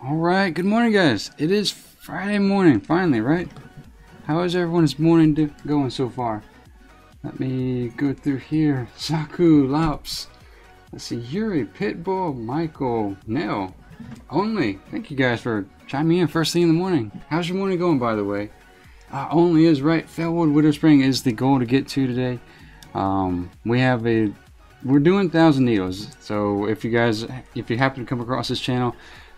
Alright, good morning guys. It is Friday morning, finally, right? How is everyone's morning going so far? Let me go through here. Saku, Lops, let's see, Yuri, Pitbull, Michael, Nell, Only. Thank you guys for chiming in first thing in the morning. How's your morning going, by the way? Only is right. Fellwood Widow Spring is the goal to get to today. We're doing 1,000 needles. So if you happen to come across this channel,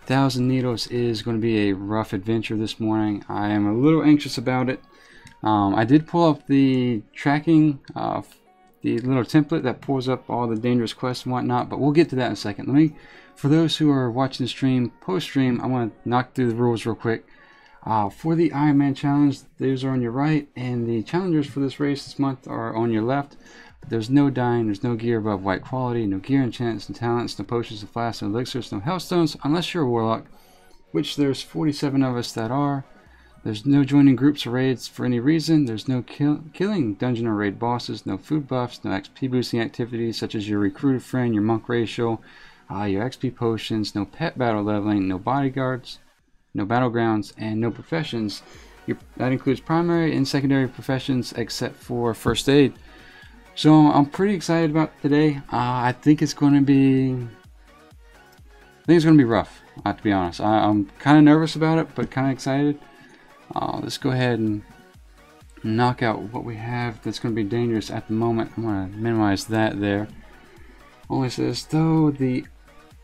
1,000 needles is going to be a rough adventure this morning. I am a little anxious about it. I did pull up the tracking, the little template that pulls up all the dangerous quests and whatnot, but we'll get to that in a second. For those who are watching the stream, post-stream, I want to knock through the rules real quick. For the Ironman challenge, those are on your right, and the challengers for this race this month are on your left. There's no dying, there's no gear above white quality, no gear enchants, no talents, no potions, no flasks, no elixirs, no hellstones, unless you're a warlock, which there's 47 of us that are. There's no joining groups or raids for any reason. There's no killing dungeon or raid bosses, no food buffs, no XP boosting activities such as your recruited friend, your monk racial, your XP potions, no pet battle leveling, no bodyguards, no battlegrounds, and no professions. That includes primary and secondary professions except for first aid. So I'm pretty excited about today. I think it's going to be rough, to be honest. I'm kind of nervous about it, but kind of excited. Let's go ahead and knock out what we have that's going to be dangerous at the moment. I'm going to minimize that there. Only says, though the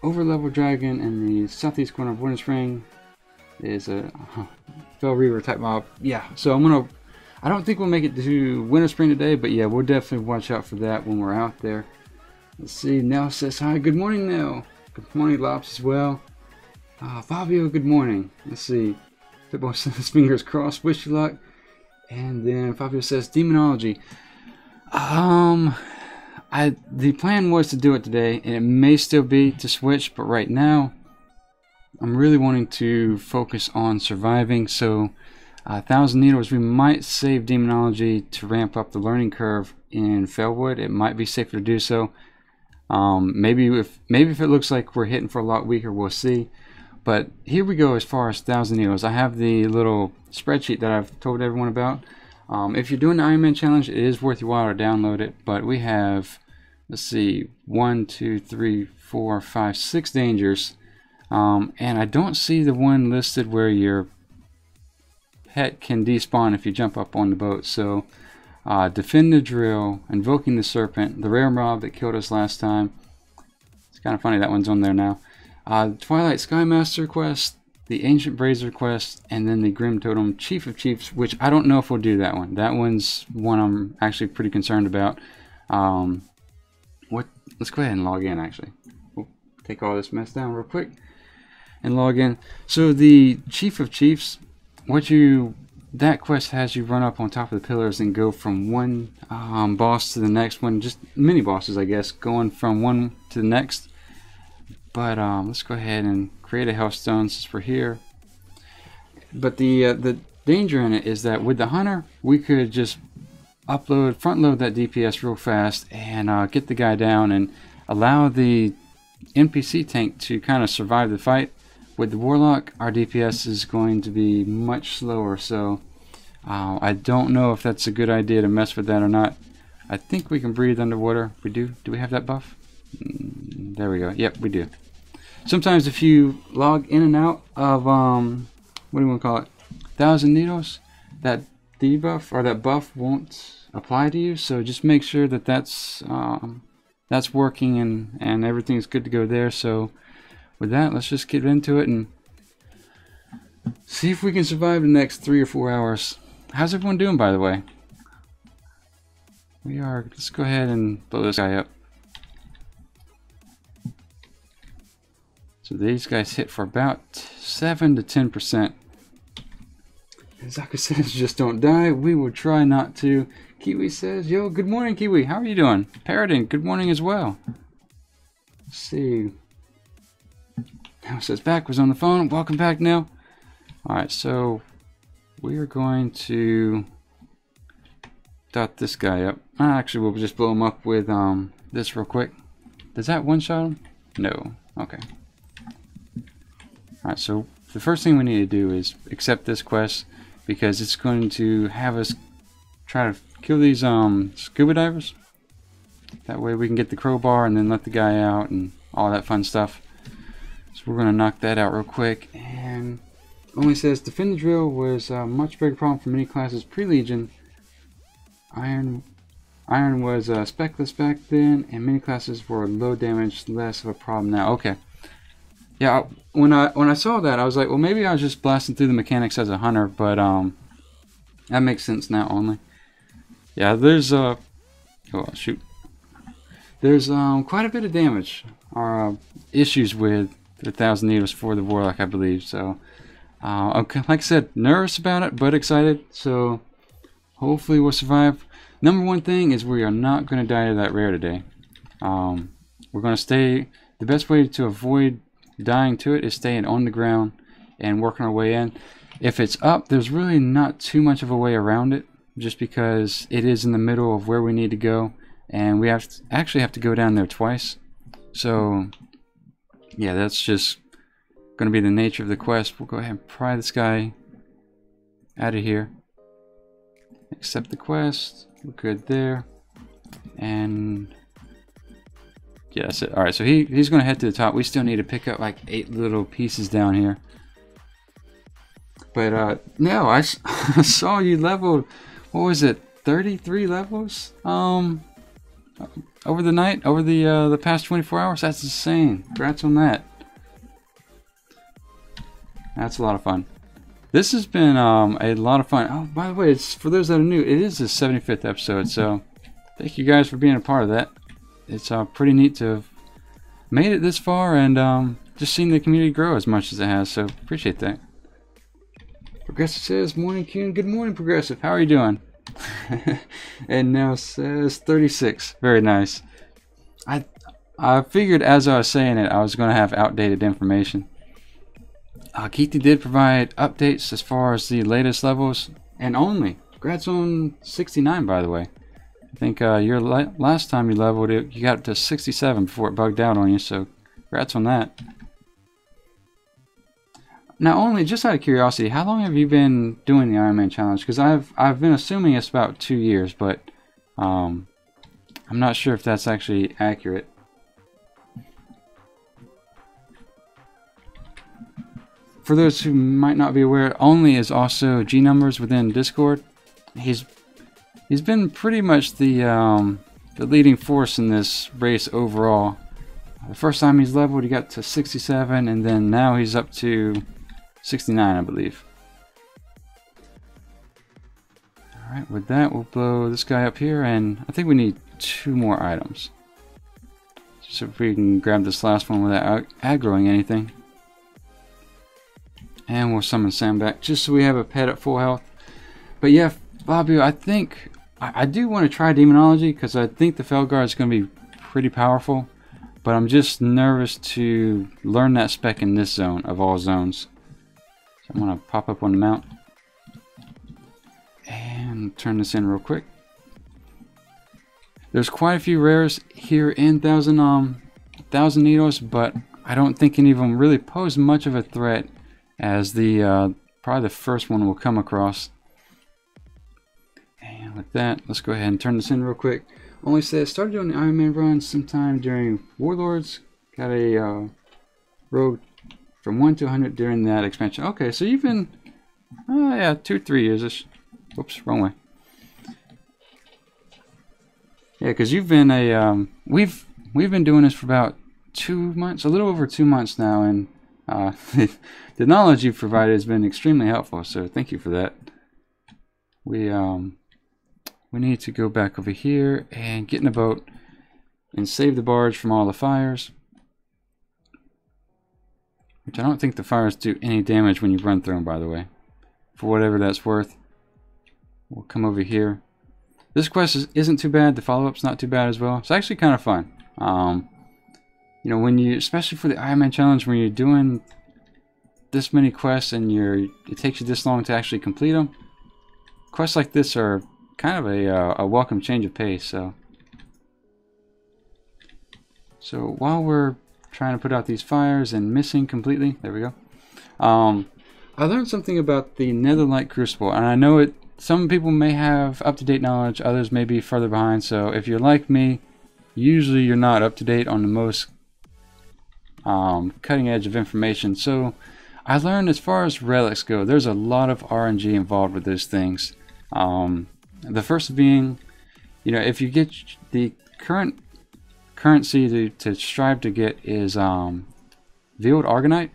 overlevel dragon in the southeast corner of Winter Spring is a Fell Reaver type mob. Yeah, so I don't think we'll make it to Winter Spring today, but yeah, we'll definitely watch out for that when we're out there. Let's see, Nell says hi. Good morning, Nell. Good morning, Lops, as well. Fabio, good morning. Let's see. Pitbull says fingers crossed, wish you luck. And then Fabio says demonology. The plan was to do it today, and it may still be to switch, but right now I'm really wanting to focus on surviving. So 1,000 needles, we might save demonology to ramp up the learning curve in Fellwood. It might be safer to do so. Maybe if it looks like we're hitting for a lot weaker, we'll see. But here we go as far as 1,000 needles. I have the little spreadsheet that I've told everyone about. If you're doing the Ironman challenge, it is worth your while to download it. But we have, let's see, 1, 2, 3, 4, 5, 6 dangers. And I don't see the one listed where your pet can despawn if you jump up on the boat. So defend the drill, invoking the serpent, the rare mob that killed us last time. It's kind of funny that one's on there now. Twilight Skymaster quest, the Ancient Brazier quest, and then the Grim Totem Chief of Chiefs, which I don't know if we'll do that one. That one's one I'm actually pretty concerned about. Let's go ahead and log in. Actually, we'll take all this mess down real quick and log in. So the Chief of Chiefs, that quest has you run up on top of the pillars and go from one boss to the next one, just mini bosses, I guess, going from one to the next. But let's go ahead and create a Hellstone since we're here. But the danger in it is that with the Hunter, we could just front load that DPS real fast and get the guy down and allow the NPC tank to kind of survive the fight. With the Warlock, our DPS is going to be much slower, so I don't know if that's a good idea to mess with that or not. I think we can breathe underwater. We do. Do we have that buff? There we go. Yep, we do. Sometimes if you log in and out of, what do you want to call it, 1,000 needles, that debuff or that buff won't apply to you. So just make sure that that's working and everything's good to go there. So with that, let's just get into it and see if we can survive the next 3 or 4 hours. How's everyone doing, by the way? Let's go ahead and blow this guy up. So these guys hit for about 7 to 10%. And Zaka says, just don't die. We will try not to. Kiwi says, yo, good morning, Kiwi. How are you doing? Paradin, good morning as well. Let's see. Now says back was on the phone. Welcome back, Neil. Alright, so we are going to dot this guy up. Actually, we'll just blow him up with this real quick. Does that one-shot him? No. Okay. Alright, so the first thing we need to do is accept this quest, because it's going to have us try to kill these scuba divers. That way we can get the crowbar and then let the guy out and all that fun stuff. So we're going to knock that out real quick. And only says defend the drill was a much bigger problem for many classes pre-Legion. Iron was specless back then, and many classes were low damage, less of a problem now. Okay. Yeah, when I saw that, I was like, well, maybe I was just blasting through the mechanics as a hunter, but that makes sense now only. Yeah, there's oh shoot, there's quite a bit of damage or issues with the 1,000 needles for the Warlock, I believe. So, okay, like I said, nervous about it, but excited. So, hopefully we'll survive. Number one thing is we are not going to die to that rare today. We're going to stay. The best way to avoid dying to it is staying on the ground and working our way in. If it's up, there's really not too much of a way around it, just because it is in the middle of where we need to go, and we actually have to go down there twice. So yeah, that's just going to be the nature of the quest. We'll go ahead and pry this guy out of here. Accept the quest. We're good there. And yeah, that's it. Alright, so he's going to head to the top. We still need to pick up like 8 little pieces down here. But no, I saw you leveled, what was it, 33 levels? Over the night, over the past 24 hours. That's insane. Congrats on that. That's a lot of fun. This has been a lot of fun. Oh, by the way, it's for those that are new, it is the 75th episode, so thank you guys for being a part of that. It's pretty neat to have made it this far and just seen the community grow as much as it has, so appreciate that. Progressive says, morning Qyune. Good morning, Progressive. How are you doing? And now says 36. Very nice. I figured as I was saying it, I was going to have outdated information. Keithy did provide updates as far as the latest levels, and only. Congrats on 69, by the way. I think your last time you leveled it, you got up to 67 before it bugged out on you, so congrats on that. Now, only just out of curiosity, how long have you been doing the Ironman challenge? Because I've been assuming it's about 2 years, but I'm not sure if that's actually accurate. For those who might not be aware, Only is also G numbers within Discord. He's been pretty much the leading force in this race overall. The first time he's leveled, he got to 67, and then now he's up to 69, I believe. Alright, with that, we'll blow this guy up here, and I think we need 2 more items. So if we can grab this last one without aggroing anything. And we'll summon Sam back, just so we have a pet at full health. But yeah, Fabio, I think I do want to try Demonology, because I think the Felguard is going to be pretty powerful. But I'm just nervous to learn that spec in this zone, of all zones. So I'm going to pop up on the mount. And turn this in real quick. There's quite a few rares here in Thousand Needles, but I don't think any of them really pose much of a threat, as the probably the first one we'll come across. And with that, let's go ahead and turn this in real quick. Only says started doing the Ironman run sometime during Warlords. Got a rogue from 1 to 100 during that expansion. Okay, so you've been yeah, 2-3 years-ish. Oops, wrong way. Yeah, because you've been a we've been doing this for about 2 months, a little over 2 months now, and the knowledge you've provided has been extremely helpful, so thank you for that. We need to go back over here and get in a boat and save the barge from all the fires. Which I don't think the fires do any damage when you run through them, by the way. For whatever that's worth. We'll come over here. This quest isn't too bad. The follow-up's not too bad as well. It's actually kind of fun. You know, when you, especially for the Ironman challenge, when you're doing this many quests and it takes you this long to actually complete them, quests like this are kind of a welcome change of pace. So while we're trying to put out these fires and missing completely, there we go. I learned something about the Netherlight Crucible, and I know some people may have up-to-date knowledge, others may be further behind, so if you're like me, usually you're not up-to-date on the most cutting edge of information. So I learned, as far as relics go, there's a lot of RNG involved with those things. The first being, if you get the current currency to strive to get is Veiled Argonite,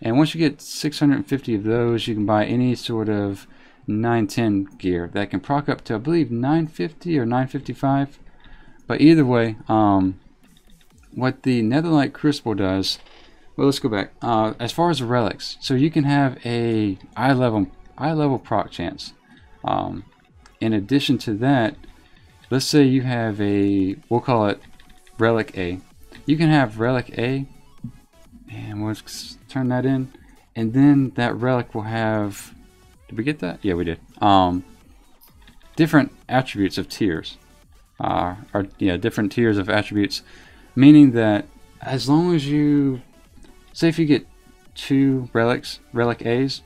and once you get 650 of those, you can buy any sort of 910 gear that can proc up to, I believe, 950 or 955. But either way, what the Netherlight Crucible does, well, let's go back. As far as the relics, so you can have a eye level proc chance. In addition to that, let's say you have we'll call it Relic A. You can have Relic A, and we'll turn that in, and then that relic will have, did we get that? Yeah, we did. Different attributes of tiers. Different tiers of attributes, meaning that as long as you, say if you get 2 Relic A's,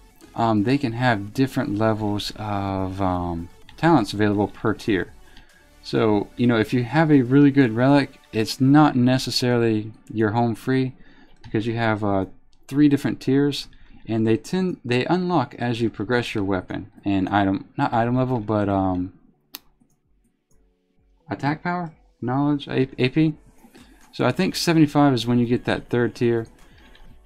they can have different levels of talents available per tier. So, if you have a really good relic, it's not necessarily your home free, because you have 3 different tiers, and they unlock as you progress your weapon and not item level, but attack power, knowledge, AP. So I think 75 is when you get that 3rd tier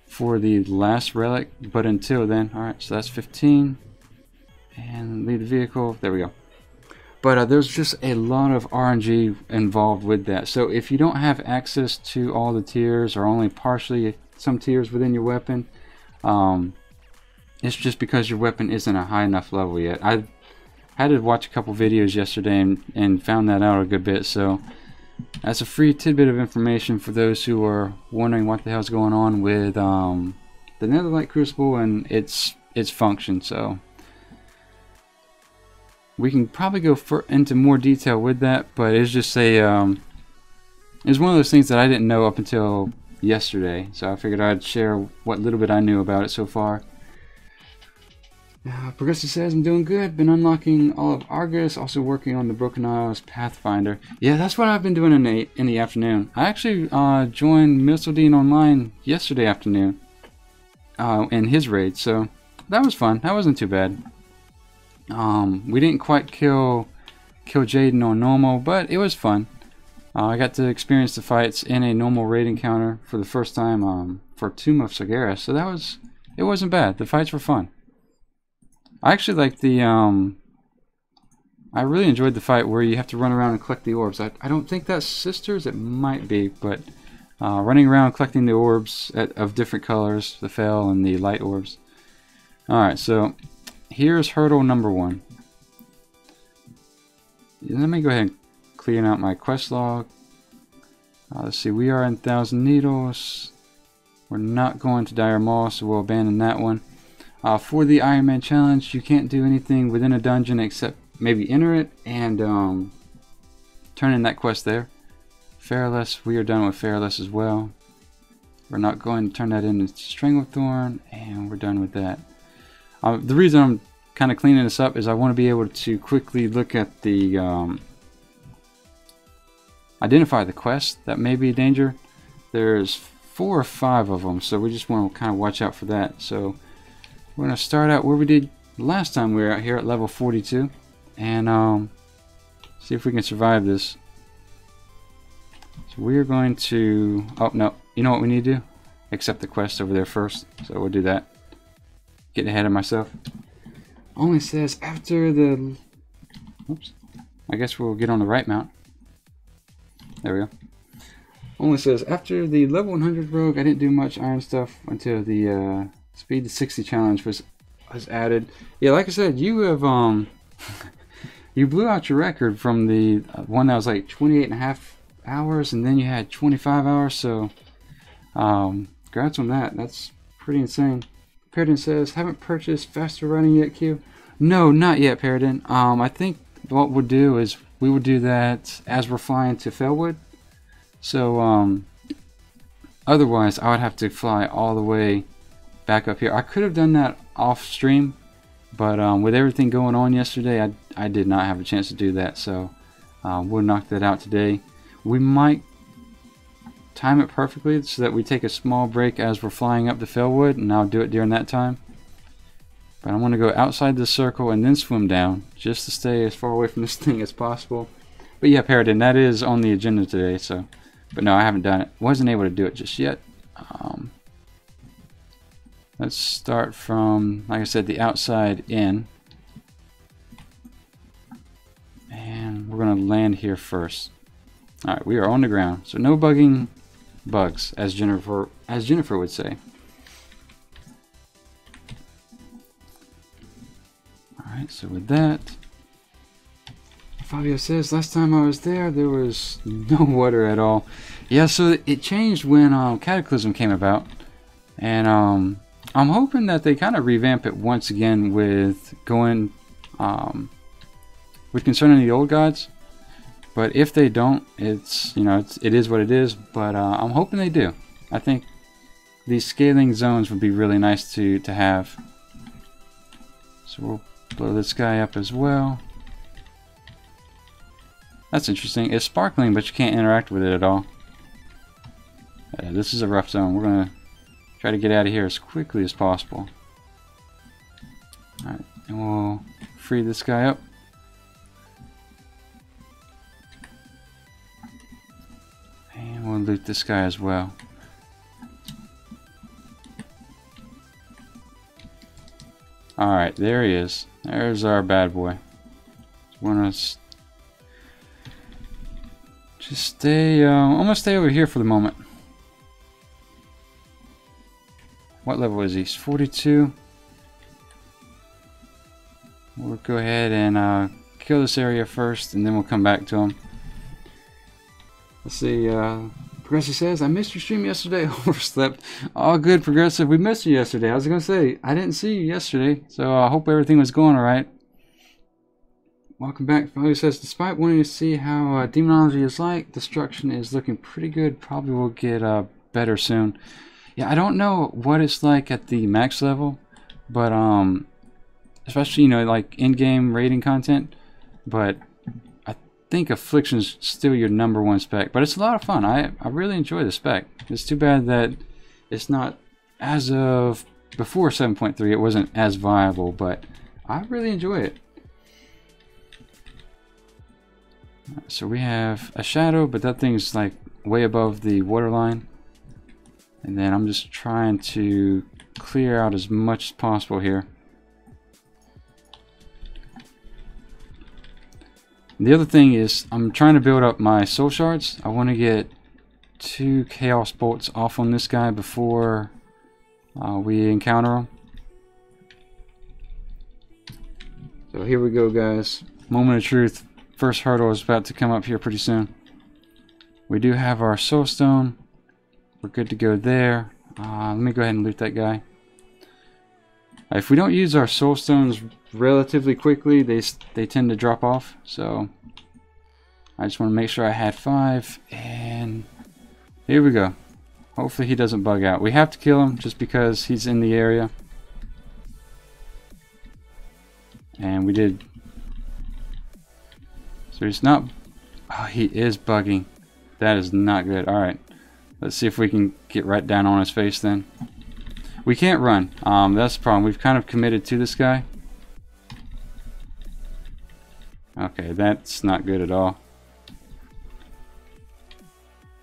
for the last relic, but until then, alright, so that's 15, and leave the vehicle, there we go. But there's just a lot of RNG involved with that. So if you don't have access to all the tiers, or only partially some tiers within your weapon, it's just because your weapon isn't a high enough level yet. I had to watch a couple videos yesterday and found that out a good bit. So that's a free tidbit of information for those who are wondering what the hell's going on with the Netherlight Crucible and its function. So we can probably go into more detail with that, but it's just it's one of those things that I didn't know up until yesterday, so I figured I'd share what little bit I knew about it so far. Progressive says, I'm doing good, been unlocking all of Argus, also working on the Broken Isles Pathfinder. Yeah, that's what I've been doing in the afternoon. I actually joined Mistledine Online yesterday afternoon in his raid, so that was fun. That wasn't too bad. We didn't quite kill Jaden on normal, but it was fun. I got to experience the fights in a normal raid encounter for the first time for Tomb of Sagaris, so it wasn't bad. The fights were fun. I actually like I really enjoyed the fight where you have to run around and collect the orbs. I don't think that's sisters, it might be, but running around collecting the orbs of different colors, the fel and the light orbs. Alright, so here's hurdle number 1. Let me go ahead and clear out my quest log. Let's see, we are in Thousand Needles. We're not going to Dire Maw, so we'll abandon that one. For the Ironman challenge, you can't do anything within a dungeon except maybe enter it and turn in that quest there. Fairless, we are done with Fairless as well. We're not going to turn that into Stranglethorn, and we're done with that. The reason I'm kind of cleaning this up is I want to be able to quickly look at the identify the quests that may be a danger. There's 4 or 5 of them, so we just want to kind of watch out for that. So we're going to start out where we did last time we were out here at level 42, and see if we can survive this. So we're going to, oh no, you know what we need to do? Accept the quest over there first, so we'll do that. Getting ahead of myself. Only says after the, oops, I guess we'll get on the right mount. There we go. Only says after the level 100 rogue, I didn't do much iron stuff until the speed to 60 challenge was added. Yeah, like I said, you have you blew out your record from the one that was like 28.5 hours, and then you had 25 hours. So congrats on that. That's pretty insane. Paradin says, haven't purchased faster running yet, Q? No, not yet, Paradin. I think what we'll do is we will do that as we're flying to Felwood. So otherwise I would have to fly all the way back up here. I could have done that off stream, but with everything going on yesterday, I did not have a chance to do that. So we'll knock that out today. We might time it perfectly so that we take a small break as we're flying up to Felwood, and I'll do it during that time. But I want to go outside the circle and then swim down, just to stay as far away from this thing as possible. But yeah, Paradin, that is on the agenda today. So, but no, I haven't done it. Wasn't able to do it just yet. Let's start from, like I said, the outside in. And we're going to land here first. Alright, we are on the ground. So no bugging bugs, as Jennifer would say. Alright, so with that, Fabio says, last time I was there, there was no water at all. Yeah, so it changed when Cataclysm came about. And I'm hoping that they kind of revamp it once again with going with concerning the old gods. But if they don't, it's, you know, it is what it is. But I'm hoping they do. I think these scaling zones would be really nice to have. So we'll blow this guy up as well. That's interesting. It's sparkling, but you can't interact with it at all. This is a rough zone. We're gonna try to get out of here as quickly as possible. Alright, and we'll free this guy up. And we'll loot this guy as well. Alright, there he is. There's our bad boy. We're gonna just stay, I'm gonna stay over here for the moment. What level is he? He's 42. We'll go ahead and kill this area first, and then we'll come back to him. Let's see. Progressive says, I missed your stream yesterday. Overslept. All good, Progressive. We missed you yesterday. I was going to say, I didn't see you yesterday, so I hope everything was going alright. Welcome back. Fabio says, despite wanting to see how demonology is like, destruction is looking pretty good. Probably will get better soon. Yeah, I don't know what it's like at the max level, but especially, you know, like in-game raiding content, but I think Affliction's still your #1 spec, but it's a lot of fun. I really enjoy the spec. It's too bad that it's not, as of before 7.3, it wasn't as viable, but I really enjoy it. So we have a shadow, but that thing's like way above the waterline. And then I'm just trying to clear out as much as possible here. And the other thing is I'm trying to build up my soul shards. I want to get 2 chaos bolts off on this guy before we encounter him. So here we go, guys. Moment of truth. First hurdle is about to come up here pretty soon. We do have our soul stone. We're good to go there. Let me go ahead and loot that guy. If we don't use our soul stones relatively quickly, they tend to drop off. So I just want to make sure I had 5, and here we go. Hopefully he doesn't bug out. We have to kill him just because he's in the area. And we did. So he's not. Oh, he is bugging. That is not good. Alright. Let's see if we can get right down on his face then. We can't run. That's the problem. We've kind of committed to this guy. Okay, that's not good at all.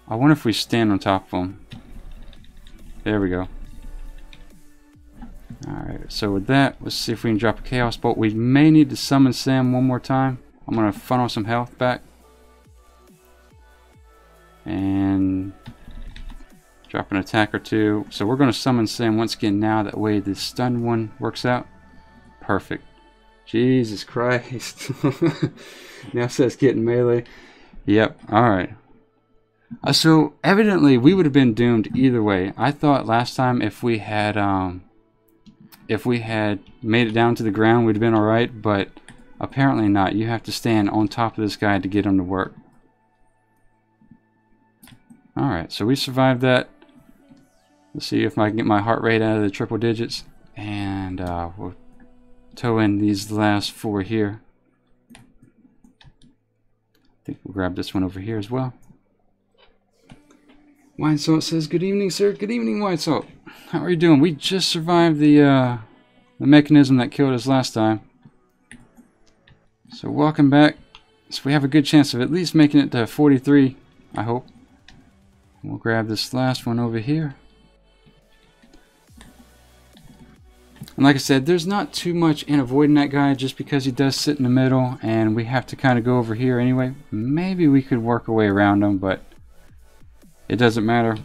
I wonder if we stand on top of him. There we go. Alright, so with that, let's see if we can drop a Chaos Bolt. We may need to summon Sam one more time. I'm going to funnel some health back. And drop an attack or 2. So we're going to summon Sam once again now. That way the stunned one works out. Perfect. Jesus Christ. Now it says getting melee. Yep. Alright. So evidently we would have been doomed either way. I thought last time if we had made it down to the ground, we'd have been alright, but apparently not. You have to stand on top of this guy to get him to work. Alright, so we survived that. Let's see if I can get my heart rate out of the triple digits. And we'll tow in these last 4 here. I think we'll grab this one over here as well. Wine Salt says, good evening, sir. Good evening, Wine Salt. How are you doing? We just survived the mechanism that killed us last time. So welcome back. So we have a good chance of at least making it to 43, I hope. We'll grab this last one over here. And like I said, there's not too much in avoiding that guy just because he does sit in the middle and we have to kind of go over here anyway. Maybe we could work our way around him, but it doesn't matter.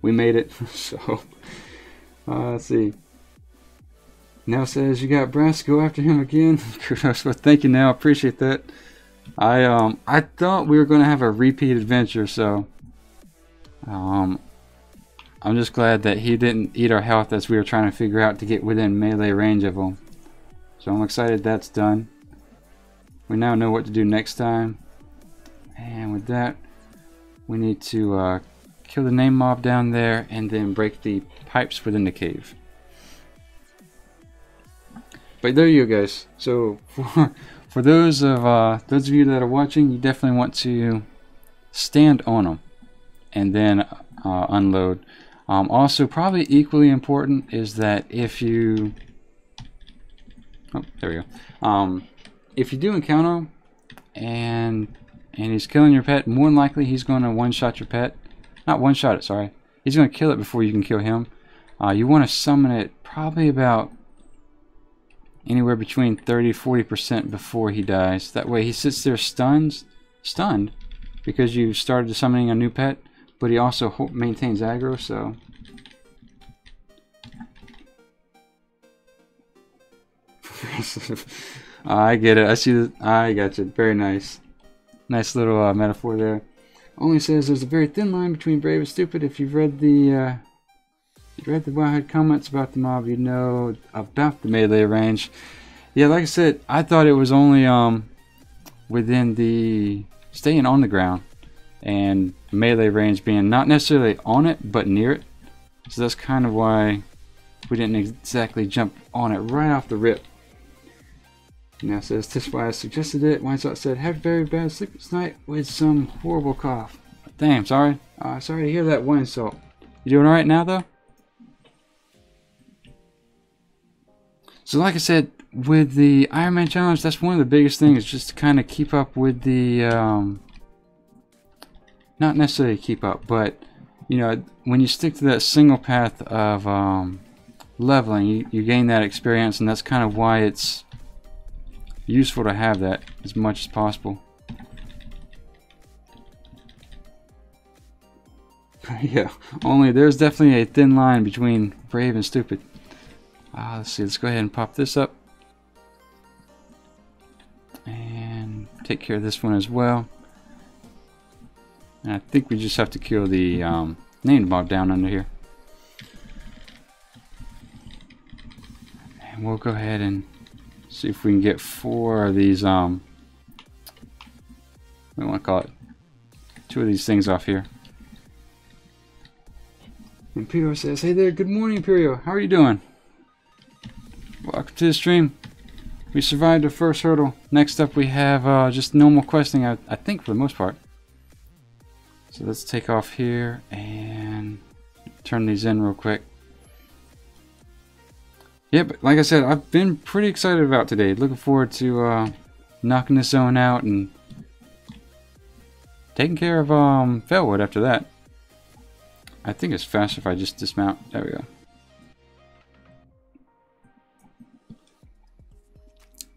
We made it. So let's see. Now says you got brass, go after him again. Kudos. Well, thank you, Now. Appreciate that. I thought we were going to have a repeat adventure, so I'm just glad that he didn't eat our health as we were trying to figure out to get within melee range of him. So I'm excited that's done. We now know what to do next time. And with that, we need to kill the name mob down there and then break the pipes within the cave. But there you go, guys. So for those of you that are watching, you definitely want to stand on them and then unload. Also, probably equally important is that if you, oh, there we go. If you do encounter him and he's killing your pet, more than likely he's going to one-shot your pet. Not one-shot it, sorry. He's going to kill it before you can kill him. You want to summon it probably about anywhere between 30-40% before he dies. That way he sits there stunned because you started summoning a new pet, but he also maintains aggro, so I get it. I see that. I got you. Very nice. Nice little metaphor there. Only says there's a very thin line between brave and stupid. If you've read the Wowhead comments about the mob, you know about the melee range. Yeah, like I said, I thought it was only within the staying on the ground and melee range being not necessarily on it but near it. So that's kind of why we didn't exactly jump on it right off the rip. Now it says, this is why I suggested it. Winesalt said, had very bad sleep this night with some horrible cough. Damn, sorry. Sorry to hear that, Winesalt. You doing alright now, though? So like I said, with the Ironman challenge, that's one of the biggest things, just to kind of keep up with the, not necessarily keep up, but, you know, when you stick to that single path of leveling, you gain that experience, and that's kind of why it's useful to have that as much as possible. Yeah, only there's definitely a thin line between brave and stupid. Let's see, let's go ahead and pop this up and take care of this one as well. And I think we just have to kill the named mob down under here, and we'll go ahead and see if we can get 4 of these, we want to call it 2 of these things off here. Imperio says, hey there, good morning, Imperio. How are you doing? Welcome to the stream. We survived the first hurdle. Next up we have just normal questing, I think, for the most part. So let's take off here and turn these in real quick. Yeah, but like I said, I've been pretty excited about today. Looking forward to knocking this zone out and taking care of Felwood after that. I think it's faster if I just dismount. There we go.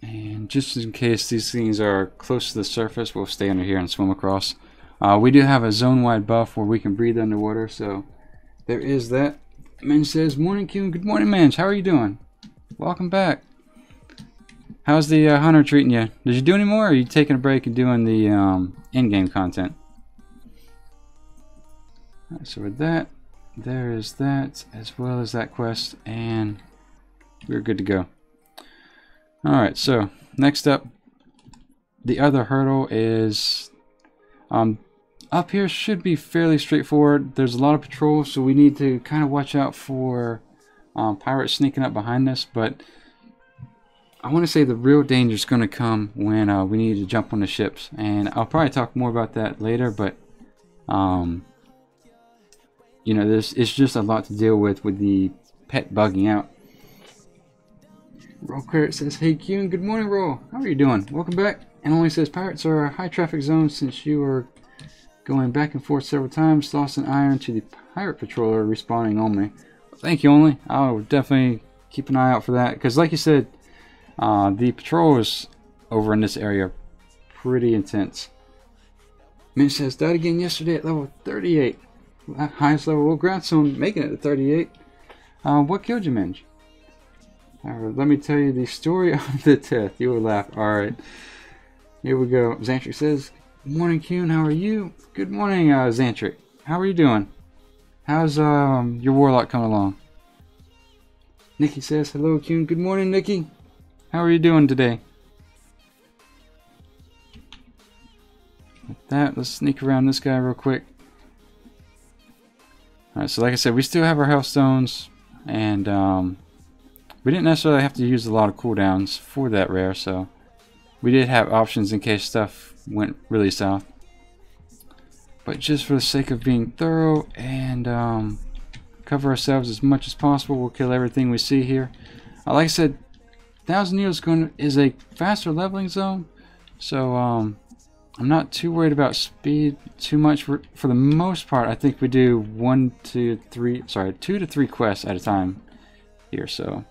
And just in case these things are close to the surface, we'll stay under here and swim across. We do have a zone-wide buff where we can breathe underwater, so there is that. Minge says, morning, Qyune. Good morning, Minge. How are you doing? Welcome back. How's the hunter treating you? Did you do any more, or are you taking a break and doing the in-game content? Right, so with that, there is that, as well as that quest, and we're good to go. Alright, so next up, the other hurdle is up here should be fairly straightforward. There's a lot of patrols, so we need to kind of watch out for pirates sneaking up behind us. But I want to say the real danger is going to come when we need to jump on the ships, and I'll probably talk more about that later. But you know, it's just a lot to deal with the pet bugging out. Roll Credit says, "Hey Qyune, good morning, Roll. How are you doing? Welcome back." And only says, "Pirates are a high traffic zone since you are going back and forth several times. Lost an iron to the pirate patroller respawning only." Thank you, only. I'll definitely keep an eye out for that, because like you said, the patrols over in this area are pretty intense. Mitch says, "Died again yesterday at level 38. Highest level will ground, so I'm making it to 38. What killed you, Minge?" Let me tell you the story of the death. You will laugh. Alright. Here we go. Xantric says, "Good morning, Qyune. How are you?" Good morning, Xantric. How are you doing? How's your Warlock coming along? Nikki says, "Hello, Qyune. Good morning, Nikki. How are you doing today?" With that, let's sneak around this guy real quick. Alright, so like I said, we still have our health stones, and we didn't necessarily have to use a lot of cooldowns for that rare, so we did have options in case stuff went really south. But just for the sake of being thorough and cover ourselves as much as possible, we'll kill everything we see here. Like I said, 1000 Needles is a faster leveling zone, so I'm not too worried about speed too much. For the most part, I think we do 2 to 3 quests at a time here, so.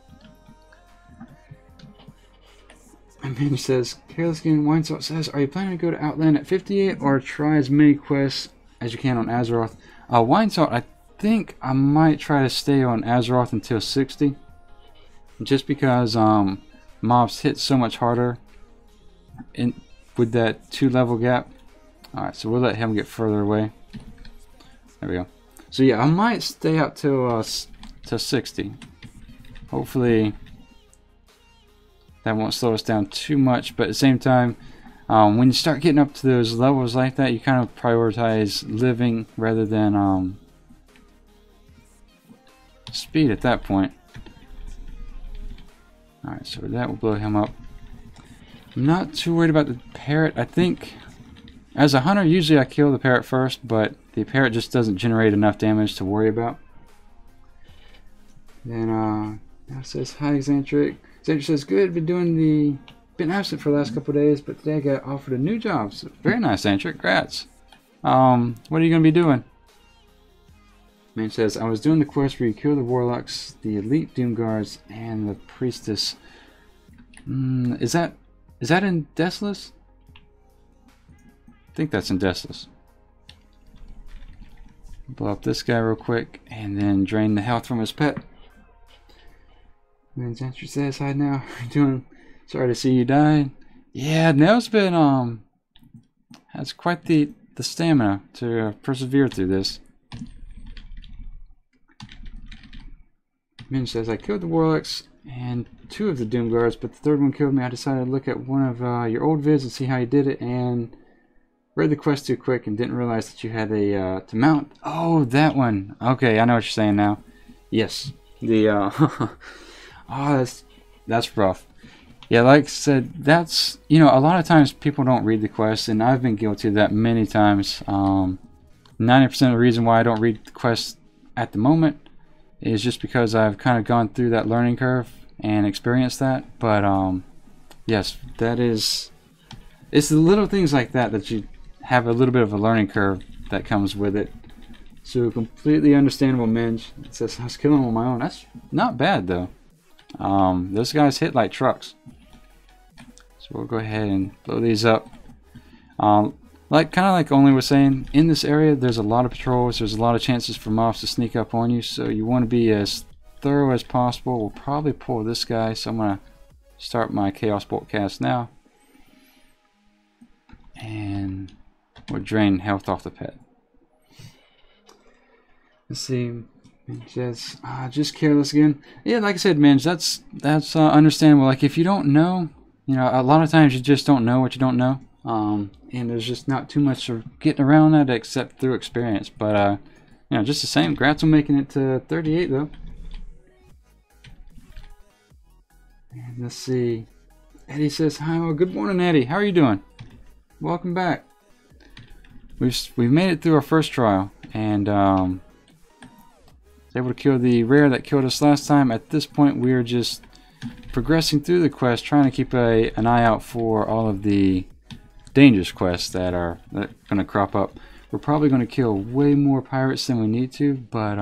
And then he says, "Careless Game Wine Salt says, are you planning to go to Outland at 58 or try as many quests as you can on Azeroth?" Wine Salt, I think I might try to stay on Azeroth until 60. Just because mobs hit so much harder with that 2-level gap. Alright, so we'll let him get further away. There we go. So yeah, I might stay out till 60. Hopefully that won't slow us down too much, but at the same time, when you start getting up to those levels like that, you kind of prioritize living rather than speed at that point. Alright, so that will blow him up. I'm not too worried about the parrot. I think as a hunter, usually I kill the parrot first, but the parrot just doesn't generate enough damage to worry about. Then now says, "Hi, Xantric." Xantric says, "Good, been absent for the last couple of days, but today I got offered a new job." So, very nice, Xantric. Congrats. What are you going to be doing? Man says, "I was doing the quest where you kill the Warlocks, the Elite Doom Guards, and the Priestess." Is that in Desolus? I think that's in Desolus. Blow up this guy real quick, and then drain the health from his pet. And then Xantric says, "Hi now, how are you doing? Sorry to see you die." Yeah, Nell's been has quite the stamina to persevere through this. Minge says, "I killed the Warlocks and 2 of the Doom Guards, but the 3rd one killed me. I decided to look at one of your old vids and see how you did it, and read the quest too quick and didn't realize that you had a to mount." Oh, that one. Okay, I know what you're saying now. Yes, the oh, that's rough. Yeah, like I said, that's, you know, a lot of times people don't read the quest, and I've been guilty of that many times. 90% of the reason why I don't read the quest at the moment is just because I've kind of gone through that learning curve and experienced that. But yes, it's the little things like that that you have a little bit of a learning curve that comes with it. So completely understandable, Minge. It says, "I was killing them on my own." That's not bad though. Those guys hit like trucks. So we'll go ahead and blow these up. Kind of like Only was saying, in this area there's a lot of patrols. There's a lot of chances for mobs to sneak up on you, so you want to be as thorough as possible. We'll probably pull this guy, so I'm gonna start my Chaos Bolt cast now, and we'll drain health off the pet. Let's see. Just careless again. Yeah, like I said, Minge, that's understandable. Like, if you don't know, you know, a lot of times you just don't know what you don't know. and there's just not too much of getting around that except through experience. But you know, just the same, congrats on making it to 38 though. And let's see, Eddie says hi. Well, good morning, Eddie. How are you doing? Welcome back. We've made it through our first trial, and was able to kill the rare that killed us last time. At this point, we're just progressing through the quest, trying to keep an eye out for all of the dangerous quests that are going to crop up. We're probably going to kill way more pirates than we need to, but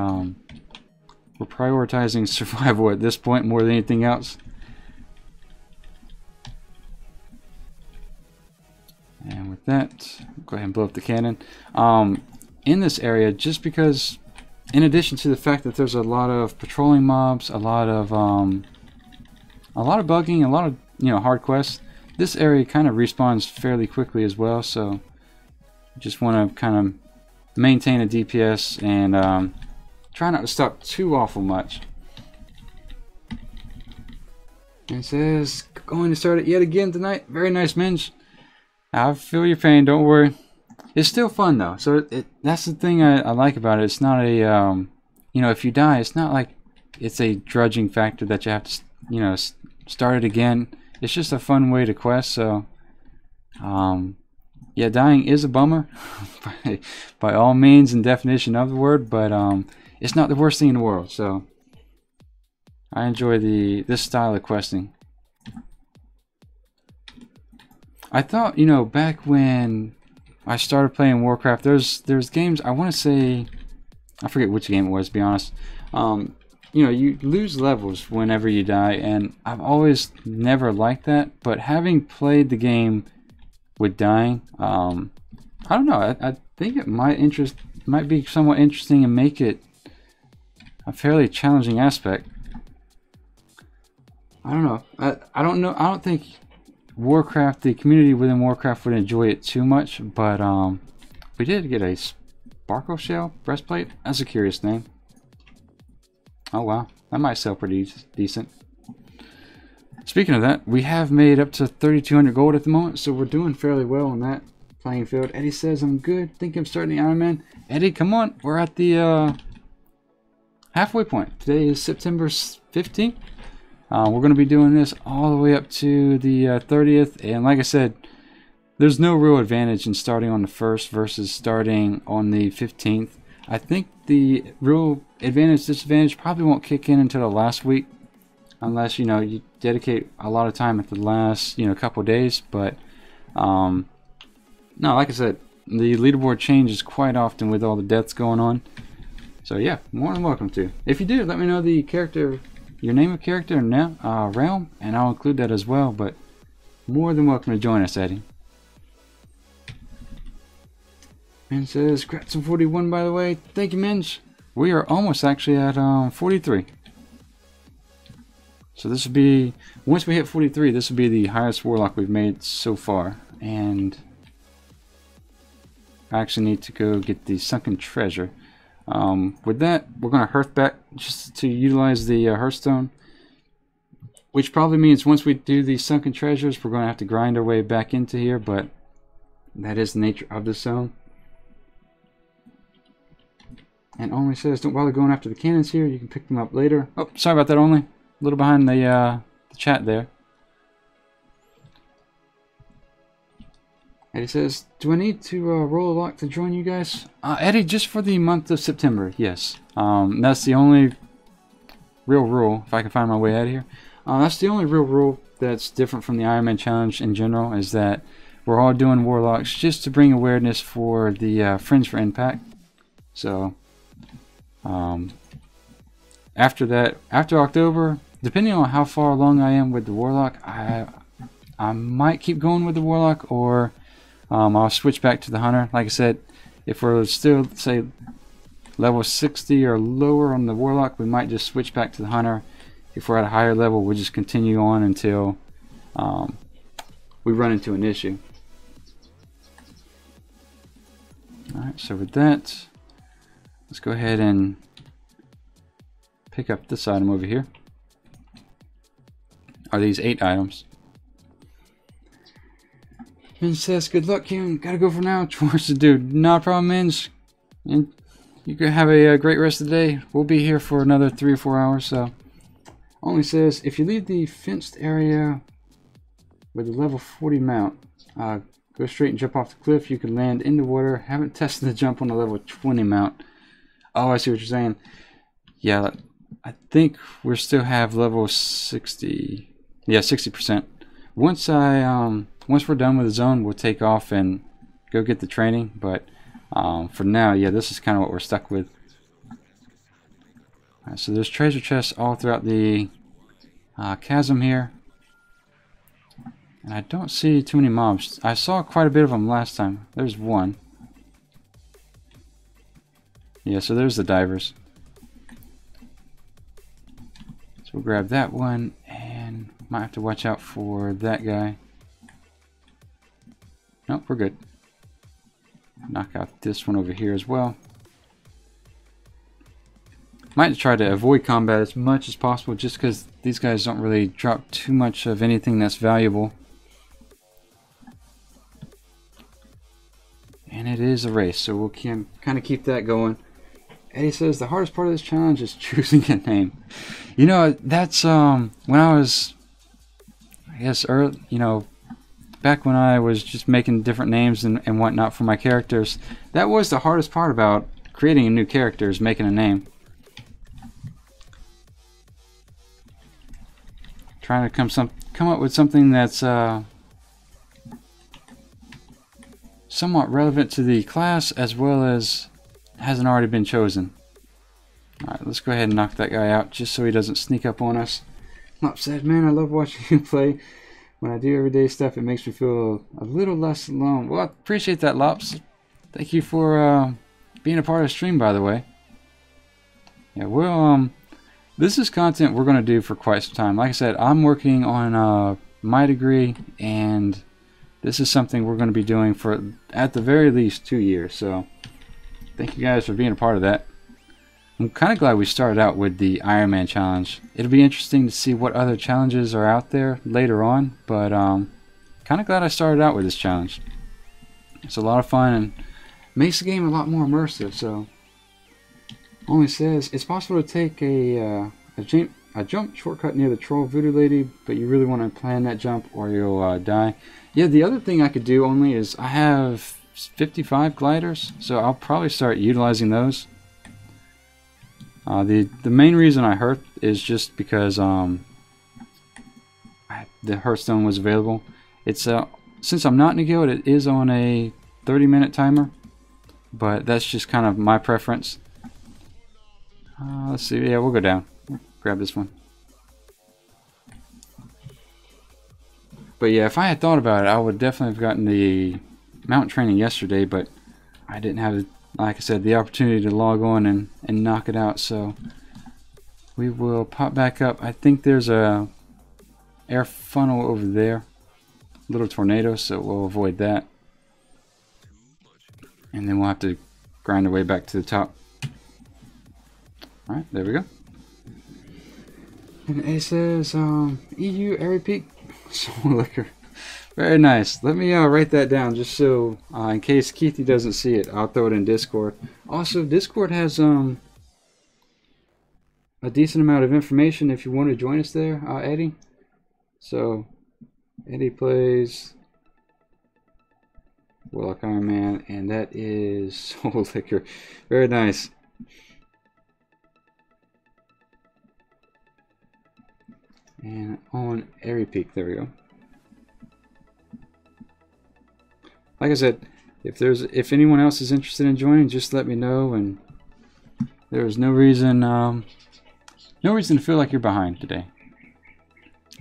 we're prioritizing survival at this point more than anything else. And with that, go ahead and blow up the cannon. In this area, just because, in addition to the fact that there's a lot of patrolling mobs, a lot of bugging, a lot of hard quests, this area kind of respawns fairly quickly as well. So, just want to kind of maintain a DPS and try not to stop too awful much. And it says going to start it yet again tonight. Very nice, Minge. I feel your pain, don't worry. It's still fun though, so that's the thing I like about it. It's not a, if you die, it's not like it's a drudging factor that you have to, start it again. It's just a fun way to quest, so, yeah, dying is a bummer, by all means and definition of the word, but it's not the worst thing in the world, so I enjoy this style of questing. I thought, back when I started playing Warcraft, there's games, I want to say, I forget which game it was, to be honest. You lose levels whenever you die, and I've always never liked that, but having played the game with dying, I don't know, I think it might be somewhat interesting and make it a fairly challenging aspect. I don't know. I don't think Warcraft, the community within Warcraft would enjoy it too much, but we did get a sparkle shell breastplate. That's a curious name. Oh wow, that might sell pretty decent. Speaking of that, we have made up to 3,200 gold at the moment, so we're doing fairly well on that playing field. Eddie says I'm good. Think I'm starting the Ironman. Eddie, come on, we're at the halfway point. Today is September 15th. We're going to be doing this all the way up to the 30th, and like I said, there's no real advantage in starting on the 1st versus starting on the 15th. I think the real disadvantage probably won't kick in until the last week, unless you dedicate a lot of time at the last couple days. But no, like I said, the leaderboard changes quite often with all the deaths going on. So yeah, more than welcome to. If you do, let me know the character. Your name of character and realm, and I'll include that as well, but more than welcome to join us, Eddie. And says, congrats on 41, by the way. Thank you, Minge. We are almost actually at 43. So this would be, once we hit 43, this would be the highest Warlock we've made so far. And I actually need to go get the sunken treasure. With that, we're going to hearth back just to utilize the hearthstone, which probably means once we do the sunken treasures, we're going to have to grind our way back into here, but that is the nature of the zone. And Only says, don't bother going after the cannons here, you can pick them up later. Oh, sorry about that, Only. A little behind the chat there. Eddie says, do I need to roll a lock to join you guys? Eddie, just for the month of September, yes. That's the only real rule, if I can find my way out of here. That's the only real rule that's different from the Ironman challenge in general, is that we're all doing Warlocks just to bring awareness for the Friends for Impact. So, after that, after October, depending on how far along I am with the Warlock, I might keep going with the Warlock, or I'll switch back to the Hunter. Like I said, if we're still, say, level 60 or lower on the Warlock, we might just switch back to the Hunter. If we're at a higher level, we'll just continue on until we run into an issue. Alright, so with that, let's go ahead and pick up this item over here. Are these 8 items? Min says, good luck, Qyune. Gotta go for now. Chores to do. Not a problem, Minge. And you can have a great rest of the day. We'll be here for another 3 or 4 hours, so. Only says, if you leave the fenced area with a level 40 mount, go straight and jump off the cliff. You can land in the water. Haven't tested the jump on a level 20 mount. Oh, I see what you're saying. Yeah, I think we still have level 60. Yeah, 60%. Once we're done with the zone, we'll take off and go get the training. But for now, yeah, this is kind of what we're stuck with. Alright, so there's treasure chests all throughout the chasm here. And I don't see too many mobs. I saw quite a bit of them last time. There's one. Yeah, so there's the divers. So we'll grab that one, and might have to watch out for that guy. Nope, we're good. Knock out this one over here as well. Might try to avoid combat as much as possible, just because these guys don't really drop too much of anything that's valuable. And it is a race, so we'll kind of keep that going. Eddie says the hardest part of this challenge is choosing a name. You know, that's when I was, I guess, early, you know, back when I was just making different names and whatnot for my characters. That was the hardest part about creating a new character, is making a name. Trying to come up with something that's somewhat relevant to the class, as well as hasn't already been chosen. Alright, let's go ahead and knock that guy out just so he doesn't sneak up on us. Lop said, man, I love watching you play. When I do everyday stuff, it makes me feel a little less alone. Well, I appreciate that, Lops. Thank you for being a part of the stream, by the way. Yeah, well, this is content we're going to do for quite some time. Like I said, I'm working on my degree, and this is something we're going to be doing for, at the very least, 2 years. So, thank you guys for being a part of that. I'm kind of glad we started out with the Ironman challenge. It'll be interesting to see what other challenges are out there later on, but kind of glad I started out with this challenge. It's a lot of fun and makes the game a lot more immersive. So, only says it's possible to take a jump shortcut near the troll voodoo lady, but you really want to plan that jump or you'll die. Yeah, the other thing I could do only is I have 55 gliders, so I'll probably start utilizing those. The main reason I hurt is just because the Hearthstone was available. It's since I'm not in a guild, it is on a 30-minute timer, but that's just kind of my preference. Let's see. Yeah, we'll go down. Grab this one. But yeah, if I had thought about it, I would definitely have gotten the mount training yesterday, but I didn't have, like I said, the opportunity to log on and knock it out. So we will pop back up. I think there's a air funnel over there, little tornado, so we'll avoid that, and then we'll have to grind our way back to the top. Alright, there we go. And it says EU Airy Peak Soul Liquor. Very nice. Let me write that down just so in case Keithy doesn't see it, I'll throw it in Discord. Also, Discord has a decent amount of information if you want to join us there, Eddie. So Eddie plays Warlock, Ironman, and that is Soul Liquor. Very nice. And on Airy Peak, there we go. Like I said, if anyone else is interested in joining, just let me know. And there's no reason to feel like you're behind today.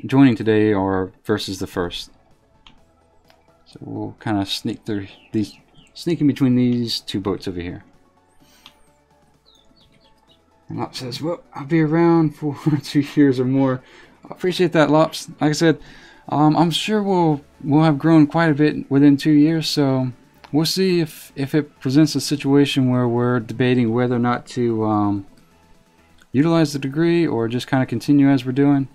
Joining today or versus the first. So we'll kind of sneak through these, sneak in between these two boats over here. And Lop says, well, I'll be around for 2 years or more. I appreciate that, Lops. Like I said, I'm sure we'll have grown quite a bit within 2 years, so we'll see if it presents a situation where we're debating whether or not to utilize the degree or just kind of continue as we're doing.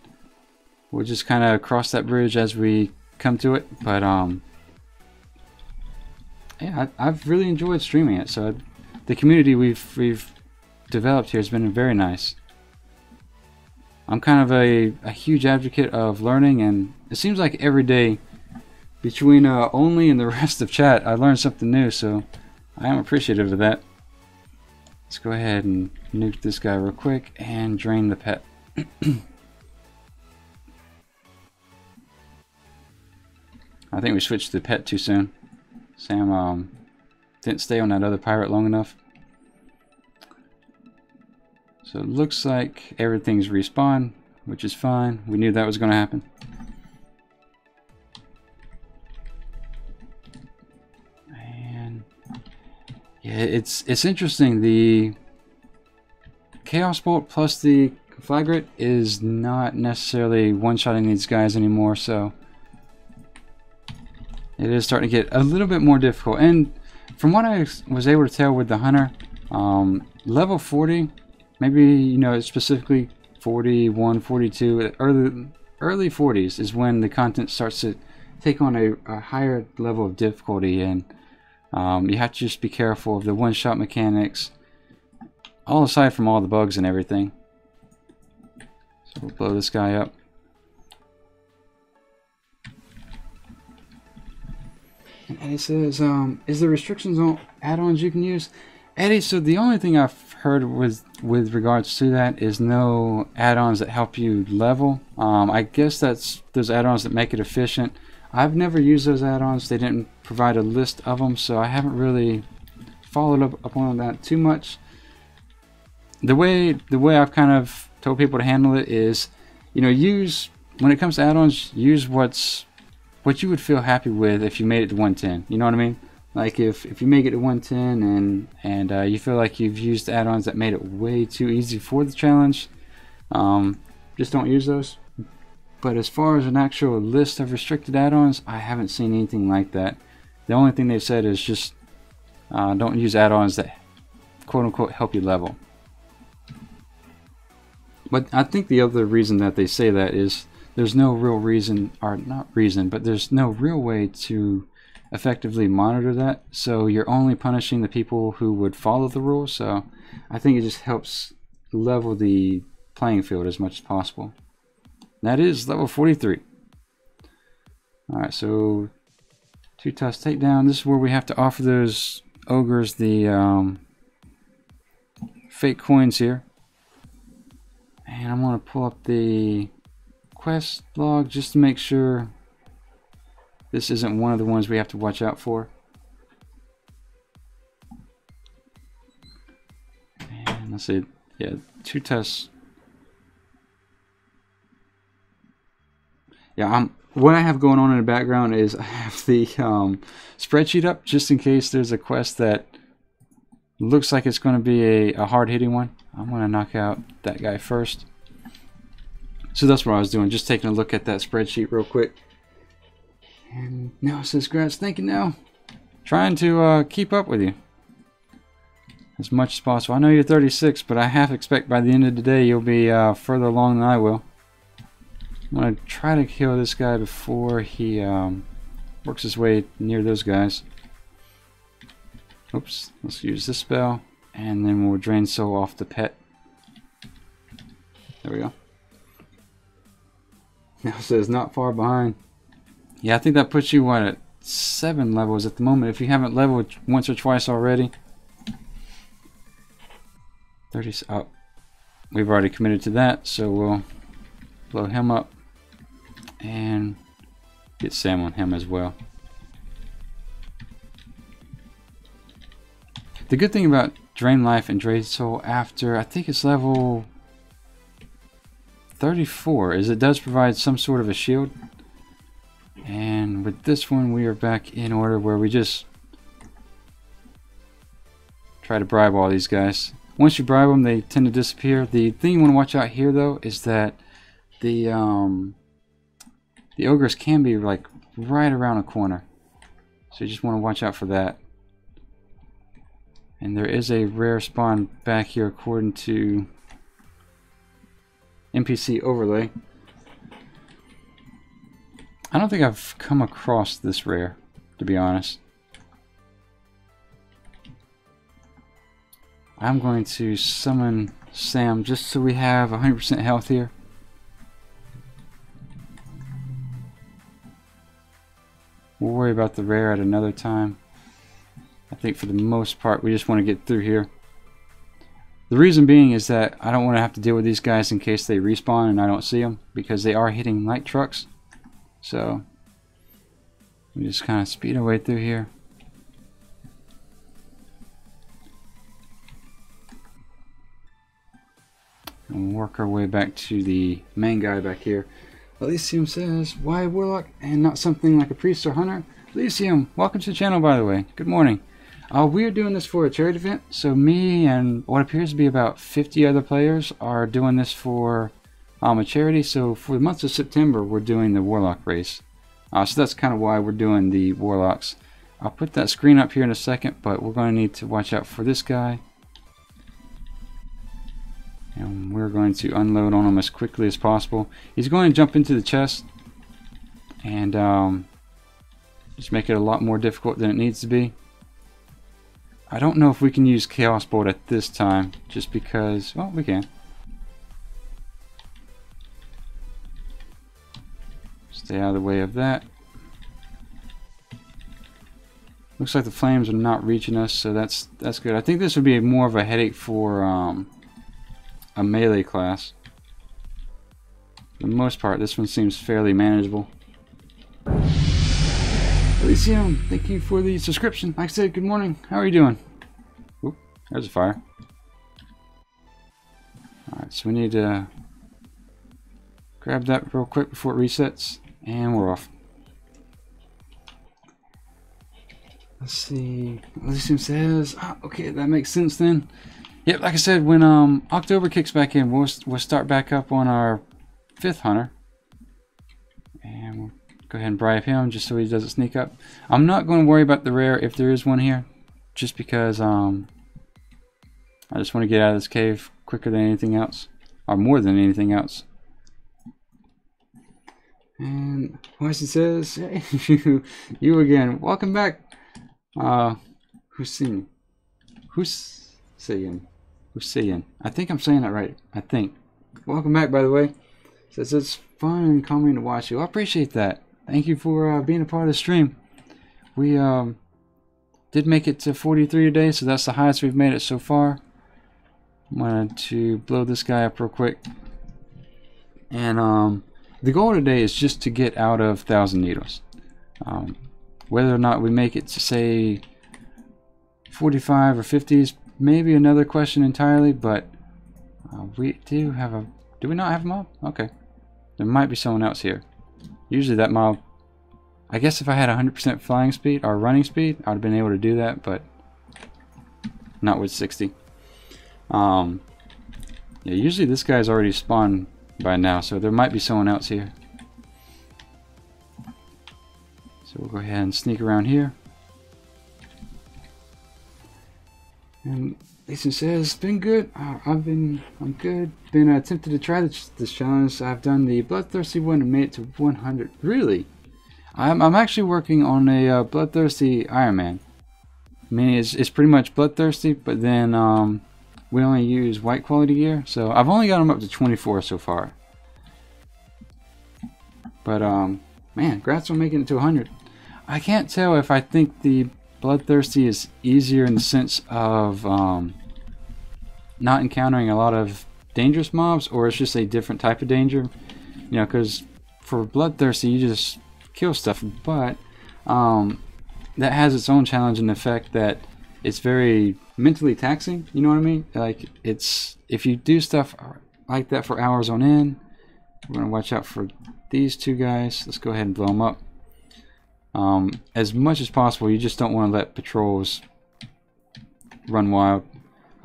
We'll just kind of cross that bridge as we come to it. But yeah, I've really enjoyed streaming it. So the community we've developed here has been very nice. I'm kind of a huge advocate of learning, and it seems like every day between Only and the rest of chat, I learn something new, so I am appreciative of that. Let's go ahead and nuke this guy real quick and drain the pet. I think we switched to the pet too soon. Sam didn't stay on that other pirate long enough. So it looks like everything's respawned, which is fine. We knew that was going to happen. And yeah, it's interesting. The Chaos Bolt plus the Conflagrate is not necessarily one-shotting these guys anymore, so it is starting to get a little bit more difficult. And from what I was able to tell with the Hunter, level 40, maybe, you know, specifically 41, 42, early 40s is when the content starts to take on a higher level of difficulty, and you have to just be careful of the one-shot mechanics, all aside from all the bugs and everything. So we'll blow this guy up. And Eddie says, is there restrictions on add-ons you can use? Eddie, so the only thing I've heard with regards to that is no add-ons that help you level. I guess that's those add-ons that make it efficient. I've never used those add-ons. They didn't provide a list of them, so I haven't really followed up on that too much. The way I've kind of told people to handle it is, you know, when it comes to add-ons, use what you would feel happy with if you made it to 110. You know what I mean? Like if you make it to 110 and you feel like you've used add-ons that made it way too easy for the challenge, just don't use those. But as far as an actual list of restricted add-ons, I haven't seen anything like that. The only thing they've said is just don't use add-ons that quote-unquote help you level. But I think the other reason that they say that is there's no real reason, or not reason, but there's no real way to effectively monitor that. So you're only punishing the people who would follow the rules. So I think it just helps level the playing field as much as possible. That is level 43. Alright, so 2 toss takedown. This is where we have to offer those ogres the fake coins here. And I'm going to pull up the quest log just to make sure this isn't one of the ones we have to watch out for. And let's see, yeah, 2 tests. Yeah, what I have going on in the background is I have the spreadsheet up just in case there's a quest that looks like it's going to be a hard-hitting one. I'm going to knock out that guy first. So that's what I was doing, just taking a look at that spreadsheet real quick. And now it says, "Grats, thank you now." Trying to keep up with you as much as possible. I know you're 36, but I half expect by the end of the day you'll be further along than I will. I'm going to try to kill this guy before he works his way near those guys. Oops, let's use this spell, and then we'll drain soul off the pet. There we go. Now it says not far behind. Yeah, I think that puts you, what, at 7 levels at the moment, if you haven't leveled once or twice already. 30. Oh, we've already committed to that, so we'll blow him up and get Sam on him as well. The good thing about Drain Life and Drain Soul after, I think it's level 34, is it does provide some sort of a shield. And with this one, we are back in order where we just try to bribe all these guys. Once you bribe them, they tend to disappear. The thing you want to watch out here, though, is that the ogres can be like right around a corner. So you just want to watch out for that. And there is a rare spawn back here according to NPC overlay. I don't think I've come across this rare, to be honest. I'm going to summon Sam just so we have 100% health here. We'll worry about the rare at another time. I think for the most part we just want to get through here. The reason being is that I don't want to have to deal with these guys in case they respawn and I don't see them, because they are hitting light trucks. So we just kind of speed our way through here. And work our way back to the main guy back here. Elysium says, why Warlock and not something like a priest or hunter? Elysium, welcome to the channel, by the way. Good morning. We are doing this for a charity event. So me and what appears to be about 50 other players are doing this for a charity. So for the month of September, we're doing the Warlock race. So that's kind of why we're doing the Warlocks. I'll put that screen up here in a second, but we're going to need to watch out for this guy. And we're going to unload on him as quickly as possible. He's going to jump into the chest and just make it a lot more difficult than it needs to be. I don't know if we can use Chaos Bolt at this time, just because, well, we can. Stay out of the way of that. Looks like the flames are not reaching us, so that's good. I think this would be more of a headache for a melee class. For the most part, this one seems fairly manageable. Elysium, thank you for the subscription. Like I said, good morning. How are you doing? Oop, there's a fire. Alright, so we need to grab that real quick before it resets, and we're off. Let's see. Elysium says, okay, that makes sense then. Yep, like I said, when October kicks back in, we'll start back up on our 5th hunter. And we'll go ahead and bribe him just so he doesn't sneak up. I'm not going to worry about the rare if there is one here, just because I just want to get out of this cave quicker than anything else, or more than anything else. And Weston says, hey, you again. Welcome back. Hussein. Hussein. I think I'm saying that right. I think. Welcome back, by the way. Says it's fun and calming to watch you. I appreciate that. Thank you for being a part of the stream. We did make it to 43 today, so that's the highest we've made it so far. I'm going to blow this guy up real quick. And the goal today is just to get out of 1,000 needles. Whether or not we make it to, say, 45 or 50s, maybe another question entirely, but we do have a... Do we not have a mob? Okay. There might be someone else here. Usually that mob... I guess if I had 100% flying speed or running speed, I would have been able to do that, but not with 60. Yeah, usually this guy's already spawned by now, so there might be someone else here. So we'll go ahead and sneak around here. And Ethan says, been good. I'm good. Been attempted to try this challenge. I've done the bloodthirsty one and made it to 100. Really? I'm actually working on a bloodthirsty Ironman. I mean, it's pretty much bloodthirsty, but then we only use white quality gear, so I've only got them up to 24 so far. But man, congrats on making it to 100. I can't tell if I think the bloodthirsty is easier in the sense of not encountering a lot of dangerous mobs, or it's just a different type of danger. You know, because for bloodthirsty you just kill stuff, but that has its own challenge in the fact that it's very mentally taxing. You know what I mean? Like, it's, if you do stuff like that for hours on end, we're gonna watch out for these two guys. Let's go ahead and blow them up. As much as possible, you just don't want to let patrols run wild.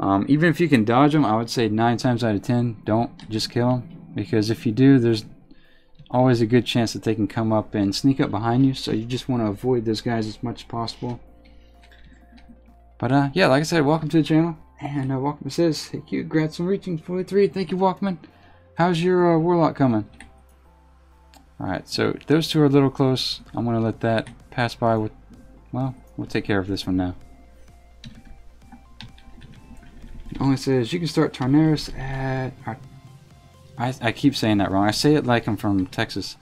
Even if you can dodge them, I would say 9 times out of 10, don't just kill them, because if you do, there's always a good chance that they can come up and sneak up behind you, so you just want to avoid those guys as much as possible. But yeah, like I said, welcome to the channel, and Walkman says, hey, cute, congrats on reaching 43. Thank you, Walkman. How's your Warlock coming? Alright, so those two are a little close. I'm going to let that pass by with... Well, we'll take care of this one now. only says you can start Tarnaris at... I keep saying that wrong. I say it like I'm from Texas.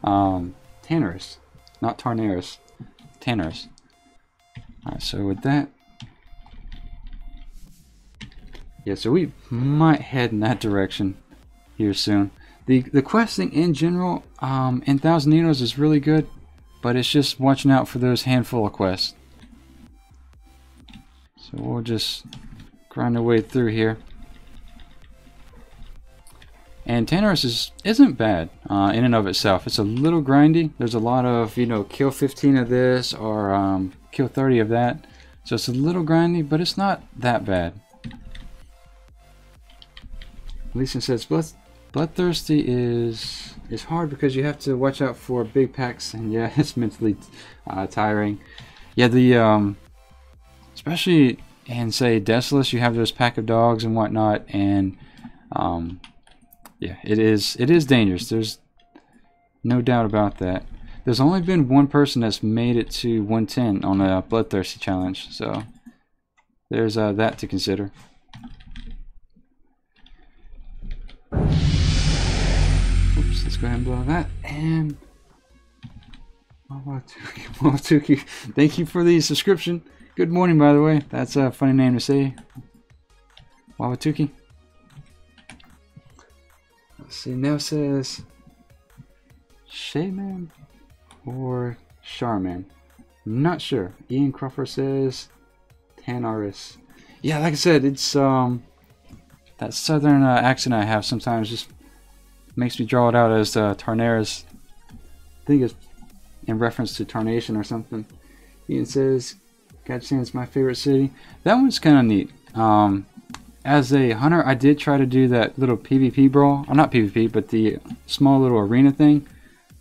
Tannerus, not Tarnaris. Tannerus. Alright, so with that... Yeah, so we might head in that direction here soon. The questing in general in Thousand Needles is really good, but it's just watching out for those handful of quests. So we'll just grind our way through here. And Tannerus isn't bad in and of itself. It's a little grindy. There's a lot of, you know, kill 15 of this or kill 30 of that. So it's a little grindy, but it's not that bad. Lisa says Bloodthirsty is hard because you have to watch out for big packs, and yeah, it's mentally tiring. Yeah, the especially in say Desolus, you have those pack of dogs and whatnot, and yeah, it is dangerous. There's no doubt about that. There's only been one person that's made it to 110 on a Bloodthirsty challenge, so there's that to consider. Oops, let's go ahead and blow that. And Wawatuki, thank you for the subscription. Good morning, by the way. That's a funny name to say. Wawatuki. Let's see, now says Shaman or Charman. I'm not sure. Ian Crawford says Tanaris. Yeah, like I said, it's that southern accent I have sometimes just makes me draw it out as Tarnaris. I think it's in reference to Tarnation or something. Ian says, Gadsden's my favorite city. That one's kind of neat. As a hunter, I did try to do that little PvP brawl. Or not PvP, but the small little arena thing.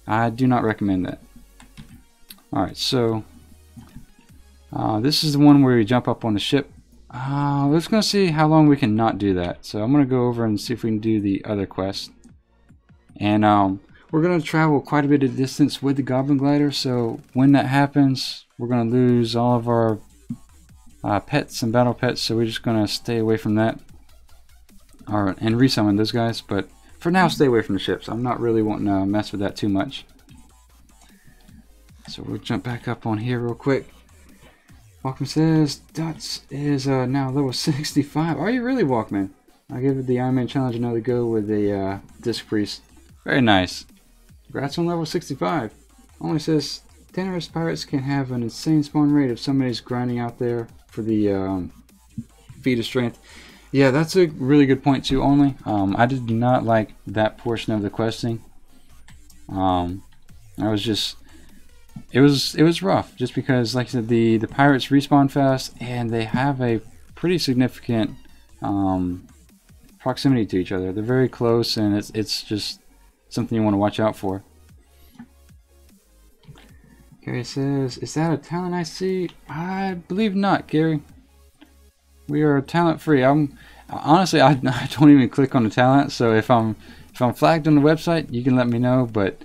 I do not recommend that. Alright, so this is the one where you jump up on the ship. Let's go see how long we can not do that. So I'm going to go over and see if we can do the other quest. And we're going to travel quite a bit of distance with the Goblin Glider. So when that happens, we're going to lose all of our pets and battle pets. So we're just going to stay away from that. And resummon those guys. But for now, stay away from the ships. I'm not really wanting to mess with that too much. So we'll jump back up on here real quick. Walkman says Dots is now level 65. Are you really, Walkman? I'll give the Ironman challenge another go with a Disc Priest. Very nice. Congrats on level 65. Only says Tannerus pirates can have an insane spawn rate if somebody's grinding out there for the feat of strength. Yeah, that's a really good point too. Only I did not like that portion of the questing. I was just. It was rough, just because, like I said, the pirates respawn fast, and they have a pretty significant proximity to each other. They're very close, and it's just something you want to watch out for. Gary says, "Is that a talent I see?" I believe not, Gary. We are talent free. Honestly, I don't even click on the talent. So if I'm flagged on the website, you can let me know, but.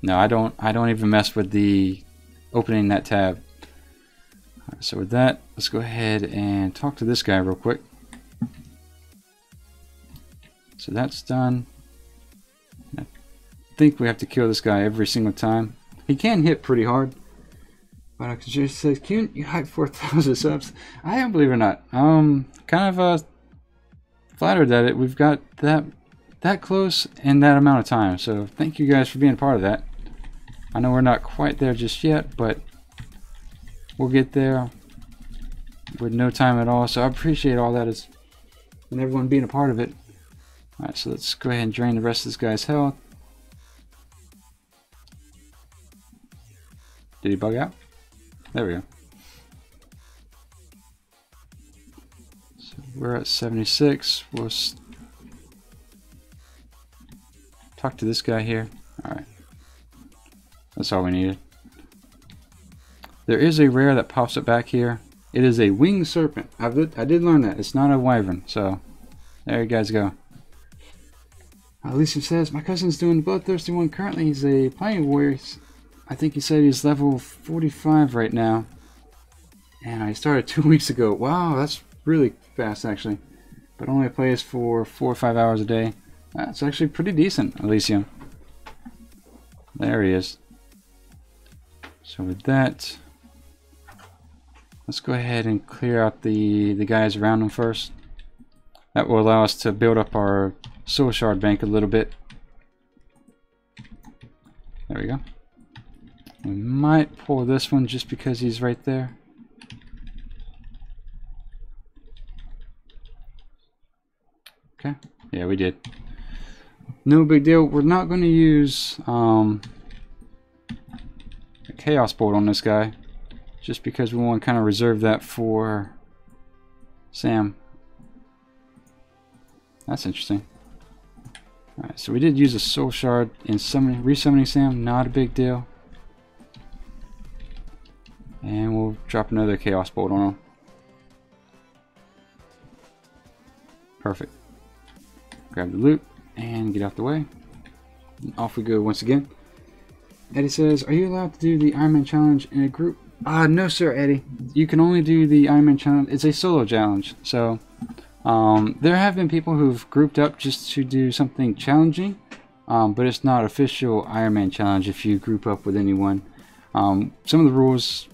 No, I don't even mess with the opening that tab. Right, so with that, let's go ahead and talk to this guy real quick. So that's done. I think we have to kill this guy every single time. He can hit pretty hard. But I can just say, Qyune, you hyped 4,000 subs. I am, believe it or not. Kind of flattered that we've got that close in that amount of time. So thank you guys for being a part of that. I know we're not quite there just yet, but we'll get there with no time at all. So I appreciate all that and everyone being a part of it. Alright, so let's go ahead and drain the rest of this guy's health. Did he bug out? There we go. So we're at 76. We'll talk to this guy here. Alright. That's all we needed. There is a rare that pops up back here. It is a winged serpent. I did learn that. It's not a wyvern. So there you guys go. Alicia says, my cousin's doing the Bloodthirsty one currently. He's a playing warrior. I think he said he's level 45 right now. And I started 2 weeks ago. Wow, that's really fast actually, but only plays for 4 or 5 hours a day. That's actually pretty decent, Elysium. There he is. So with that, let's go ahead and clear out the guys around him first. That will allow us to build up our soul shard bank a little bit. There we go. We might pull this one just because he's right there. Okay, yeah, we did. No big deal. We're not going to use a chaos bolt on this guy, just because we want to kind of reserve that for Sam. That's interesting. Alright, so we did use a soul shard in resummoning Sam, not a big deal. And we'll drop another chaos bolt on him. Perfect. Grab the loot and get out the way. And off we go once again. Eddie says, are you allowed to do the Ironman challenge in a group? No sir, Eddie. You can only do the Ironman challenge. It's a solo challenge. So there have been people who've grouped up just to do something challenging, but it's not official Ironman challenge if you group up with anyone. Some of the rules,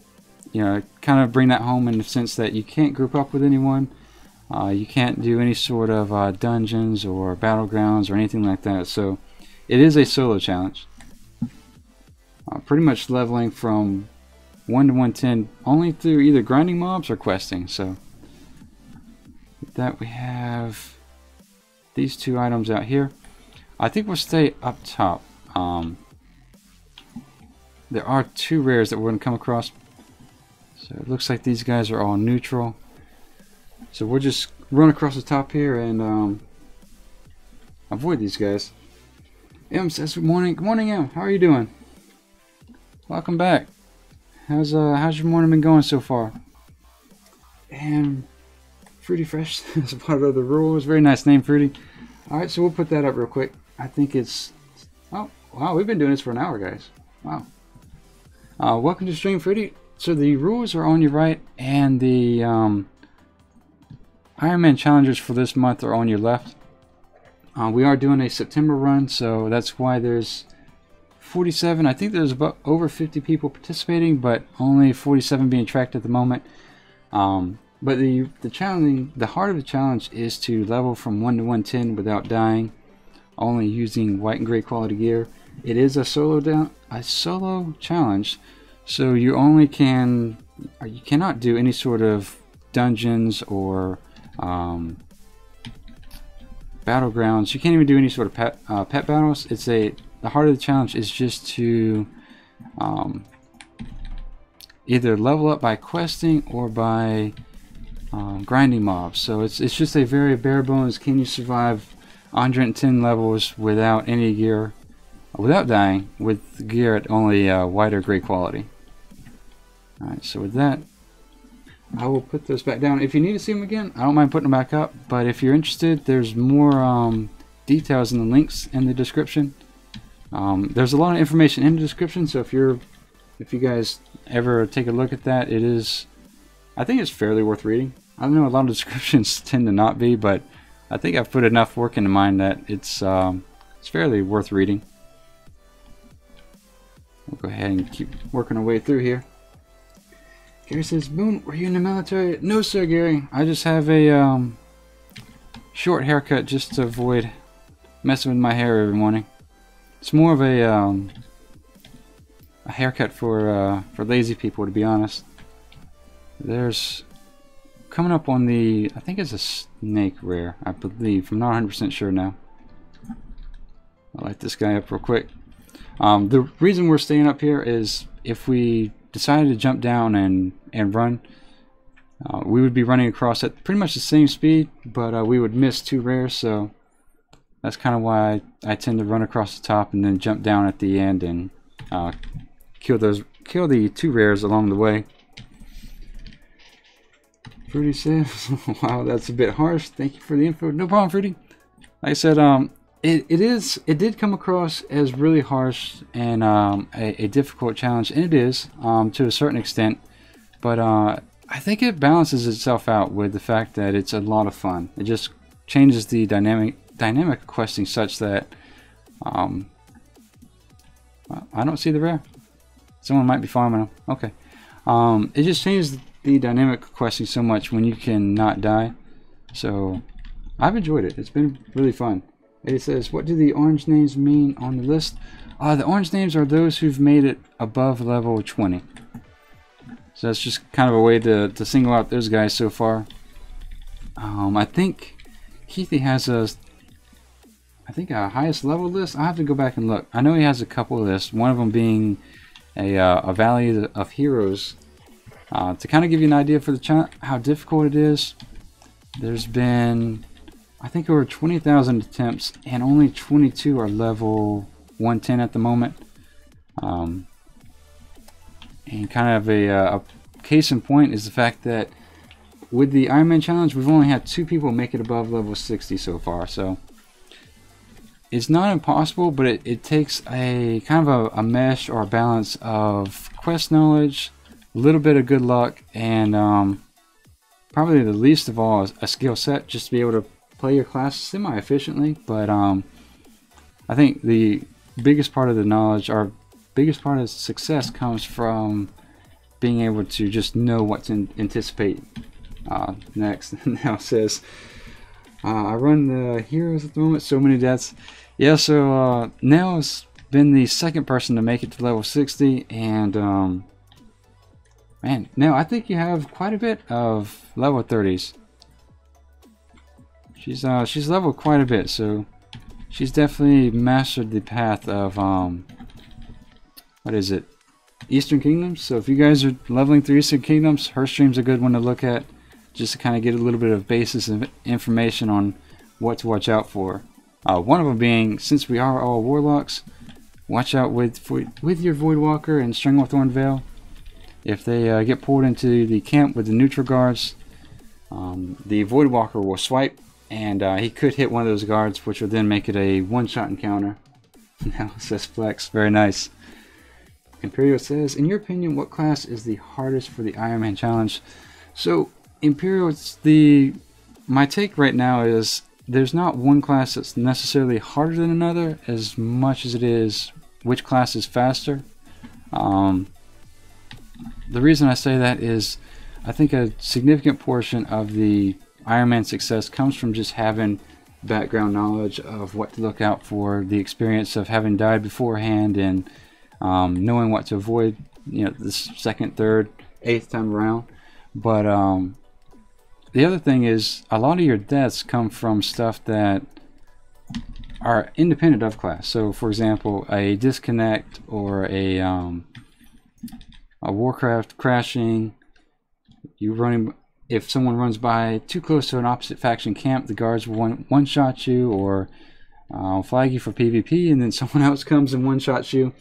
you know, kind of bring that home in the sense that you can't group up with anyone. You can't do any sort of dungeons or battlegrounds or anything like that. So it is a solo challenge. Pretty much leveling from 1 to 110 only through either grinding mobs or questing. So with that, we have these 2 items out here. I think we'll stay up top. There are 2 rares that we're going to come across. So it looks like these guys are all neutral. So we'll just run across the top here and avoid these guys. M says good morning. Good morning, M. How are you doing? Welcome back. How's your morning been going so far? And Fruity Fresh is part of the rules. Very nice name, Fruity. Alright, so we'll put that up real quick. I think it's... Oh, wow, we've been doing this for an hour, guys. Wow. Welcome to the stream, Fruity. So the rules are on your right, and the Ironman challenges for this month are on your left. We are doing a September run, so that's why there's 47. I think there's about over 50 people participating, but only 47 being tracked at the moment. But the heart of the challenge is to level from 1 to 110 without dying, only using white and gray quality gear. It is a solo challenge, so you cannot do any sort of dungeons or battlegrounds. You can't even do any sort of pet battles. The heart of the challenge is just to either level up by questing or by grinding mobs. So it's just a very bare bones, can you survive 110 levels without any gear, without dying, with gear at only white or gray quality. Alright, so with that, I will put those back down. If you need to see them again, I don't mind putting them back up, but if you're interested, there's more details in the links in the description. There's a lot of information in the description, so if you guys ever take a look at that, I think it's fairly worth reading. I know a lot of descriptions tend to not be, but I think I've put enough work into mine that it's fairly worth reading. We'll go ahead and keep working our way through here. Gary says, Boone, were you in the military? No, sir, Gary. I just have a short haircut just to avoid messing with my hair every morning. It's more of a haircut for lazy people, to be honest. There's coming up on the, I think it's a snake rare, I believe. I'm not 100% sure now. I'll light this guy up real quick. The reason we're staying up here is if we decided to jump down and run, we would be running across at pretty much the same speed, but we would miss 2 rares, so that's kind of why I tend to run across the top and then jump down at the end and kill the 2 rares along the way. Fruity says, wow, that's a bit harsh. Thank you for the info. No problem, Fruity. Like I said, it did come across as really harsh and a difficult challenge, and it is to a certain extent. But I think it balances itself out with the fact that it's a lot of fun. It just changes the dynamic questing such that well, I don't see the rare. Someone might be farming them. Okay. It just changes the dynamic questing so much when you can not die. So I've enjoyed it. It's been really fun. It says, what do the orange names mean on the list? The orange names are those who've made it above level 20. So that's just kind of a way to single out those guys so far. I think Keithy has a highest level list. I have to go back and look. I know he has a couple of lists. One of them being a Valley of Heroes. To kind of give you an idea for the how difficult it is, there's been, I think, over 20,000 attempts, and only 22 are level 110 at the moment. And kind of a case in point is the fact that with the Ironman challenge, we've only had 2 people make it above level 60 so far. So it's not impossible, but it takes a kind of a mesh or a balance of quest knowledge, a little bit of good luck, and probably the least of all is a skill set, just to be able to play your class semi-efficiently. But I think the biggest part of the knowledge, or biggest part of success, comes from being able to just know what to anticipate next. Now it says, I run the heroes at the moment, so many deaths. Yeah, so Nell's been the second person to make it to level 60, and man, now I think you have quite a bit of level 30s. She's leveled quite a bit, so she's definitely mastered the path of what is it? Eastern Kingdoms. So if you guys are leveling through Eastern Kingdoms, her stream's a good one to look at, just to kind of get a little bit of basis of information on what to watch out for. One of them being, since we are all warlocks, watch out with your Voidwalker and Stringwell Veil. If they get pulled into the camp with the neutral guards, the Voidwalker will swipe, and he could hit one of those guards, which will then make it a one-shot encounter. Now it says flex, very nice. Imperial says, in your opinion, what class is the hardest for the Ironman challenge? So Imperial, my take right now is there's not one class that's necessarily harder than another as much as it is which class is faster. The reason I say that is I think a significant portion of the Ironman success comes from just having background knowledge of what to look out for, the experience of having died beforehand, and knowing what to avoid, the second, third, eighth time around. But the other thing is a lot of your deaths come from stuff that are independent of class. So for example, a disconnect or a Warcraft crashing, if someone runs by too close to an opposite faction camp, the guards will one-shot you, or flag you for PvP, and then someone else comes and one-shots you.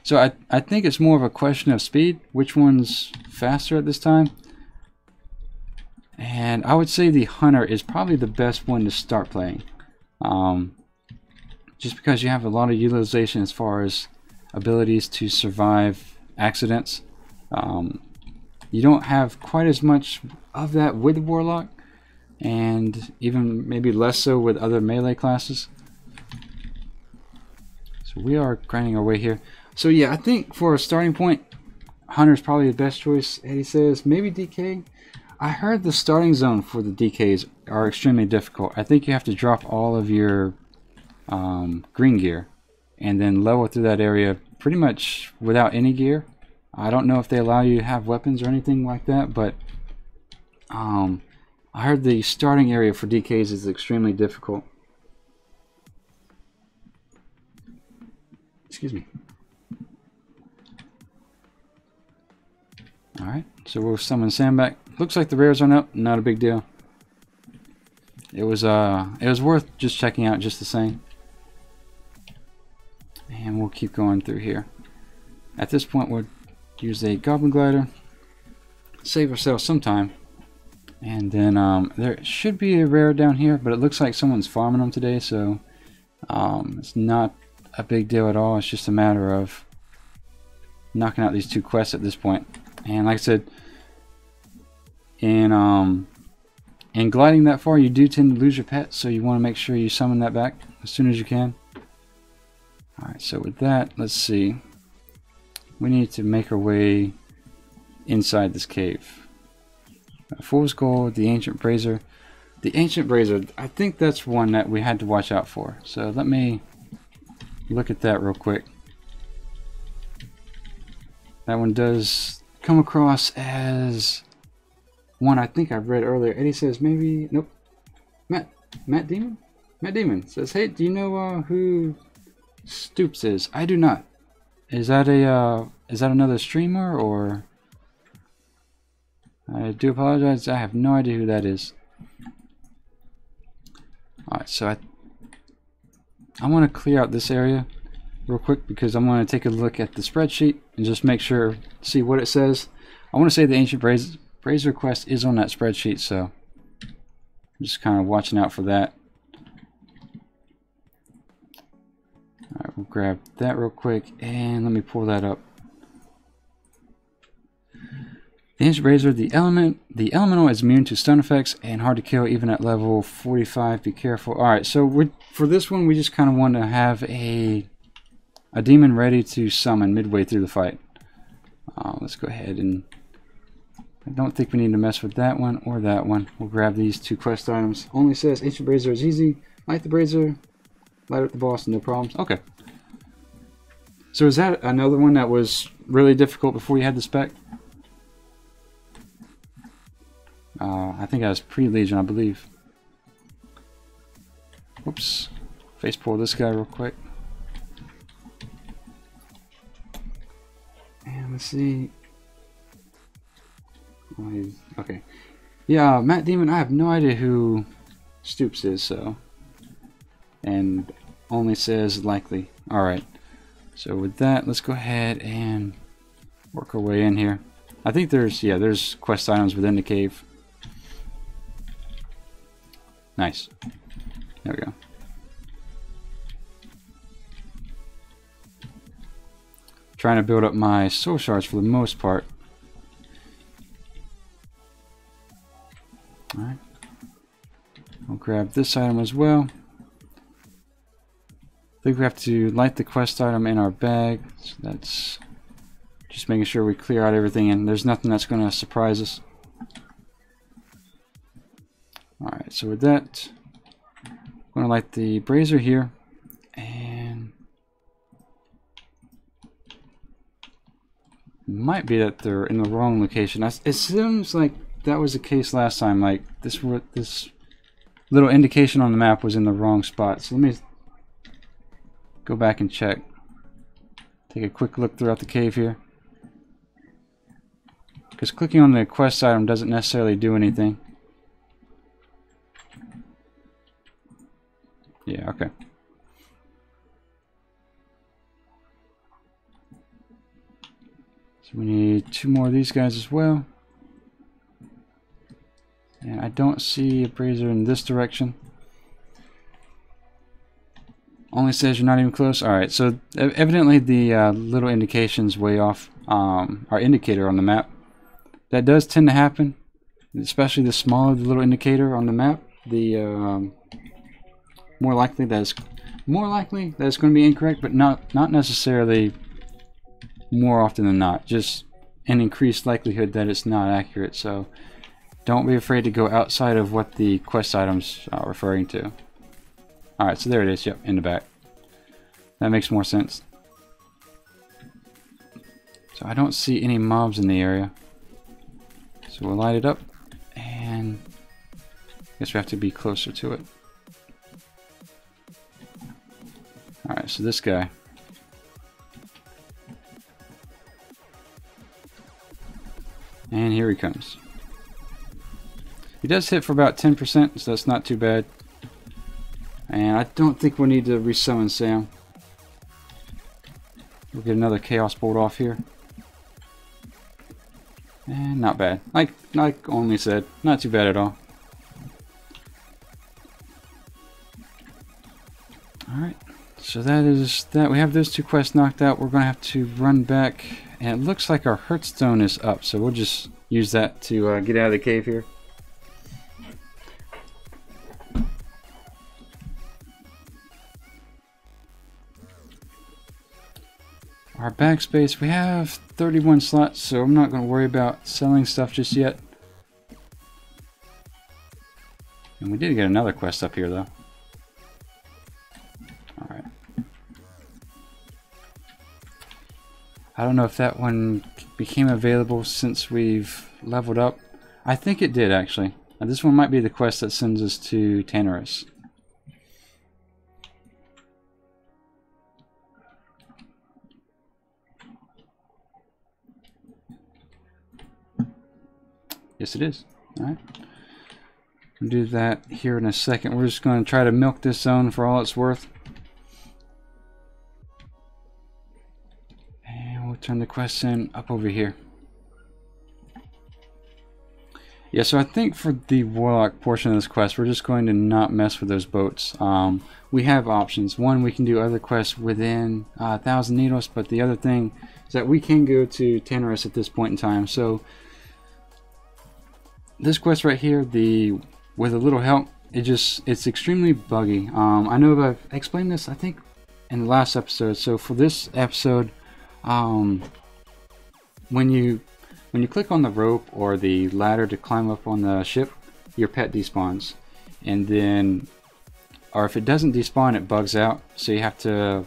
So I think it's more of a question of speed, which one's faster at this time. And I would say the Hunter is probably the best one to start playing. Just because you have a lot of utilization as far as abilities to survive accidents. You don't have quite as much of that with Warlock, and even maybe less so with other melee classes. So we are grinding our way here. So yeah, I think for a starting point, Hunter's probably the best choice. Eddie says maybe DK. I heard the starting zone for the DKs are extremely difficult. I think you have to drop all of your green gear and then level through that area pretty much without any gear. I don't know if they allow you to have weapons or anything like that, but I heard the starting area for DKs is extremely difficult. Excuse me. Alright, so we'll summon Sam back. Looks like the rares aren't up, not a big deal. It was worth just checking out just the same. And we'll keep going through here. At this point we'll use a Goblin Glider, save ourselves some time, and then there should be a rare down here, but it looks like someone's farming them today, so it's not a big deal at all. It's just a matter of knocking out these 2 quests at this point. And like I said, and gliding that far, you do tend to lose your pet, so you want to make sure you summon that back as soon as you can. Alright, so with that, let's see. We need to make our way inside this cave. Fool's Gold, the Ancient Brazier. The Ancient Brazier, I think that's one that we had to watch out for. So let me look at that real quick. That one does come across as one I think I've read earlier. Eddie says maybe, nope. Matt Demon? Matt Demon says, hey, do you know who Stoops is? I do not. Is that another streamer, or? I do apologize, I have no idea who that is. Alright, so I want to clear out this area real quick because I'm going to take a look at the spreadsheet and just make sure, see what it says. I want to say the Ancient Brazier quest is on that spreadsheet, so I'm just kind of watching out for that. Alright, we'll grab that real quick and let me pull that up. The Ancient Brazier, the elemental is immune to stun effects and hard to kill even at level 45. Be careful. Alright, so for this one we just kind of want to have a demon ready to summon midway through the fight. Let's go ahead and I don't think we need to mess with that one or that one. We'll grab these two quest items. Only says Ancient Brazier is easy. Light the brazier, light up the boss, no problems. Okay. So is that another one that was really difficult before you had the spec? I think I was pre-Legion, I believe. Whoops. Face pull this guy real quick. And let's see. Oh, okay. Yeah, Matt Demon, I have no idea who Stoops is, so. And only says likely. Alright. So with that, let's go ahead and work our way in here. I think there's quest items within the cave. Nice. There we go. Trying to build up my soul shards for the most part. Alright. I'll grab this item as well. I think we have to light the quest item in our bag. So that's just making sure we clear out everything and there's nothing that's going to surprise us. Alright, so with that, I'm going to light the brazier here, and it might be that they're in the wrong location. It seems like that was the case last time, like this little indication on the map was in the wrong spot. So let me go back and check. Take a quick look throughout the cave here. Because clicking on the quest item doesn't necessarily do anything. Yeah, okay. So we need 2 more of these guys as well. And I don't see a brazier in this direction. Only says you're not even close. Alright, so evidently the little indications way off our indicator on the map. That does tend to happen. Especially the smaller the little indicator on the map, the more likely that it's going to be incorrect, but not necessarily more often than not. Just an increased likelihood that it's not accurate. So don't be afraid to go outside of what the quest items are referring to. Alright, so there it is. Yep, in the back. That makes more sense. So I don't see any mobs in the area. So we'll light it up, and I guess we have to be closer to it. Alright, so this guy. And here he comes. He does hit for about 10%, so that's not too bad. And I don't think we'll need to resummon Sam. We'll get another Chaos Bolt off here. And not bad. Like Only said, not too bad at all. Alright, so that is that. We have those 2 quests knocked out. We're going to have to run back. And it looks like our Hearthstone is up, so we'll just use that to get out of the cave here. Our backspace, we have 31 slots, so I'm not going to worry about selling stuff just yet. And we did get another quest up here though. Alright. I don't know if that one became available since we've leveled up. I think it did actually. Now, this one might be the quest that sends us to Tanaris. Yes, it is. Alright. We'll do that here in a second. We're just going to try to milk this zone for all it's worth. And we'll turn the quest in up over here. Yeah, so I think for the Warlock portion of this quest, we're just going to not mess with those boats. We have options. One, we can do other quests within 1,000 Needles, but the other thing is that we can go to Tanaris at this point in time. So this quest right here, with a little help, it's extremely buggy. I know I've explained this, I think, in the last episode. So for this episode, when you click on the rope or the ladder to climb up on the ship, your pet despawns, and then, or if it doesn't despawn, it bugs out. So you have to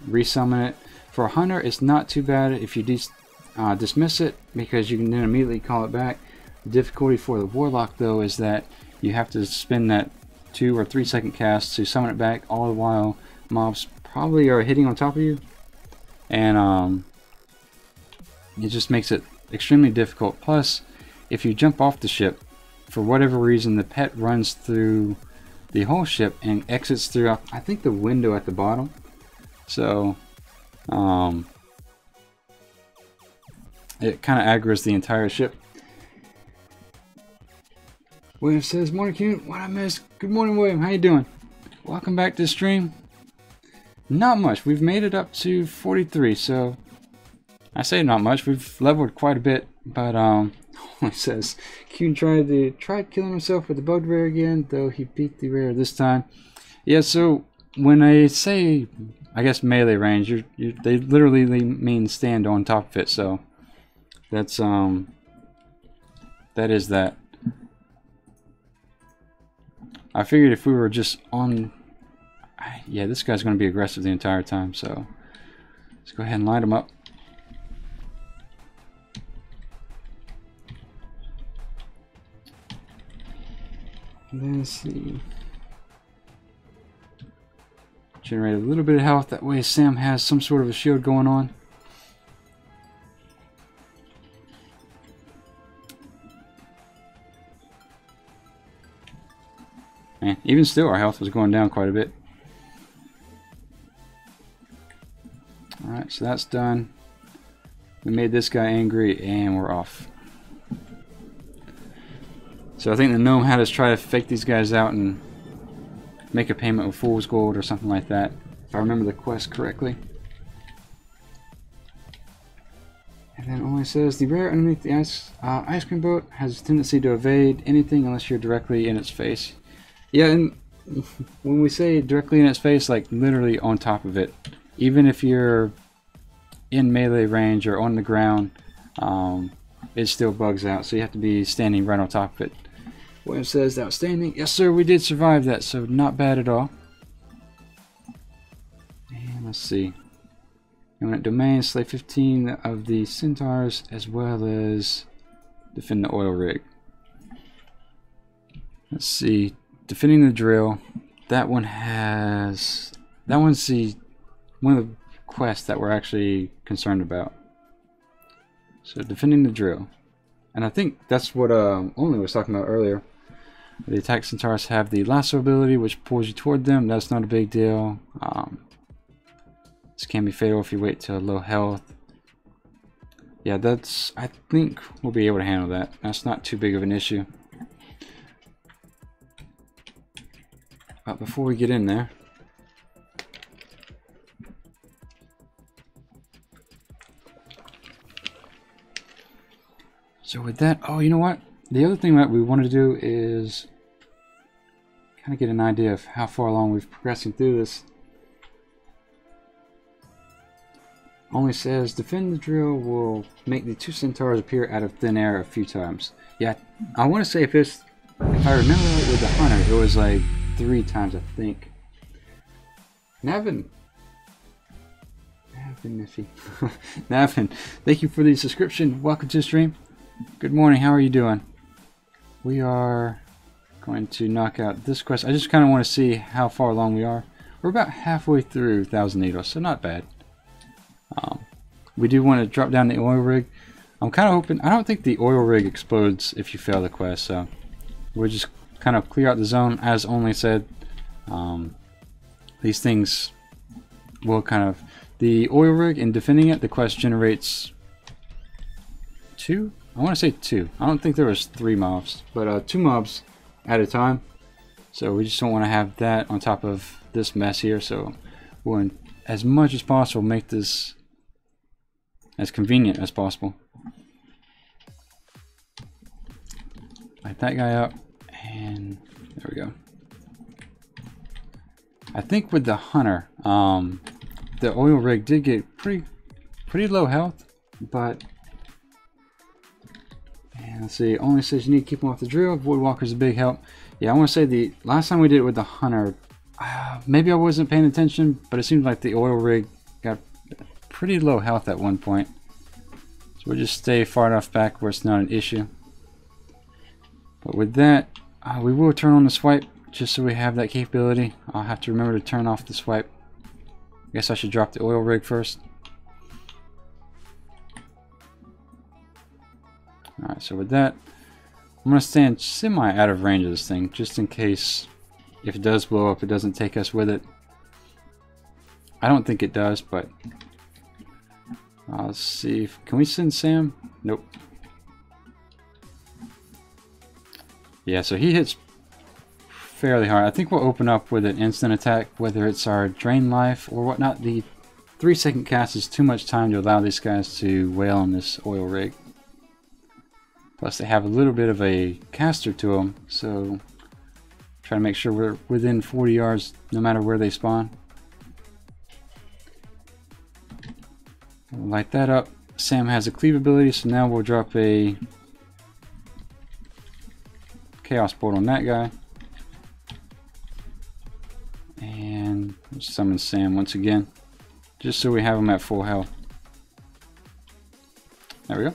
resummon it. For a hunter, it's not too bad if you dismiss it, because you can then immediately call it back. The difficulty for the Warlock though is that you have to spend that 2 or 3 second cast to summon it back, all the while mobs probably are hitting on top of you, and it just makes it extremely difficult. Plus, if you jump off the ship, for whatever reason the pet runs through the whole ship and exits through, I think, the window at the bottom. So it kind of aggroes the entire ship. William says, "Morning, Qyune. What I missed? Good morning, William. How you doing? Welcome back to the stream." Not much. We've made it up to 43, so I say not much. We've leveled quite a bit, but it says Qyune tried killing himself with the bug rare again, though he beat the rare this time. Yeah. So when I say, I guess, melee range, they literally mean stand on top of it. So that's that is that. I figured if we were just on, yeah, this guy's going to be aggressive the entire time, so let's go ahead and light him up. And then let's see, generate a little bit of health, that way Sam has some sort of a shield going on. And even still, our health was going down quite a bit. Alright, so that's done. We made this guy angry and we're off. So I think the gnome had us try to fake these guys out and make a payment of fool's gold or something like that, if I remember the quest correctly. And then only says the rare underneath the ice cream boat has a tendency to evade anything unless you're directly in its face. Yeah, and when we say directly in its face, like literally on top of it, even if you're in melee range or on the ground, it still bugs out, so you have to be standing right on top of it. William says, outstanding. Yes sir, we did survive that, so not bad at all. And let's see. Eminent domain, slay 15 of the centaurs, as well as defend the oil rig. Let's see. Defending the drill, that one has, that one's one of the quests that we're actually concerned about. So defending the drill, and I think that's what Only was talking about earlier. The attack centaurs have the lasso ability, which pulls you toward them. That's not a big deal. This can be fatal if you wait till low health. Yeah, that's, I think we'll be able to handle that. That's not too big of an issue. But before we get in there, So with that, oh, you know what? The other thing that we wanted to do is kind of get an idea of how far along we've progressing through this. Only says, defend the drill will make the 2 centaurs appear out of thin air a few times. Yeah, I want to say if I remember right with the hunter, it was like 3 times, I think. Navin, Navin, thank you for the subscription. Welcome to the stream. Good morning, how are you doing? We are going to knock out this quest. I just kind of want to see how far along we are. We're about halfway through Thousand Needles, so not bad. We do want to drop down the oil rig. I'm kind of hoping, I don't think the oil rig explodes if you fail the quest, so we'll just kind of clear out the zone. As Only said, these things will kind of, the oil rig and defending it, the quest generates 2? I want to say 2. I don't think there was 3 mobs, but 2 mobs at a time. So we just don't want to have that on top of this mess here, so we'll, as much as possible, make this as convenient as possible. Light that guy up, and there we go. I think with the hunter, the oil rig did get pretty low health, but and let's see. Only says you need to keep them off the drill. Void Walker's a big help. Yeah, I want to say the last time we did it with the hunter, maybe I wasn't paying attention, but it seemed like the oil rig got pretty low health at one point. So we'll just stay far enough back where it's not an issue. But with that, we will turn on the swipe just so we have that capability. I'll have to remember to turn off the swipe. I guess I should drop the oil rig first. Alright, so with that, I'm going to stand semi out of range of this thing just in case if it does blow up, it doesn't take us with it. I don't think it does, but let's see. Can we send Sam? Nope. Yeah, so he hits fairly hard. I think we'll open up with an instant attack, whether it's our drain life or whatnot. The 3-second cast is too much time to allow these guys to wail on this oil rig. Plus they have a little bit of a caster to them, so try to make sure we're within 40 yards no matter where they spawn. We'll light that up. Sam has a cleave ability, so now we'll drop a chaos bolt on that guy. And we'll summon Sam once again, just so we have him at full health. There we go.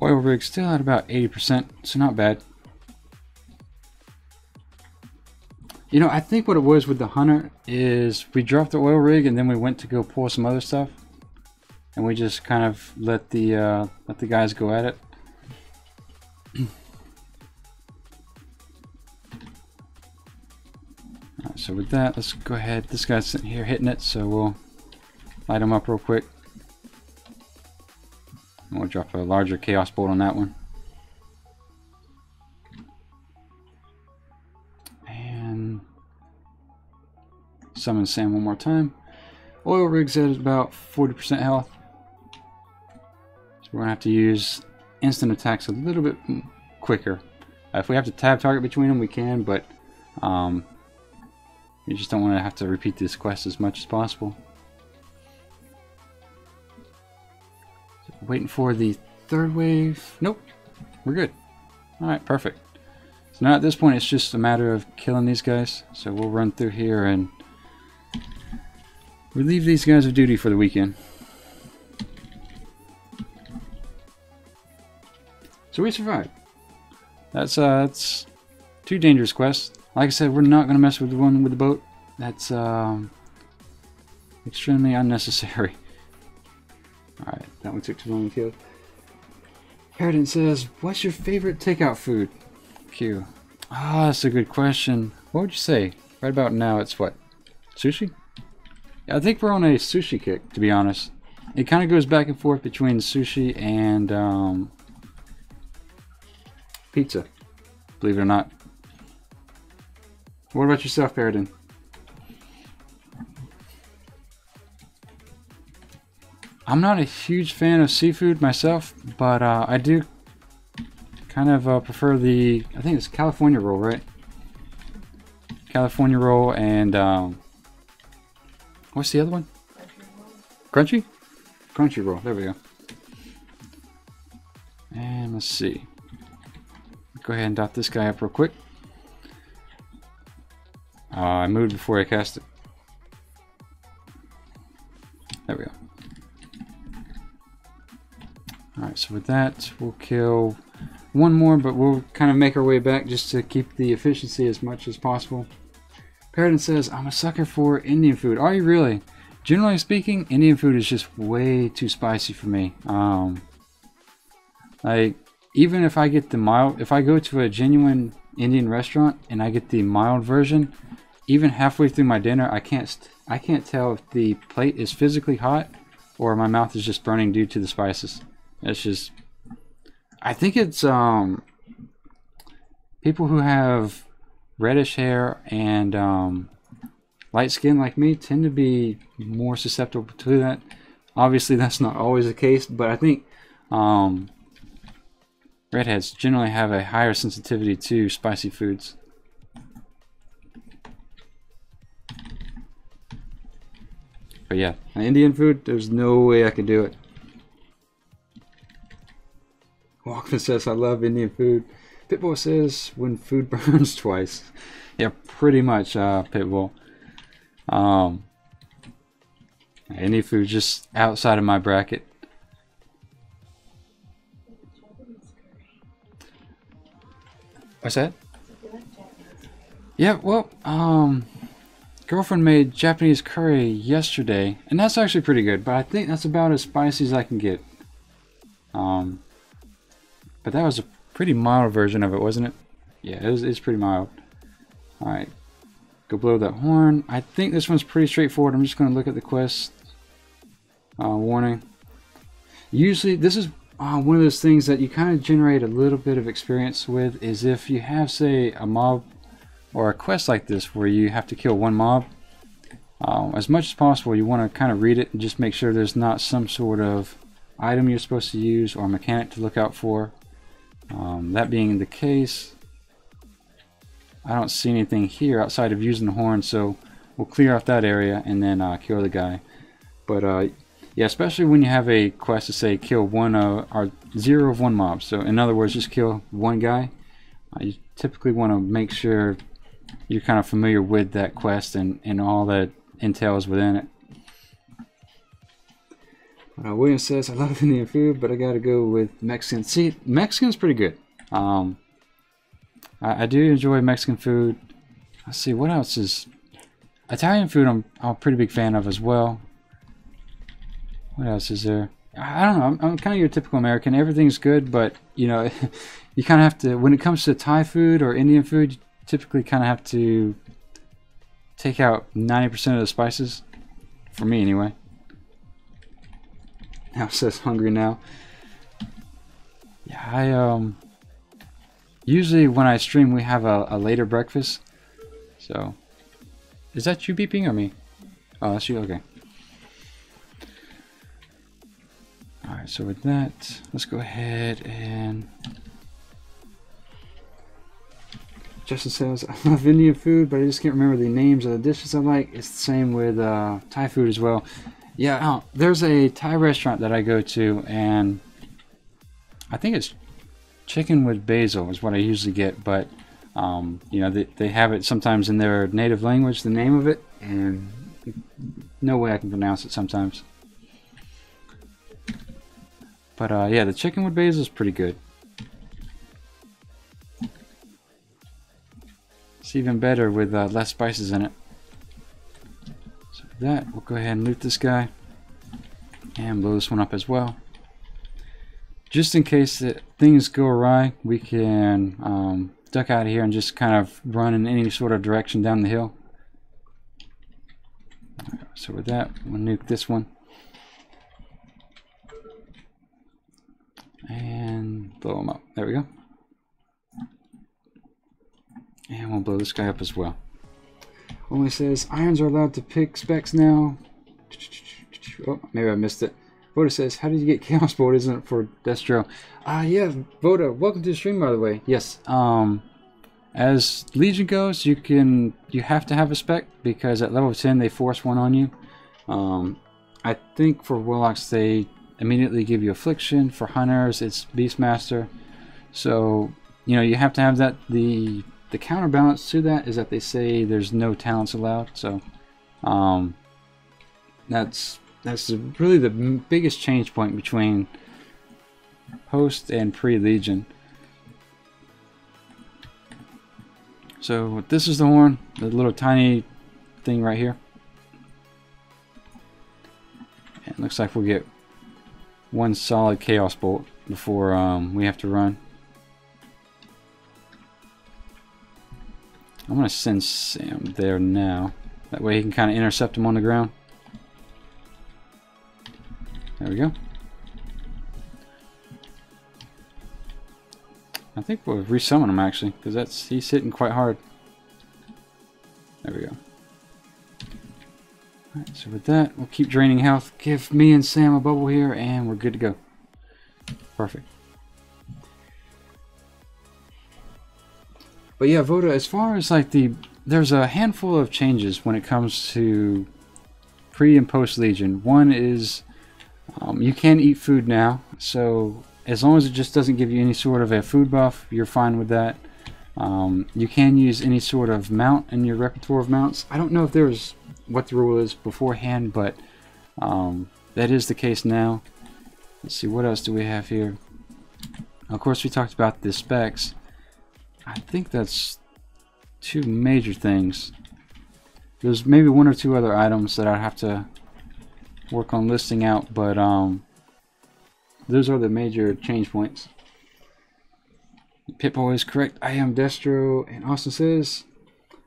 Oil rig still at about 80%, so not bad. You know, I think what it was with the hunter is we dropped the oil rig and then we went to go pull some other stuff, and we just kind of let the guys go at it. Alright, so with that, let's go ahead. This guy's sitting here hitting it, so we'll light him up real quick. And we'll drop a larger chaos bolt on that one. And summon Sam one more time. Oil rig's at about 40% health. So we're gonna have to use instant attacks a little bit quicker. If we have to tab target between them, we can, but you just don't want to have to repeat this quest as much as possible. So waiting for the third wave. Nope, we're good. Alright, perfect. So now at this point it's just a matter of killing these guys. So we'll run through here and relieve these guys of duty for the weekend. So we survived. That's 2 dangerous quests. Like I said, we're not going to mess with the one with the boat. That's extremely unnecessary. Alright, that one took too long to kill. Paradin says, what's your favorite takeout food? Q. Ah, that's a good question. What would you say? Right about now it's what? Sushi? Yeah, I think we're on a sushi kick, to be honest. It kind of goes back and forth between sushi and pizza, believe it or not. What about yourself, Paradin? I'm not a huge fan of seafood myself, but I do kind of prefer the, I think it's California roll, right? California roll and what's the other one? Crunchy? Crunchy roll, there we go. And let's see. Go ahead and dot this guy up real quick. I moved before I cast it. There we go. Alright, so with that, we'll kill one more, but we'll kind of make our way back just to keep the efficiency as much as possible. Paradin says, I'm a sucker for Indian food. Are you really? Generally speaking, Indian food is just way too spicy for me. Like, even if I get the mild, if I go to a genuine Indian restaurant and I get the mild version, even halfway through my dinner, I can't tell if the plate is physically hot or my mouth is just burning due to the spices. It's just, I think it's people who have reddish hair and light skin like me tend to be more susceptible to that. Obviously, that's not always the case, but I think redheads generally have a higher sensitivity to spicy foods. But yeah, Indian food, there's no way I could do it. Walkman says, I love Indian food. Pitbull says, when food burns twice. Yeah, pretty much, Pitbull. Indian food just outside of my bracket. What's that? Yeah, well, girlfriend made Japanese curry yesterday, and that's actually pretty good, but I think that's about as spicy as I can get. But that was a pretty mild version of it, wasn't it? Yeah, it's pretty mild. Alright, go blow that horn. I think this one's pretty straightforward. I'm just going to look at the quest warning. Usually, this is one of those things that you kind of generate a little bit of experience with, is if you have, say, a mob or a quest like this where you have to kill one mob. As much as possible, you want to kind of read it and just make sure there's not some sort of item you're supposed to use or mechanic to look out for. That being the case, I don't see anything here outside of using the horn, so we'll clear off that area and then kill the guy. But yeah, especially when you have a quest to say kill one or 0 of one mob. So in other words, just kill one guy. You typically want to make sure you're kind of familiar with that quest and all that entails within it. William says, I love Indian food, but I gotta go with Mexican. See, Mexican's pretty good. I do enjoy Mexican food. Let's see, what else is... Italian food I'm a pretty big fan of as well. What else is there? I don't know, I'm kind of your typical American. Everything's good, but, you know, you kind of have to... When it comes to Thai food or Indian food, you typically kind of have to take out 90% of the spices. For me, anyway. Now it says hungry now. Yeah, usually when I stream we have a later breakfast. So, is that you beeping or me? Oh, that's you, okay. Alright, so with that, let's go ahead and... Justin says, I love Indian food, but I just can't remember the names of the dishes I like. It's the same with Thai food as well. Yeah, there's a Thai restaurant that I go to, and I think it's chicken with basil is what I usually get, but you know, they have it sometimes in their native language, the name of it, and no way I can pronounce it sometimes. But yeah, the chicken with basil is pretty good. It's even better with less spices in it. So for that, we'll go ahead and loot this guy and blow this one up as well. Just in case that things go awry, we can duck out of here and just kind of run in any sort of direction down the hill. So with that, we'll nuke this one. And blow him up. There we go. And we'll blow this guy up as well. Only says irons are allowed to pick specs now. Oh, maybe I missed it. Voda says, how did you get Chaos Bolt? Isn't it for Destro? Yeah, Voda, welcome to the stream, by the way. Yes, as Legion goes, you have to have a spec, because at level 10 they force one on you. I think for Warlocks they immediately give you Affliction. For Hunters it's Beastmaster. So, you know, you have to have that. The counterbalance to that is that they say there's no talents allowed. So, that's really the biggest change point between post and pre-Legion. So this is the horn, the little tiny thing right here. And it looks like we'll get one solid Chaos Bolt before we have to run. I'm going to send Sam there now. That way he can kind of intercept him on the ground. There we go. I think we'll resummon him actually, because he's hitting quite hard. There we go. Alright, so with that, we'll keep draining health. Give me and Sam a bubble here, and we're good to go. Perfect. But yeah, Voda, as far as like there's a handful of changes when it comes to pre and post Legion. One is you can eat food now, so as long as it just doesn't give you any sort of a food buff, you're fine with that. You can use any sort of mount in your repertoire of mounts. I don't know if there's what the rule is beforehand, but that is the case now. Let's see, what else do we have here? Of course, we talked about the specs. I think that's two major things. There's maybe one or two other items that I'd have to work on listing out, but those are the major change points. Pitbull is correct. I am Destro, and Austin says,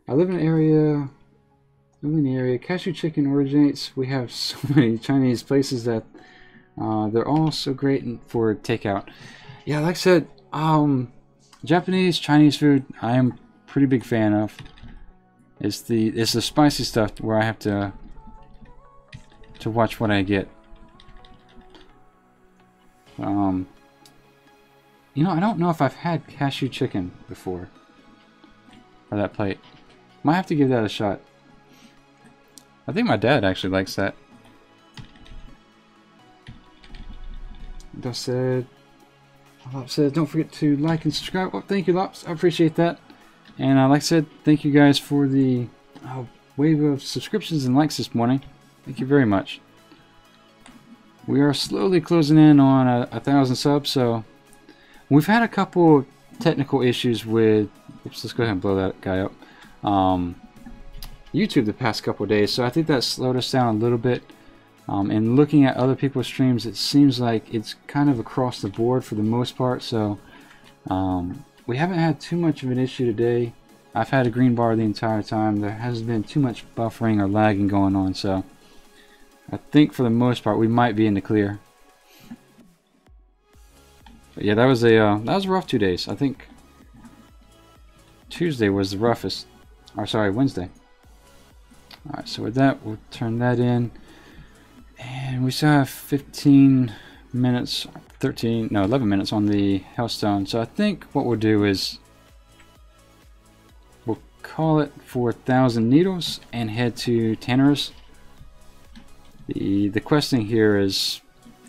I live in the area. Cashew chicken originates. We have so many Chinese places that they're all so great for takeout. Yeah, like I said, Japanese, Chinese food, I am a pretty big fan of. It's the spicy stuff where I have to watch what I get. You know, I don't know if I've had cashew chicken before, or that plate. Might have to give that a shot. I think my dad actually likes that. Lop said, don't forget to like and subscribe. Oh, thank you, Lops. I appreciate that. And like I said, thank you guys for the wave of subscriptions and likes this morning. Thank you very much. We are slowly closing in on 1,000 subs, so we've had a couple technical issues with, oops, let's go ahead and blow that guy up, YouTube the past couple days, so I think that slowed us down a little bit. And looking at other people's streams, it seems like it's kind of across the board for the most part, so we haven't had too much of an issue today. I've had a green bar the entire time. There hasn't been too much buffering or lagging going on, so I think for the most part we might be in the clear. But yeah, that was a rough 2 days. I think Tuesday was the roughest, or sorry, Wednesday. Alright, so with that, we'll turn that in. And we still have 15 minutes, 11 minutes on the Hellstone. So I think what we'll do is we'll call it for 1,000 needles and head to Tannerus. The questing here is,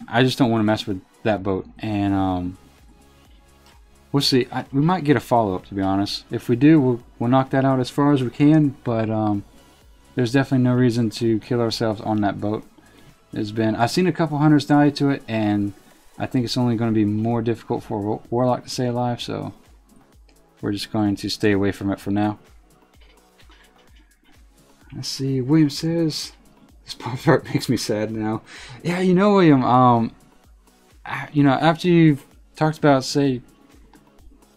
I just don't want to mess with that boat, and we'll see. We might get a follow-up, to be honest. If we do, we'll knock that out as far as we can, but there's definitely no reason to kill ourselves on that boat. I've seen a couple hunters die to it, and I think it's only going to be more difficult for Warlock to stay alive, so we're just going to stay away from it for now. Let's see, William says, this Pop-Tart makes me sad now. Yeah, you know, William, you know, after you've talked about, say,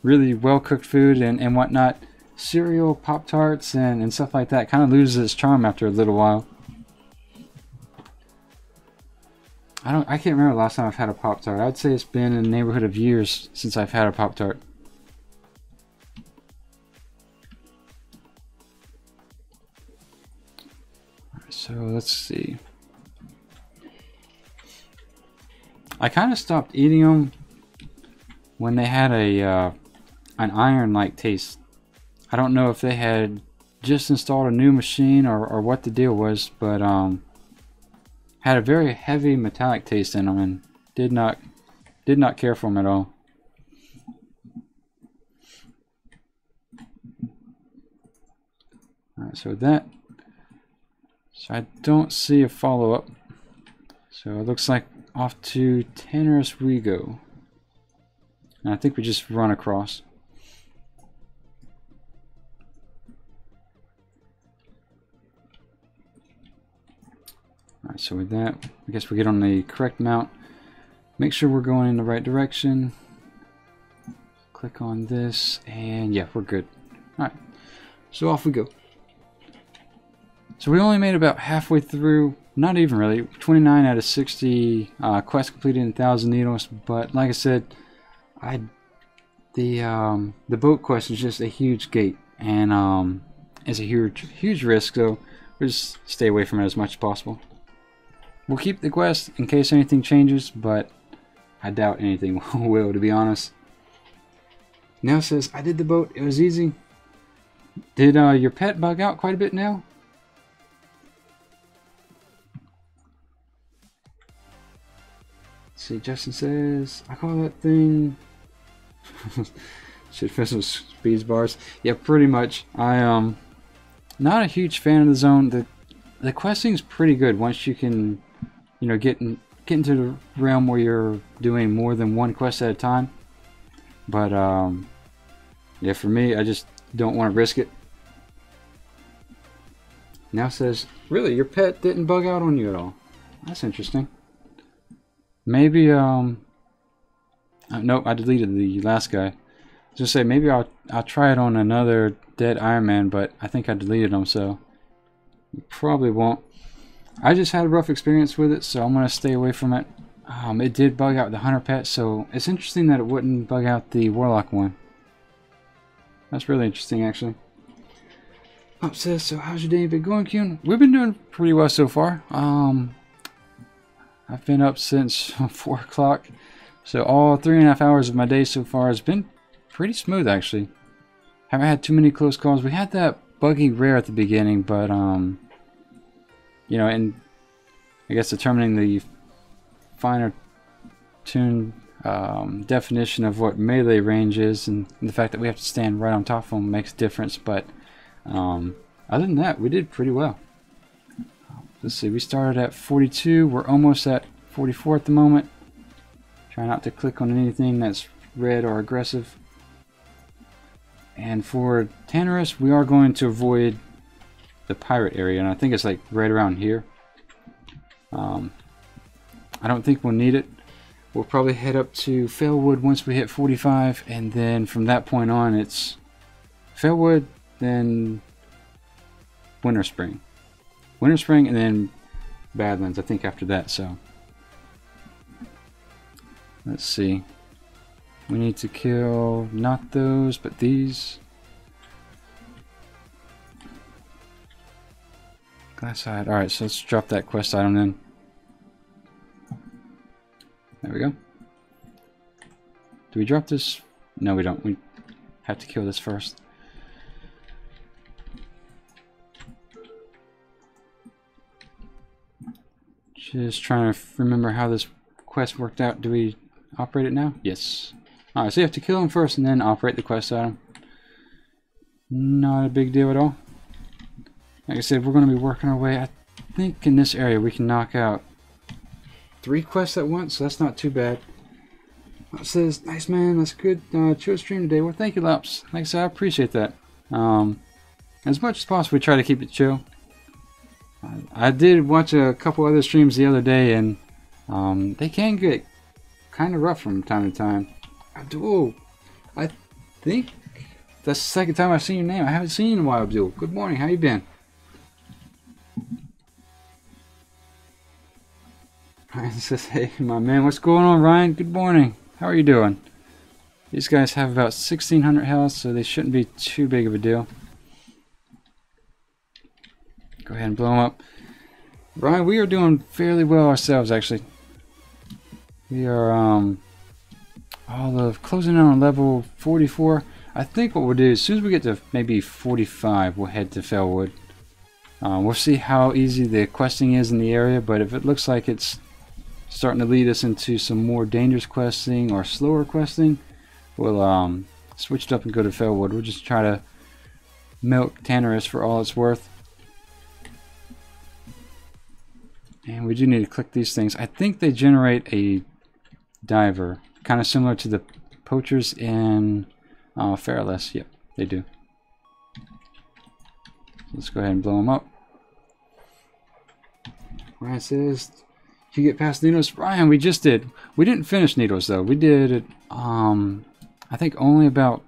really well-cooked food and whatnot, cereal, Pop-Tarts, and stuff like that kind of loses its charm after a little while. I can't remember the last time I've had a Pop-Tart. I'd say it's been in the neighborhood of years since I've had a Pop-Tart. So let's see. I kind of stopped eating them when they had an iron-like taste. I don't know if they had just installed a new machine or what the deal was, but had a very heavy metallic taste in them and did not care for them at all. Alright, so I don't see a follow-up. So it looks like off to Tentative we go. And I think we just run across. Alright, so with that, I guess we get on the correct mount. Make sure we're going in the right direction. Click on this, and yeah, we're good. Alright, so off we go. So we only made about halfway through, not even really, 29 out of 60 quests completed in 1,000 needles, but like I said, the boat quest is just a huge gate, and it's a huge risk, so we'll just stay away from it as much as possible. We'll keep the quest in case anything changes, but I doubt anything will, to be honest. Now it says, I did the boat, it was easy. Did your pet bug out quite a bit now? See, Justin says, I call that thing should fish some speeds bars. Yeah, pretty much. I am not a huge fan of the zone. The questing's pretty good once you can, you know, get into the realm where you're doing more than one quest at a time. But yeah, for me, I just don't want to risk it. Now it says, really, your pet didn't bug out on you at all? That's interesting. Maybe, nope, I deleted the last guy. Just say maybe I'll try it on another dead Ironman, but I think I deleted him, so probably won't. I just had a rough experience with it, so I'm gonna stay away from it. It did bug out the hunter pet, so it's interesting that it wouldn't bug out the Warlock one. That's really interesting, actually. Up says, so how's your day been going, Qyune? We've been doing pretty well so far. I've been up since 4 o'clock, so all 3.5 hours of my day so far has been pretty smooth, actually. Haven't had too many close calls. We had that buggy rare at the beginning, but you know, and I guess determining the finer tuned definition of what melee range is, and the fact that we have to stand right on top of them makes a difference. But other than that, we did pretty well. Let's see, we started at 42, we're almost at 44 at the moment. Try not to click on anything that's red or aggressive. And for Tentative, we are going to avoid the pirate area, and I think it's like right around here. I don't think we'll need it. We'll probably head up to Felwood once we hit 45, and then from that point on it's Felwood, then Winter Spring, and then Badlands, I think, after that. So let's see, we need to kill not those but these. Glass side. Alright, so let's drop that quest item then. There we go. Do we drop this? No, we don't. We have to kill this first. Just trying to remember how this quest worked out. Do we operate it now? Yes. Alright, so you have to kill him first and then operate the quest item. Not a big deal at all. Like I said, we're going to be working our way. I think in this area we can knock out 3 quests at once, so that's not too bad. It says, nice man, that's good. Chill stream today. Well, thank you, Laps. Like I said, I appreciate that. As much as possible, we try to keep it chill. I did watch a couple other streams the other day, and they can get kind of rough from time to time. Abdul, I think that's the second time I've seen your name. I haven't seen you in a while, Abdul. Good morning. How you been? Ryan says, hey, my man, what's going on, Ryan? Good morning. How are you doing? These guys have about 1,600 health, so they shouldn't be too big of a deal. Go ahead and blow them up. Ryan, we are doing fairly well ourselves, actually. We are all of closing in on level 44. I think what we'll do, as soon as we get to maybe 45, we'll head to Felwood. We'll see how easy the questing is in the area, but if it looks like it's starting to lead us into some more dangerous questing or slower questing, we'll switch it up and go to Felwood. We'll just try to milk Tanaris for all it's worth. And we do need to click these things. I think they generate a diver, kind of similar to the poachers in Fairless. Yep, they do. Let's go ahead and blow them up. Ryan says, "You get past Needles?" Ryan, we just did. We didn't finish Needles though. We did it, I think only about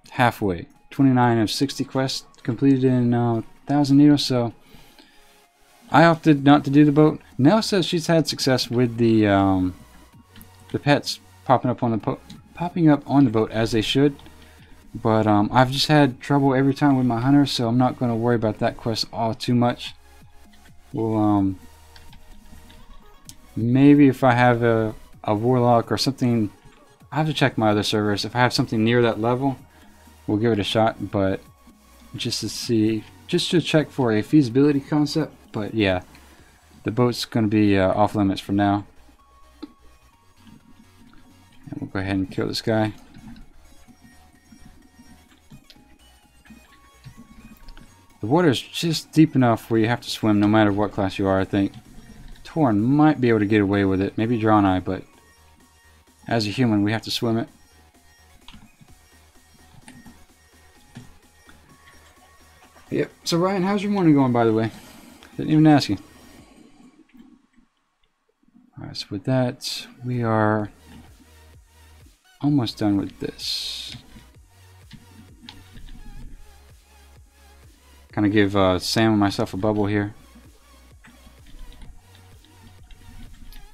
halfway. 29 of 60 quests completed in 1,000 Needles. So I opted not to do the boat. Nell says she's had success with the pets popping up on the boat as they should. But I've just had trouble every time with my hunter, so I'm not going to worry about that quest all too much. We'll maybe if I have a Warlock or something, I have to check my other servers. If I have something near that level, we'll give it a shot. But just to see, just to check for a feasibility concept. But yeah, the boat's going to be off limits for now. And we'll go ahead and kill this guy. The water is just deep enough where you have to swim no matter what class you are, I think. Torn might be able to get away with it, maybe Drawn Eye, but as a human we have to swim it. Yep, so Ryan, how's your morning going, by the way? Didn't even ask you. Alright, so with that, we are almost done with this. Kind of give Sam and myself a bubble here.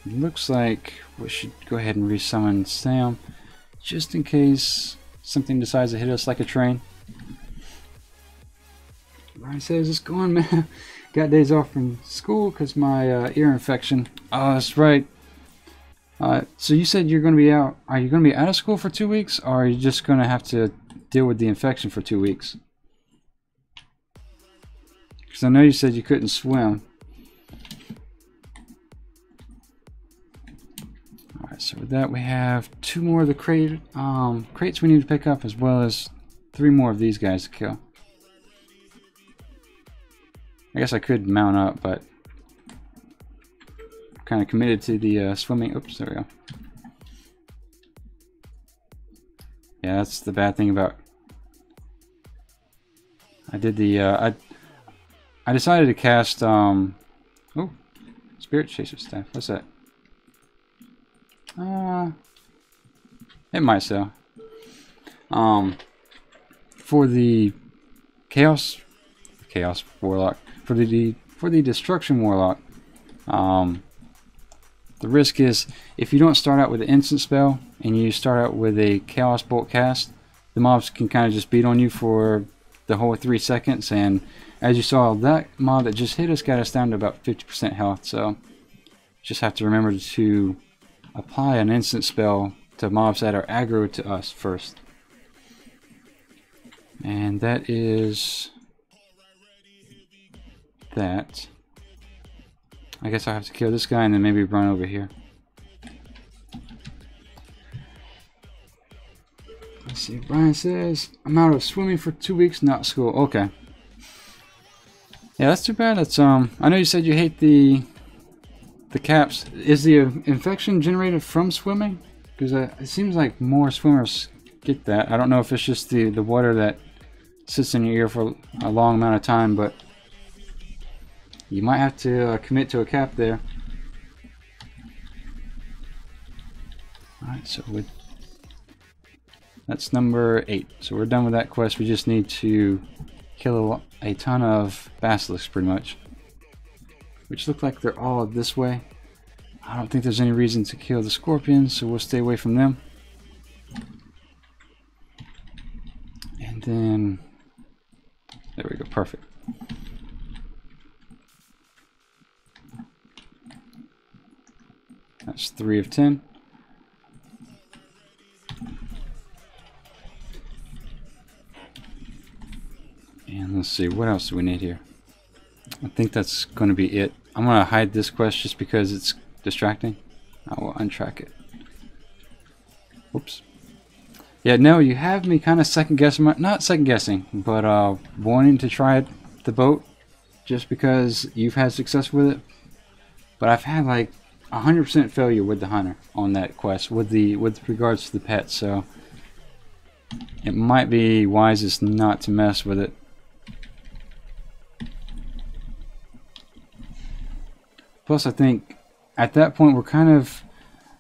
It looks like we should go ahead and resummon Sam, just in case something decides to hit us like a train. Ryan says, "It's going, man. Got days off from school because my ear infection." Oh, that's right. So you said you're going to be out. Are you going to be out of school for 2 weeks, or are you just going to have to deal with the infection for 2 weeks? Because I know you said you couldn't swim. Alright, so with that we have 2 more of the crates we need to pick up, as well as 3 more of these guys to kill. I guess I could mount up, but I'm kind of committed to the swimming. Oops, there we go. Yeah, that's the bad thing about... I did the... I decided to cast, oh, Spirit Chaser staff. What's that? It might sell. For the Chaos Warlock, for the Destruction Warlock, the risk is if you don't start out with an instant spell and you start out with a Chaos Bolt cast, the mobs can kind of just beat on you for the whole 3 seconds, and as you saw, that mob that just hit us got us down to about 50% health, so just have to remember to apply an instant spell to mobs that are aggro to us first. And that is that. I guess I'll have to kill this guy and then maybe run over here. Let's see, Brian says, "I'm out of swimming for 2 weeks, not school." Okay. Yeah, that's too bad. That's I know you said you hate the caps. Is the infection generated from swimming? Because it seems like more swimmers get that. I don't know if it's just the water that sits in your ear for a long amount of time, but you might have to commit to a cap there. Alright, so that's number 8. So we're done with that quest. We just need to kill a ton of basilisks, pretty much. Which look like they're all this way. I don't think there's any reason to kill the scorpions, so we'll stay away from them. And then... there we go, perfect. That's 3 of 10. And let's see, what else do we need here? I think that's going to be it. I'm going to hide this quest just because it's distracting. I will untrack it. Whoops. Yeah, no, you have me kind of second guessing, not second guessing, but wanting to try the boat just because you've had success with it. But I've had like 100% failure with the hunter on that quest with regards to the pet, so it might be wisest not to mess with it. Plus, I think at that point we're kind of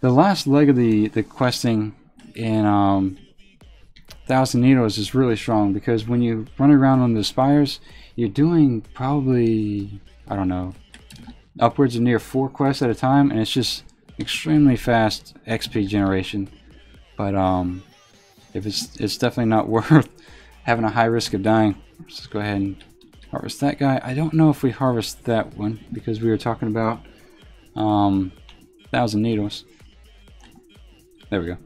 the last leg of the questing in Thousand Needles is really strong, because when you run around on the spires, you're doing probably, I don't know, upwards of near 4 quests at a time, and it's just extremely fast XP generation. But if it's definitely not worth having a high risk of dying. Let's go ahead and harvest that guy. I don't know if we harvest that one because we were talking about Thousand Needles. There we go.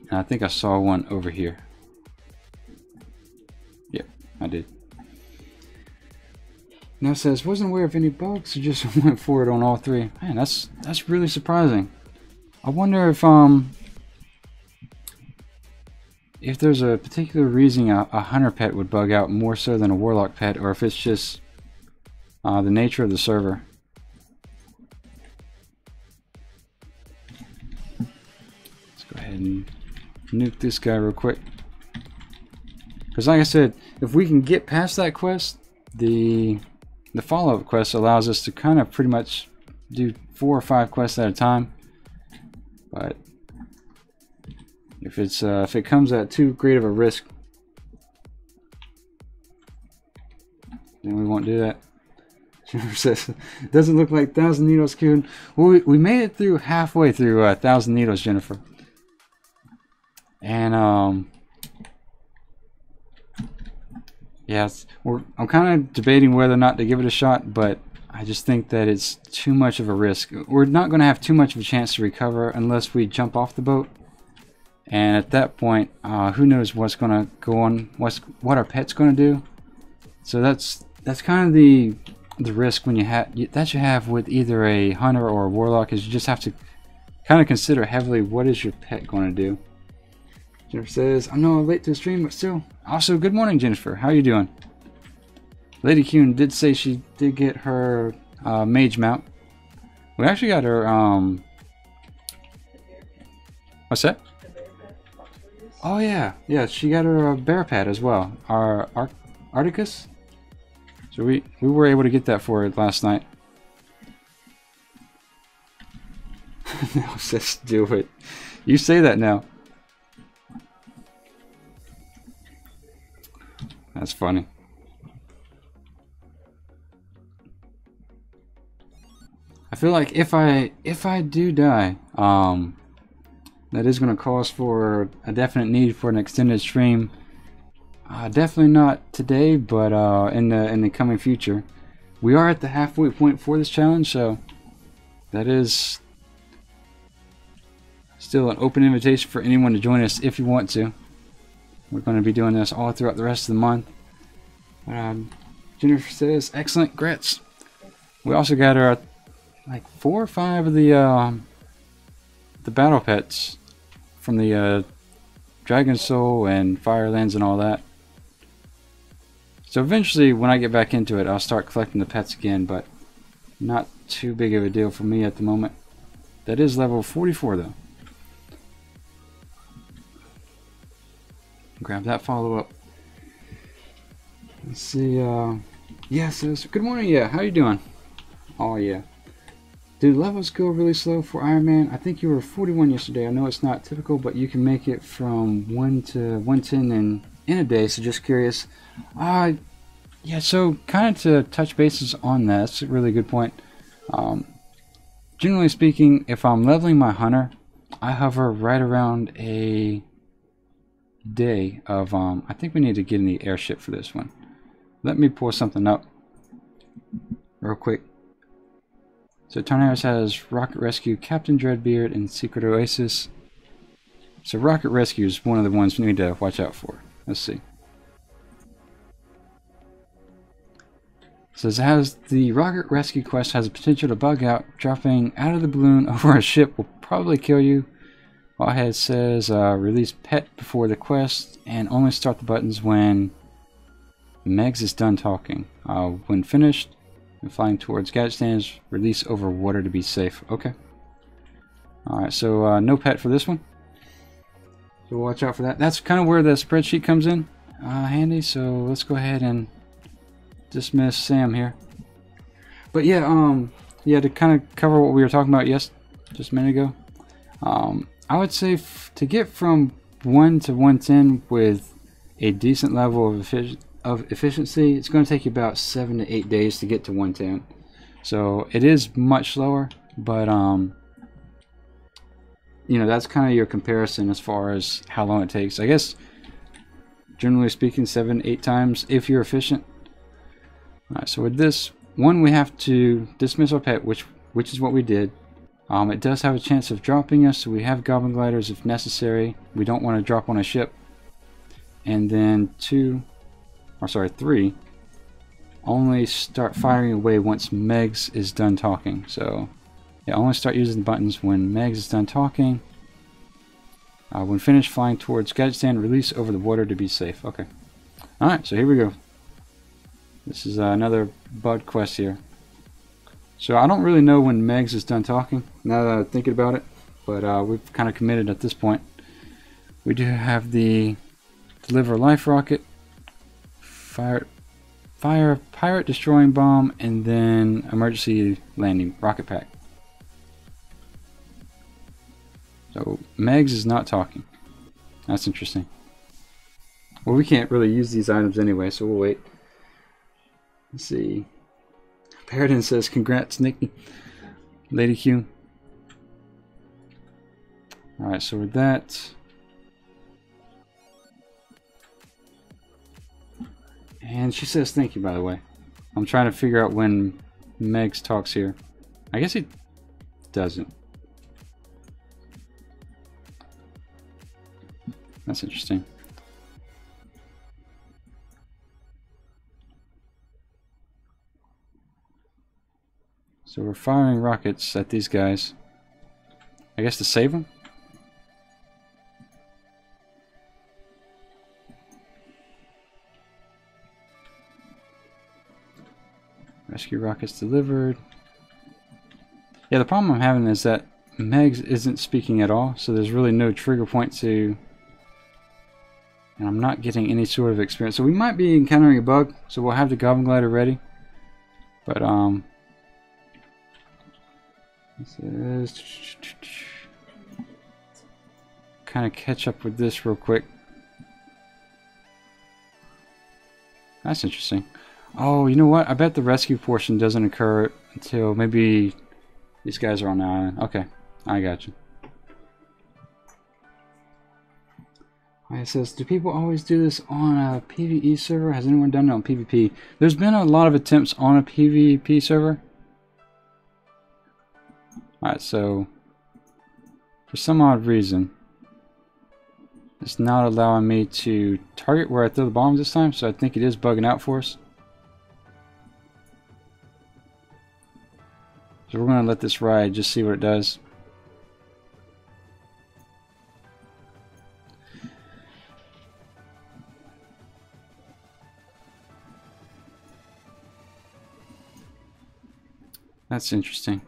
And I think I saw one over here. Yep, I did. Now it says, wasn't aware of any bugs, so just went for it on all 3. Man, that's really surprising. I wonder if there's a particular reason a hunter pet would bug out more so than a warlock pet, or if it's just the nature of the server. Let's go ahead and nuke this guy real quick. Because like I said, if we can get past that quest, the follow-up quest allows us to kind of pretty much do 4 or 5 quests at a time. But if it comes at too great of a risk, then we won't do that. Jennifer says, doesn't look like Thousand Needles, Qyune. Well, we made it through halfway through Thousand Needles, Jennifer. And yeah, I'm kind of debating whether or not to give it a shot, but I just think that it's too much of a risk. We're not going to have too much of a chance to recover unless we jump off the boat. And at that point, who knows what's going to go on, what our pet's going to do. So that's kind of the risk when you have with either a hunter or a warlock, is you just have to kind of consider heavily what is your pet going to do. Jennifer says, I know I'm late to the stream, but still. Also, good morning, Jennifer. How are you doing? Lady Qyune did say she did get her mage mount. We actually got her, what's that? Oh yeah, yeah, she got her bear pad as well. Our Arcticus. So we were able to get that for her last night. No, sis, do it. You say that now. That's funny. I feel like if I do die, that is going to cause for a definite need for an extended stream. Definitely not today, but in the coming future. We are at the halfway point for this challenge, so that is still an open invitation for anyone to join us if you want to. We're going to be doing this all throughout the rest of the month. Jennifer says, excellent, grits. We also got our like 4 or 5 of the battle pets from the Dragon Soul and Firelands and all that. So eventually, when I get back into it, I'll start collecting the pets again, but not too big of a deal for me at the moment. That is level 44 though. Grab that follow-up. Let's see, yes, good morning, yeah, how you doing? Oh yeah. Do levels go really slow for Ironman? I think you were 41 yesterday. I know it's not typical, but you can make it from 1 to 110 in a day, so just curious. Yeah, so kind of to touch bases on that, that's a really good point. Generally speaking, if I'm leveling my hunter, I hover right around a day of, I think we need to get in the airship for this one. Let me pull something up real quick. So Tornadoes has Rocket Rescue, Captain Dreadbeard, and Secret Oasis. So rocket rescue is one of the ones we need to watch out for. Let's see. Says has the rocket rescue quest has a potential to bug out. Dropping out of the balloon over a ship will probably kill you. Wildhead says release pet before the quest and only start the buttons when Megs is done talking. When finished and flying towards gadget stands, release over water to be safe. Okay. Alright, so no pet for this one. So watch out for that. That's kind of where the spreadsheet comes in handy. So let's go ahead and dismiss Sam here. But yeah, to kind of cover what we were talking about just a minute ago. I would say to get from 1 to 110 with a decent level of efficiency, it's going to take you about 7 to 8 days to get to 110. So it is much slower, but you know, that's kind of your comparison as far as how long it takes. I guess generally speaking 7-8 times if you're efficient. Alright, so with this one we have to dismiss our pet, which is what we did. It does have a chance of dropping us, so we have goblin gliders if necessary. We don't want to drop on a ship. And then 3, only start firing away once Megs is done talking. So yeah, only start using the buttons when Megs is done talking. When finished flying towards gadget stand, release over the water to be safe. Okay. Alright, so here we go. This is another bud quest here. So I don't really know when Megs is done talking, now that I'm thinking about it, but we've kind of committed at this point. We do have the deliver life rocket, fire pirate destroying bomb, and then emergency landing rocket pack. So Megs is not talking. That's interesting. Well, we can't really use these items anyway, so we'll wait. Let's see. Paradin says, congrats, Nikki. Lady Qyune. Alright, so with that. And she says thank you, by the way. I'm trying to figure out when Megs talks here. I guess he doesn't. That's interesting. So we're firing rockets at these guys. I guess to save them? Rescue rockets delivered. Yeah, the problem I'm having is that Megs isn't speaking at all, so there's really no trigger point to... And I'm not getting any sort of experience. So we might be encountering a bug, so we'll have the Goblin Glider ready. But, this is... kind of catch up with this real quick. That's interesting. Oh, you know what? I bet the rescue portion doesn't occur until maybe these guys are on the island. Okay, I got you. It says, do people always do this on a PvE server? Has anyone done it on PvP? There's been a lot of attempts on a PvP server. Alright, so for some odd reason, it's not allowing me to target where I throw the bombs this time, so I think it is bugging out for us. So we're going to let this ride, just see what it does. That's interesting.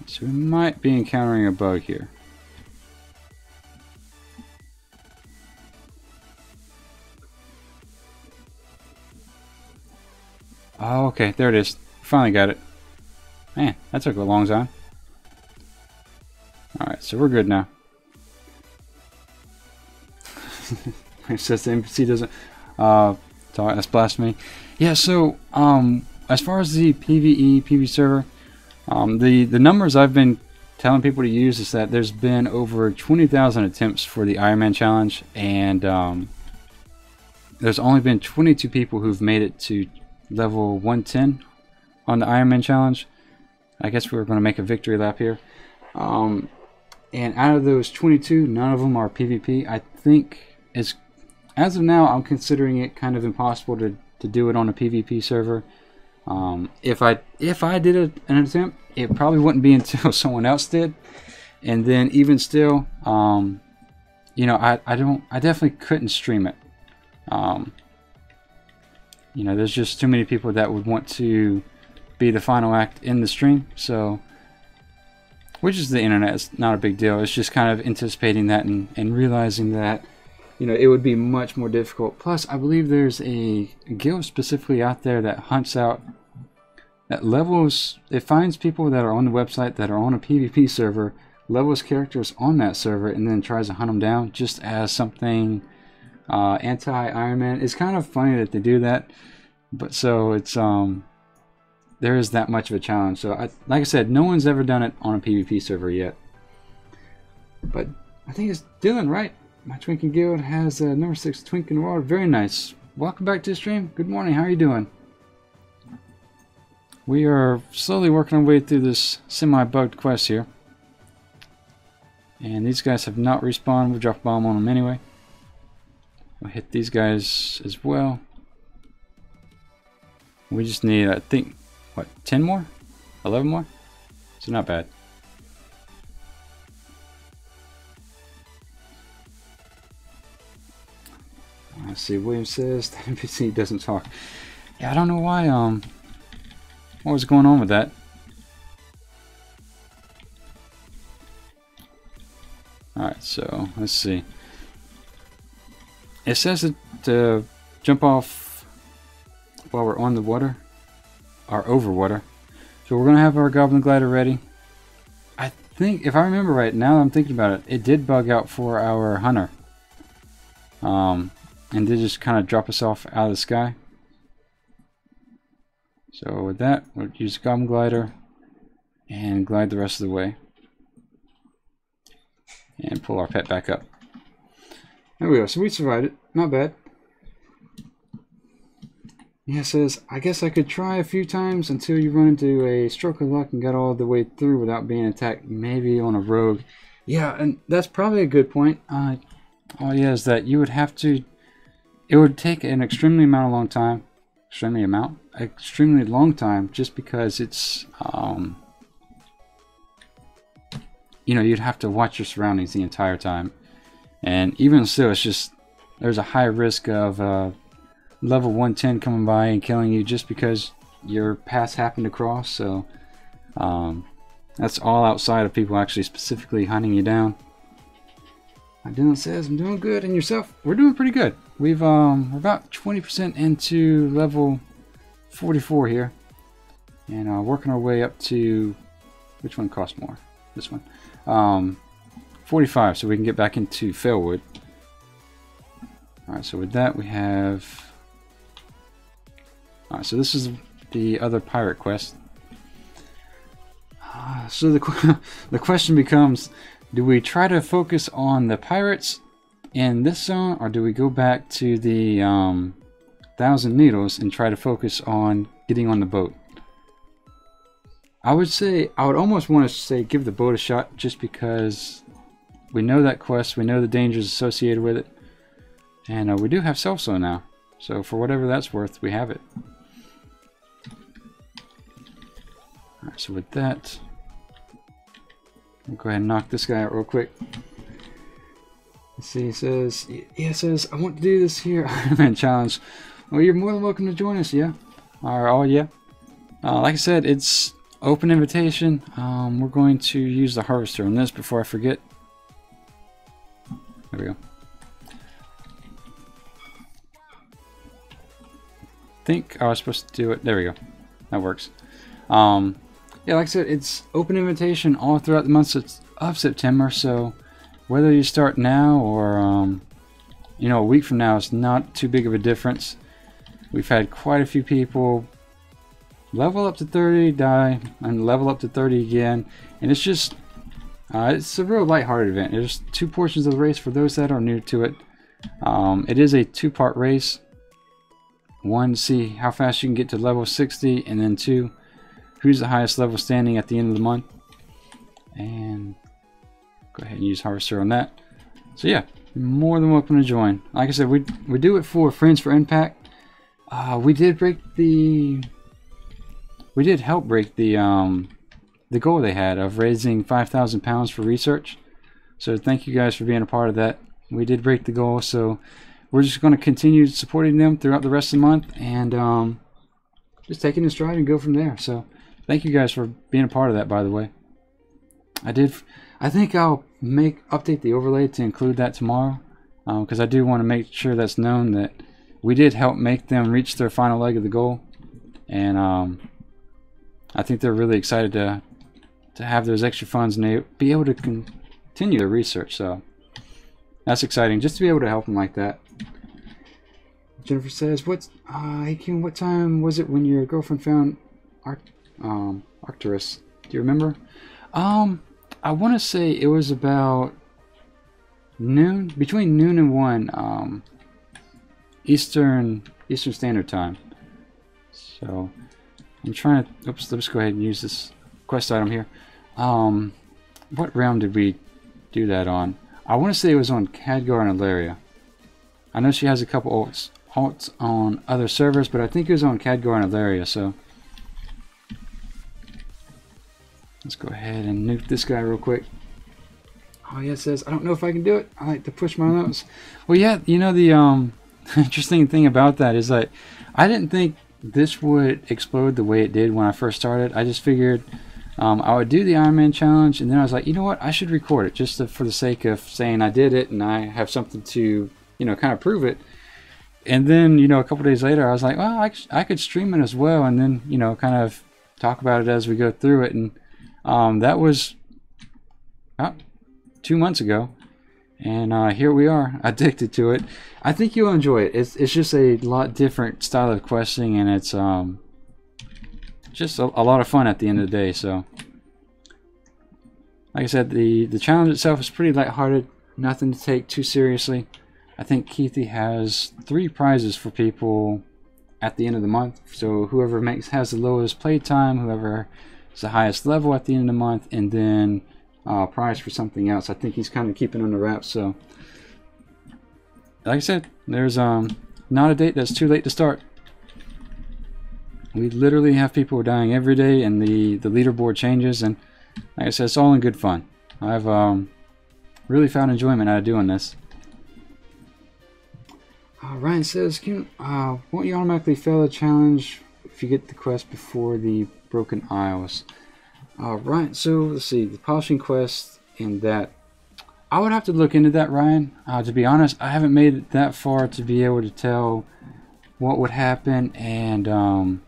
So we might be encountering a bug here. Oh, okay, there it is. Finally got it. Man, that took a long time. Alright, so we're good now. It says the NPC doesn't... that's blasphemy. Yeah, so, as far as the PvE server, the numbers I've been telling people to use is that there's been over 20,000 attempts for the Ironman challenge, and there's only been 22 people who've made it to level 110 on the Ironman challenge. I guess we're going to make a victory lap here. And out of those 22, none of them are PvP. I think as of now, I'm considering it kind of impossible to do it on a PvP server. If I did an attempt, it probably wouldn't be until someone else did. And then even still, you know, I definitely couldn't stream it. You know, there's just too many people that would want to be the final act in the stream. So, which is the internet, it's not a big deal. It's just kind of anticipating that and realizing that, you know, it would be much more difficult. Plus, I believe there's a guild specifically out there that hunts out, that levels, it finds people that are on the website that are on a PvP server, levels characters on that server, and then tries to hunt them down just as something anti-Ironman. It's kind of funny that they do that, but so it's there is that much of a challenge. So like I said, no one's ever done it on a PvP server yet. But I think it's Dylan, right? My Twinking Guild has number 6 Twink in the water. Very nice. Welcome back to the stream. Good morning. How are you doing? We are slowly working our way through this semi-bugged quest here. And these guys have not respawned. We'll drop a bomb on them anyway. We'll hit these guys as well. We just need, I think, what, 10 more? 11 more? So not bad. Let's see, William says that NPC doesn't talk. Yeah, I don't know why, what was going on with that? Alright, so let's see. It says to jump off while we're on the water, or over water. So we're going to have our Goblin Glider ready. I think, if I remember right, now that I'm thinking about it, it did bug out for our Hunter. And did just kind of drop us off out of the sky. So with that, we'll use Goblin Glider and glide the rest of the way. And pull our pet back up. There we go, so we survived it. Not bad. Yeah, it says, I guess I could try a few times until you run into a stroke of luck and got all the way through without being attacked, maybe on a rogue. Yeah, and that's probably a good point. All yeah, is that you would have to, it would take an extremely long time, just because it's, you know, you'd have to watch your surroundings the entire time. And even still, it's just, there's a high risk of level 110 coming by and killing you just because your paths happen to cross. So that's all outside of people actually specifically hunting you down. Dylan says, I'm doing good, and yourself? We're doing pretty good. We're about 20% into level 44 here, and working our way up to, which one costs more? This one. 45, so we can get back into Failwood. Alright, so with that we have... Alright, so this is the other pirate quest. So the question becomes, do we try to focus on the pirates in this zone, or do we go back to the 1,000 Needles and try to focus on getting on the boat? I would almost want to say give the boat a shot, just because we know that quest, we know the dangers associated with it, and we do have self-slow now, so for whatever that's worth, we have it. Alright, so with that, we'll go ahead and knock this guy out real quick. Let's see, it says, yeah, it says, I want to do this here Ironman challenge. Well, you're more than welcome to join us, yeah? Oh, yeah. Like I said, it's open invitation. We're going to use the harvester on this before I forget. There we go. I think I was supposed to do it. There we go. That works. Yeah, like I said, it's open invitation all throughout the month of September, so whether you start now or you know, a week from now, it's not too big of a difference. We've had quite a few people level up to 30, die, and level up to 30 again, and it's just it's a real lighthearted event. There's 2 portions of the race for those that are new to it. It is a 2-part race. 1, see how fast you can get to level 60, and then 2, who's the highest level standing at the end of the month. And go ahead and use Harvester on that. So yeah, more than welcome to join. Like I said, we do it for Friends for Impact. We did help break the goal they had of raising £5,000 for research. So thank you guys for being a part of that. We did break the goal, so we're just going to continue supporting them throughout the rest of the month, and just taking in stride and go from there. So thank you guys for being a part of that, by the way. I think I'll update the overlay to include that tomorrow, because I do want to make sure that's known that we did help make them reach their final leg of the goal, and I think they're really excited to have those extra funds and they be able to continue their research. So that's exciting, just to be able to help them like that. Jennifer says, hey Qyune, what time was it when your girlfriend found Arcturus? Do you remember? I want to say it was about noon, between noon and 1 Eastern Standard Time. So I'm trying to, oops, let's go ahead and use this quest item here. What realm did we do that on? I want to say it was on Khadgar and Ilaria. I know she has a couple alts on other servers, but I think it was on Khadgar and Ilaria. So let's go ahead and nuke this guy real quick. Oh yeah, it says, I don't know if I can do it. I like to push my limits. Well, yeah, you know, the interesting thing about that is that I didn't think this would explode the way it did when I first started. I just figured I would do the Ironman challenge, and then I was like, you know what, I should record it just for the sake of saying I did it and I have something to, you know, kind of prove it. And then, you know, a couple days later I was like, well, I could stream it as well, and then, you know, kind of talk about it as we go through it. And that was about 2 months ago, and here we are, addicted to it. I think you'll enjoy it. It's just a lot different style of questing, and it's just a lot of fun at the end of the day. So like I said, the challenge itself is pretty lighthearted, nothing to take too seriously. I think Keithy has 3 prizes for people at the end of the month. So whoever has the lowest playtime, whoever is the highest level at the end of the month, and then prize for something else. I think he's kind of keeping under wraps. So like I said, there's not a date that's too late to start. We literally have people dying every day, and the leaderboard changes, and like I said, it's all in good fun. I've really found enjoyment out of doing this. Ryan says, won't you automatically fail a challenge if you get the quest before the Broken Isles? Ryan, so let's see, the polishing quest and that. I would have to look into that, Ryan. To be honest, I haven't made it that far to be able to tell what would happen and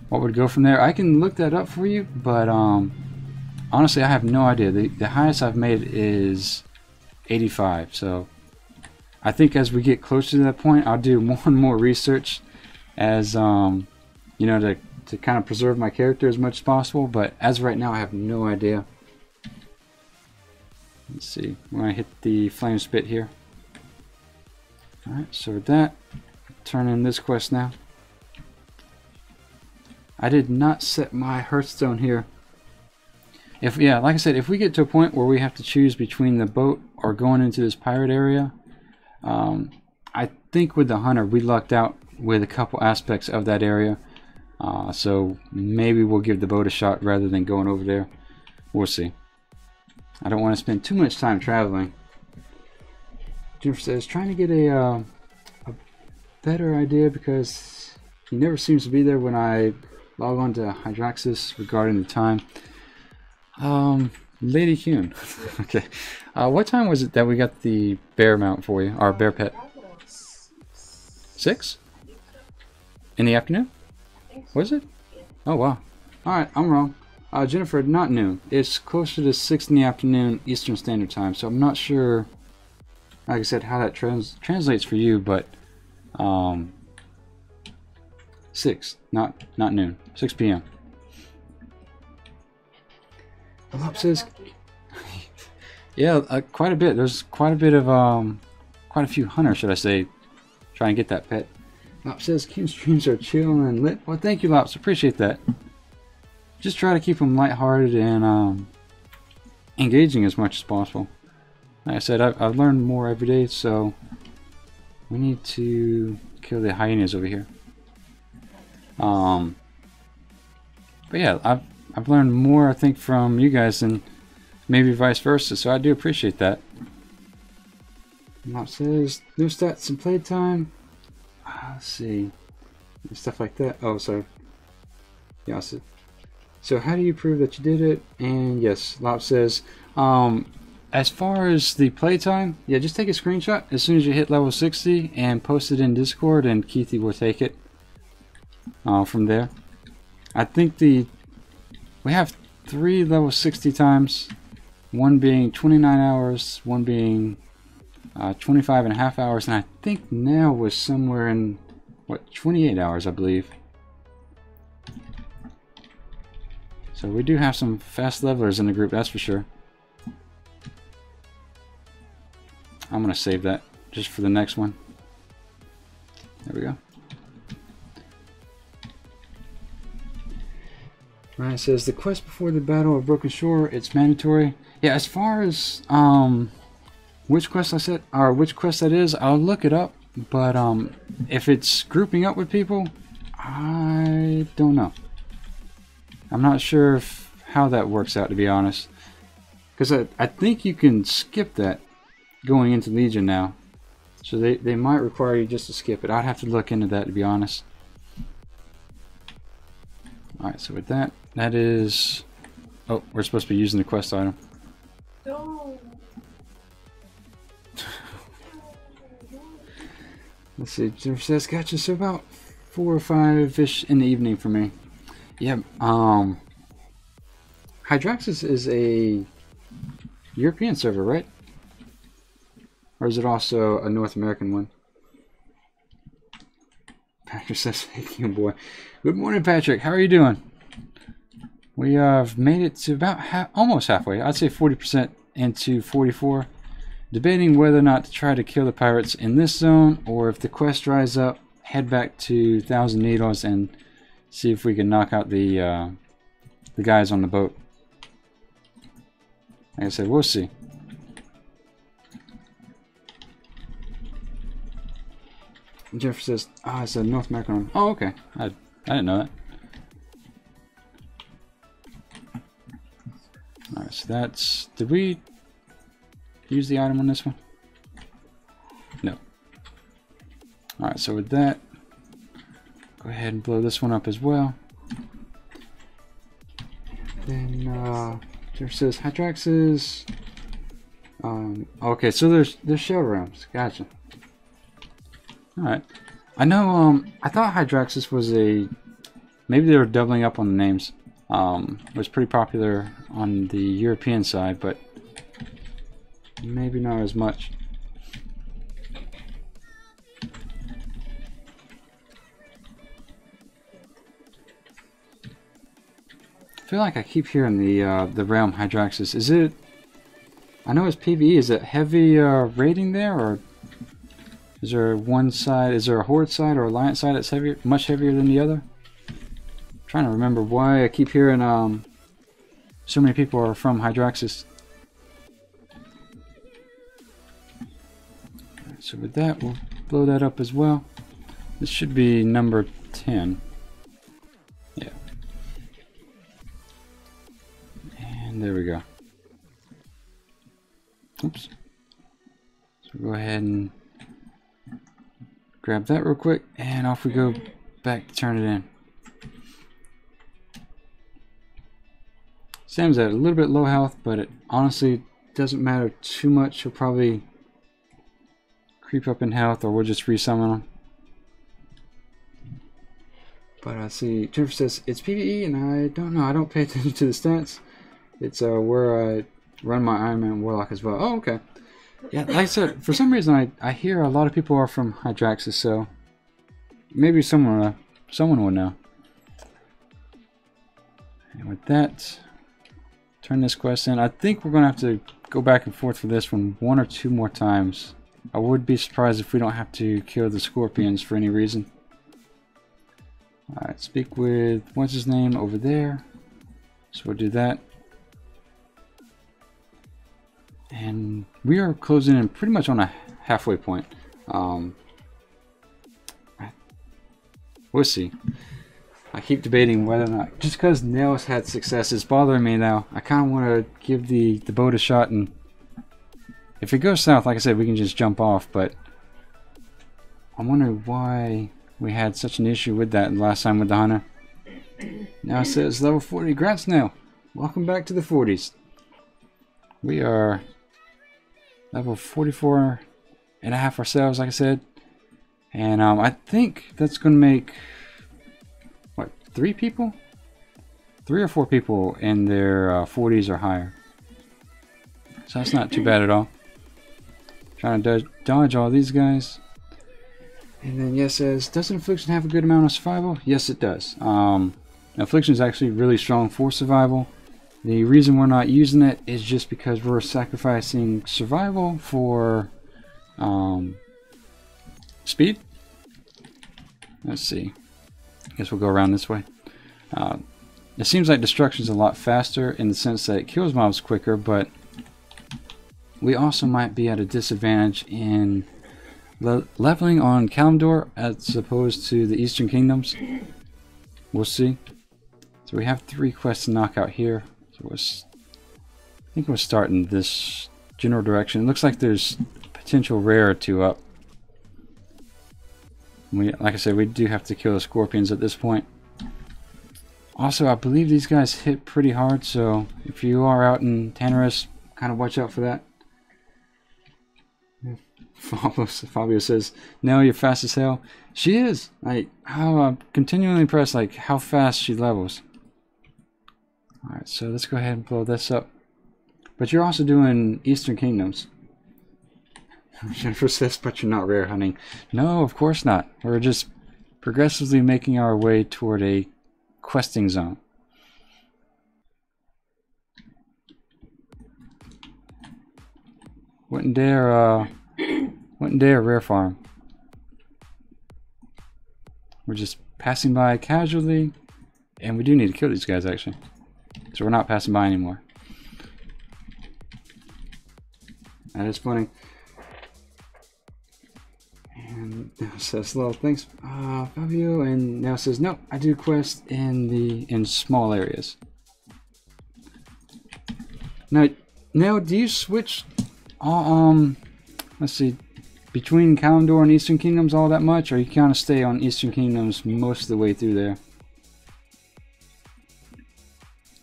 what would go from there. I can look that up for you, but honestly, I have no idea. The highest I've made is 85, so I think as we get closer to that point, I'll do more and more research as you know, to kind of preserve my character as much as possible. But as of right now, I have no idea. Let's see, we're going to hit the flame spit here. Alright, so with that, turn in this quest now. I did not set my Hearthstone here. Yeah, like I said, if we get to a point where we have to choose between the boat or going into this pirate area, I think with the hunter we lucked out with a couple aspects of that area. So maybe we'll give the boat a shot rather than going over there. We'll see. I don't want to spend too much time traveling. Jennifer says, trying to get a better idea because he never seems to be there when I log on to Hydraxis regarding the time. Lady Qyune. Okay. What time was it that we got the bear mount for you? Our bear pet? 6? In the afternoon? Was it? Oh wow. Alright, I'm wrong. Jennifer, not noon. It's closer to 6 in the afternoon Eastern Standard Time, so I'm not sure, like I said, how that translates for you, but 6, not noon. 6 p.m. Lop says, yeah, quite a bit. There's quite a bit of, quite a few hunters, should I say, trying to get that pet. Lop says, Qyune streams are chill and lit. Well, thank you, Lops. Appreciate that. just try to keep them lighthearted and engaging as much as possible. Like I said, I've learned more every day, so we need to kill the hyenas over here. But yeah, I've learned more, I think, from you guys than maybe vice versa, so I do appreciate that. Now it says new stats and playtime. Let's see, stuff like that. Oh, sorry. Yeah, so how do you prove that you did it? And yes, Lop says, as far as the playtime, yeah, just take a screenshot as soon as you hit level 60 and post it in Discord, and Keithy will take it from there. I think we have 3 level 60 times, one being 29 hours, one being 25.5 hours, and I think now we're somewhere in, what, 28 hours, I believe. So we do have some fast levelers in the group, that's for sure. I'm going to save that just for the next one. There we go. Right, it says the quest before the Battle of Broken Shore, it's mandatory. Yeah, as far as which quest I said, or which quest that is, I'll look it up. But if it's grouping up with people, I don't know. I'm not sure how that works out, to be honest. Because I think you can skip that going into Legion now. So they might require you just to skip it. I'd have to look into that, to be honest. Alright, so with that, that is... Oh, we're supposed to be using the quest item. No. Let's see, Jennifer says, gotcha, so about 4 or 5-ish in the evening for me. Yeah, Hydraxis is a European server, right? Or is it also a North American one? Patrick says, thank you, boy. Good morning, Patrick. How are you doing? We have made it to about almost halfway. I'd say 40% into 44. Debating whether or not to try to kill the pirates in this zone, or if the quest dries up, head back to Thousand Needles and see if we can knock out the guys on the boat. Like I said, we'll see. Jeff says, "Ah, it's a North American one." Oh, okay. I didn't know that. Alright, so that's... Did we use the item on this one? No. Alright, so with that, go ahead and blow this one up as well. Then, Jeff says, Hydraxis... okay, so there's shell realms. Gotcha. Alright. I know, I thought Hydraxis was a... Maybe they were doubling up on the names. It was pretty popular on the European side, but maybe not as much. I feel like I keep hearing the realm Hydraxis. Is it... I know it's PvE. Is it heavy raiding there, or is there one side? Is there a horde side or alliance side that's heavier, much heavier than the other? I'm trying to remember why I keep hearing so many people are from Hydraxis. So with that, we'll blow that up as well. This should be number 10. Yeah. And there we go. Oops. So go ahead and grab that real quick, and off we go back to turn it in. Sam's at a little bit low health, but it honestly doesn't matter too much. He'll probably creep up in health, or we'll just resummon him. But I see Jennifer says it's PvE, and I don't know. I don't pay attention to the stats. It's where I run my Ironman Warlock as well. Oh, okay. Yeah, like I said, for some reason I hear a lot of people are from Hydraxis, so maybe someone will know. And with that, turn this quest in. I think we're gonna have to go back and forth for this one 1 or 2 more times. I would be surprised if we don't have to kill the scorpions for any reason. Alright, speak with what's his name over there. So we'll do that. And we are closing in pretty much on a halfway point. We'll see. I keep debating whether or not, just because Nails had success is bothering me now. I kind of want to give the boat a shot, and if it goes south, like I said, we can just jump off, but I'm wondering why we had such an issue with that last time with the hunter. Now it says level 40 grants now. Welcome back to the 40s. We are level 44 and a half ourselves, like I said. And I think that's going to make, what, 3 people? 3 or 4 people in their 40s or higher. So that's not too bad at all. Trying to dodge all these guys. And then yes, says, does Affliction have a good amount of survival? Yes, it does. Affliction is actually really strong for survival. The reason we're not using it is just because we're sacrificing survival for speed. Let's see. I guess we'll go around this way. It seems like destruction is a lot faster in the sense that it kills mobs quicker, but we also might be at a disadvantage in leveling on Kalimdor as opposed to the Eastern Kingdoms. We'll see. So we have 3 quests to knock out here. So I think we'll start in this general direction. It looks like there's potential rare or 2 up. Like I said, we do have to kill the scorpions at this point. Also, I believe these guys hit pretty hard, so if you are out in Tanarus, kind of watch out for that. Fabio says, "No, you're fast as hell." She is. Like, how I'm continually impressed, like how fast she levels. All right, so let's go ahead and blow this up. But you're also doing Eastern Kingdoms. Jennifer says, "But you're not rare hunting." No, of course not. We're just progressively making our way toward a questing zone. Wouldn't dare rare farm. We're just passing by casually, and we do need to kill these guys actually. So we're not passing by anymore. That is funny. And now it says, "Hello, thanks, Fabio." And now it says, "No, I do quest in small areas." Now, do you switch? Let's see, between Kalimdor and Eastern Kingdoms all that much, or you kind of stay on Eastern Kingdoms most of the way through there?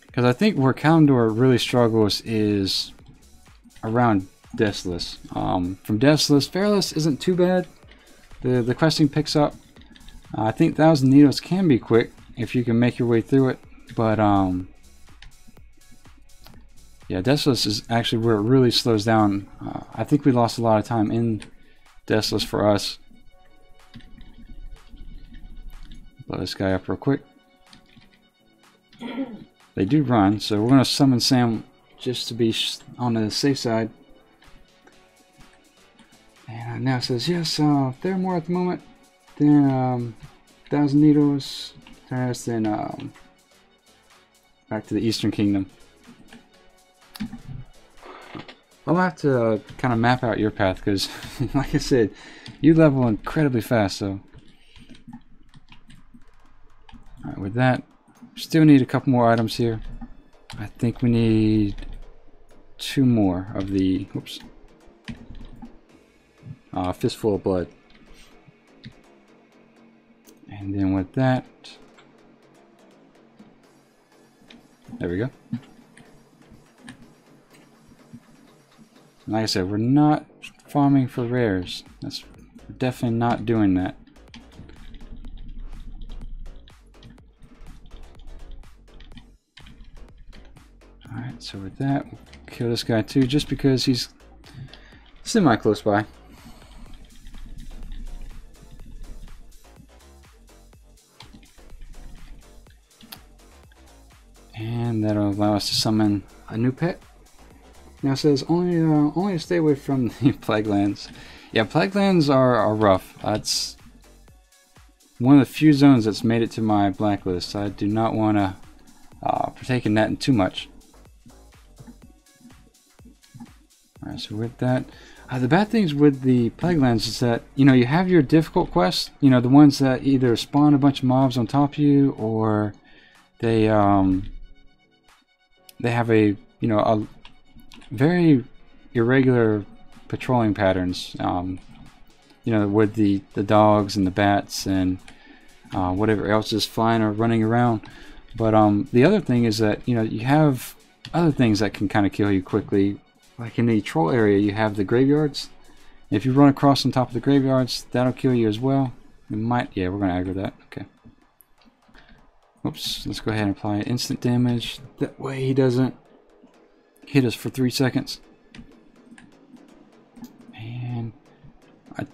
Because I think where Kalimdor really struggles is around Desolus. From Desolus, Fairless isn't too bad. The questing picks up. I think 1,000 Needles can be quick if you can make your way through it, but yeah, Desolus is actually where it really slows down. I think we lost a lot of time in Desolus for us. Blow this guy up real quick. They do run, so we're going to summon Sam just to be on the safe side. And now it says, yes, there are more at the moment. Then 1,000 Needles. Then back to the Eastern Kingdom. I'll have to kind of map out your path because, like I said, you level incredibly fast. So, alright, with that, still need a couple more items here. I think we need 2 more of the, oops, fistful of blood. And then with that, there we go. Like I said, we're not farming for rares. We're definitely not doing that. Alright, so with that, we'll kill this guy too, just because he's semi close by. And that'll allow us to summon a new pet. Now it says only stay away from the plague lands. Yeah, plague lands are rough. That's one of the few zones that's made it to my blacklist. I do not want to partaking that in too much. Alright, so with that, the bad things with the Plague Lands is that, you know, you have your difficult quests, you know, the ones that either spawn a bunch of mobs on top of you, or they have a, you know, a very irregular patrolling patterns, you know, with the dogs and the bats and whatever else is flying or running around. But the other thing is that, you know, you have other things that can kind of kill you quickly. Like in the troll area, you have the graveyards. If you run across on top of the graveyards, that'll kill you as well. It might, yeah, we're going to aggro that. Okay. Oops, let's go ahead and apply instant damage. That way he doesn't hit us for 3 seconds. And I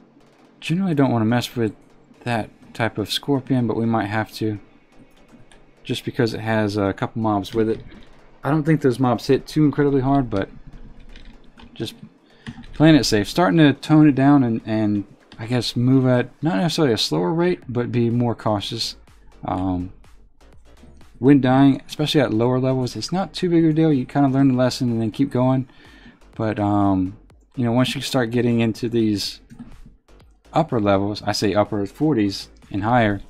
generally don't want to mess with that type of scorpion, but we might have to. Just because it has a couple mobs with it. I don't think those mobs hit too incredibly hard, but just playing it safe. Starting to tone it down and I guess move at not necessarily a slower rate, but be more cautious. When dying, especially at lower levels, it's not too big of a deal. You kind of learn the lesson and then keep going. But you know, once you start getting into these upper levels, I say upper 40s and higher,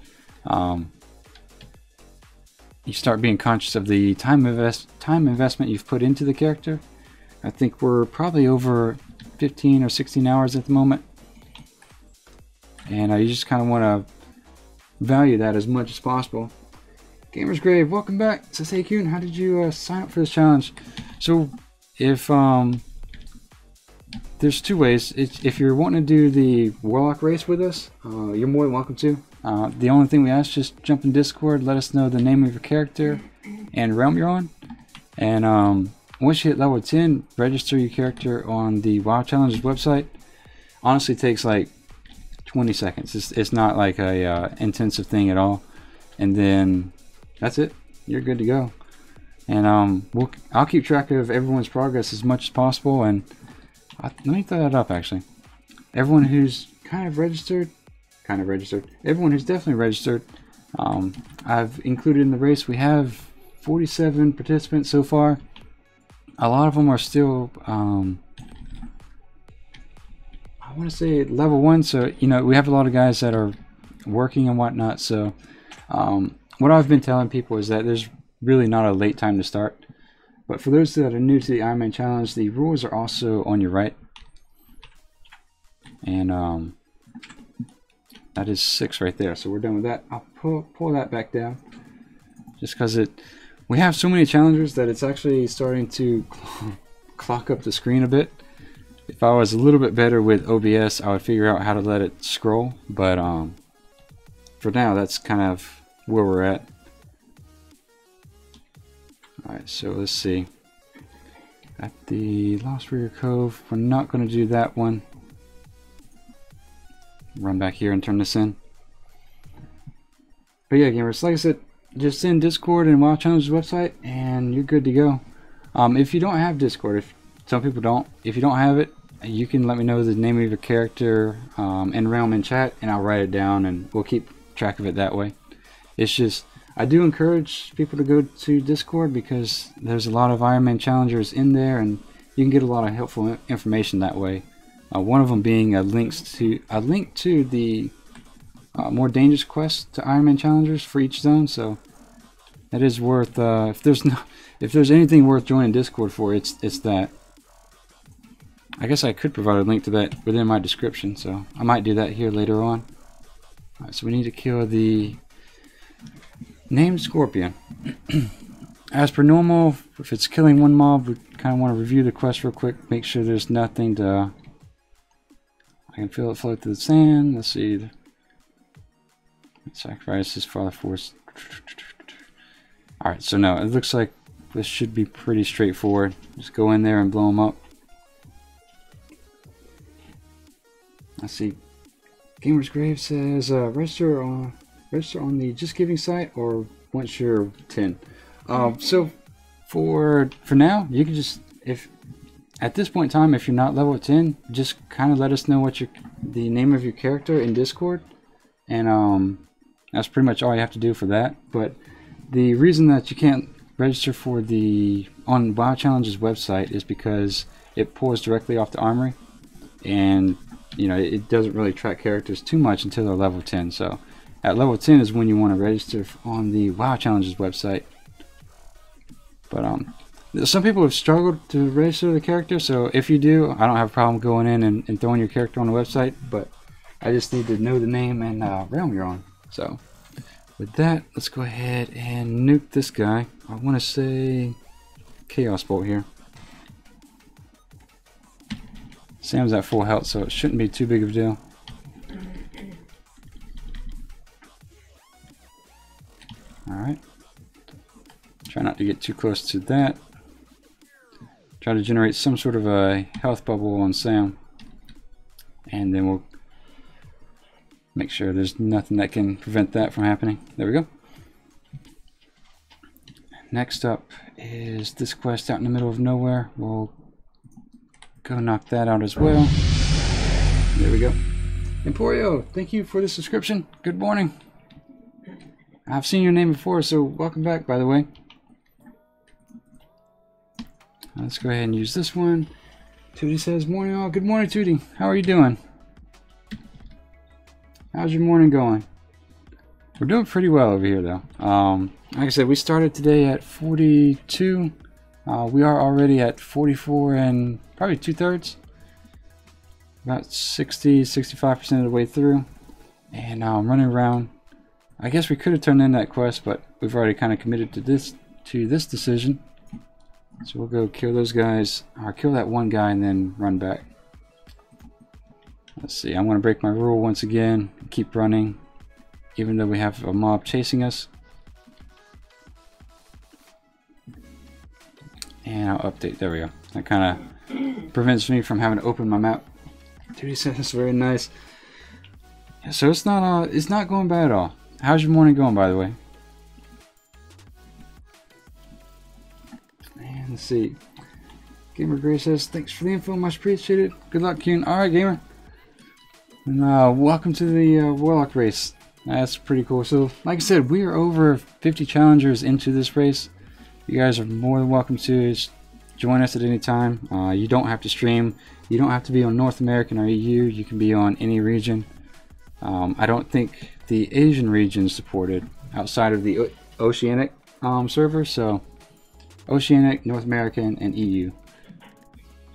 you start being conscious of the time investment you've put into the character. I think we're probably over 15 or 16 hours at the moment, and you just kind of want to value that as much as possible. Gamer's Grave, welcome back. It says, hey Qyune, how did you sign up for this challenge? So if there's two ways. If you're wanting to do the Warlock race with us, you're more than welcome to. The only thing we ask, just jump in Discord, let us know the name of your character and realm you're on, and once you hit level 10, register your character on the WoW Challenges website. Honestly, it takes like 20 seconds. It's not like a intensive thing at all. And then that's it. You're good to go. And I'll keep track of everyone's progress as much as possible. And let me throw that up actually. Everyone who's everyone who's definitely registered, I've included in the race. We have 47 participants so far. A lot of them are still, I want to say level 1, so, you know, we have a lot of guys that are working and whatnot, so what I've been telling people is that there's really not a late time to start. But for those that are new to the Ironman challenge, the rules are also on your right. And that is 6 right there, so we're done with that. I'll pull that back down, just because we have so many challengers that it's actually starting to clock up the screen a bit. If I was a little bit better with OBS, I would figure out how to let it scroll, but for now that's kind of where we're at. Alright, so let's see. At the Lost Warrior Cove, we're not going to do that one. Run back here and turn this in. But yeah, gamers, like I said, just send Discord and WoW Challenges website and you're good to go. If you don't have Discord, if some people don't, if you don't have it, you can let me know the name of your character and realm in chat, and I'll write it down and we'll keep track of it that way. It's just, I do encourage people to go to Discord because there's a lot of Ironman challengers in there and you can get a lot of helpful information that way. One of them being a link to the more dangerous quests to Ironman challengers for each zone, so that is worth. If there's anything worth joining Discord for, it's that. I guess I could provide a link to that within my description, so I might do that here later on. Alright, so we need to kill the named scorpion. As per normal, if it's killing one mob, we kind of want to review the quest real quick, make sure there's nothing to. I can feel it float through the sand. Let's see. Sacrifice his father force. Alright, so no, it looks like this should be pretty straightforward. Just go in there and blow them up. Let's see. Gamer's Grave says register on the Just Giving site or once you're 10. So for now, you can just, if at this point in time, if you're not level 10, just kind of let us know what the name of your character in Discord, and that's pretty much all you have to do for that. But the reason that you can't register for the on WoW Challenge's website is because it pulls directly off the armory, and you know it doesn't really track characters too much until they're level 10. So at level 10 is when you want to register on the WoW Challenge's website. But some people have struggled to register the character, so if you do, I don't have a problem going in and throwing your character on the website, but I just need to know the name and realm you're on. So with that, let's go ahead and nuke this guy. I want to say Chaos Bolt here. Sam's at full health, so it shouldn't be too big of a deal. Alright. Try not to get too close to that. Try to generate some sort of a health bubble on Sam. And then we'll make sure there's nothing that can prevent that from happening. There we go. Next up is this quest out in the middle of nowhere. We'll go knock that out as well. There we go. Emporio, thank you for the subscription. Good morning. I've seen your name before, so welcome back, by the way. Let's go ahead and use this one. Tootie says, morning all. Good morning, Tootie. How are you doing? How's your morning going? We're doing pretty well over here, though. Like I said, we started today at 42. We are already at 44 and probably 2/3. About 60-65% of the way through. And I'm running around. I guess we could have turned in that quest, but we've already kind of committed to this decision. So we'll go kill those guys, or kill that one guy and then run back. Let's see, I'm going to break my rule once again, keep running, even though we have a mob chasing us. And I'll update, there we go. That kind of prevents me from having to open my map. 2D says it's very nice. Yeah, so it's not going bad at all. How's your morning going, by the way? And let's see. Gamer Gray says, thanks for the info, much appreciated. Good luck, Qyune. Alright, Gamer. And welcome to the Warlock race. That's pretty cool. So, like I said, we are over 50 challengers into this race. You guys are more than welcome to join us at any time. You don't have to stream. You don't have to be on North American or EU. You can be on any region. I don't think the Asian region is supported outside of the Oceanic server. So, Oceanic, North American, and EU.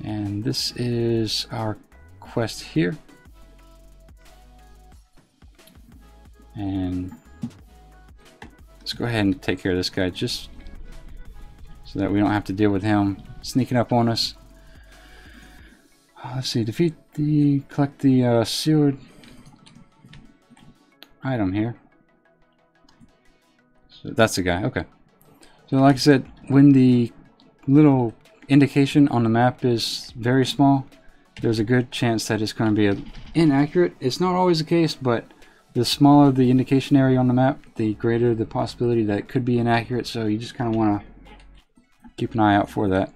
And this is our quest here. And let's go ahead and take care of this guy just so that we don't have to deal with him sneaking up on us. Let's see, collect the sealed item here. So that's the guy, okay. So like I said, when the little indication on the map is very small, there's a good chance that it's going to be inaccurate. It's not always the case, but the smaller the indication area on the map, the greater the possibility that it could be inaccurate, so you just kind of want to keep an eye out for that.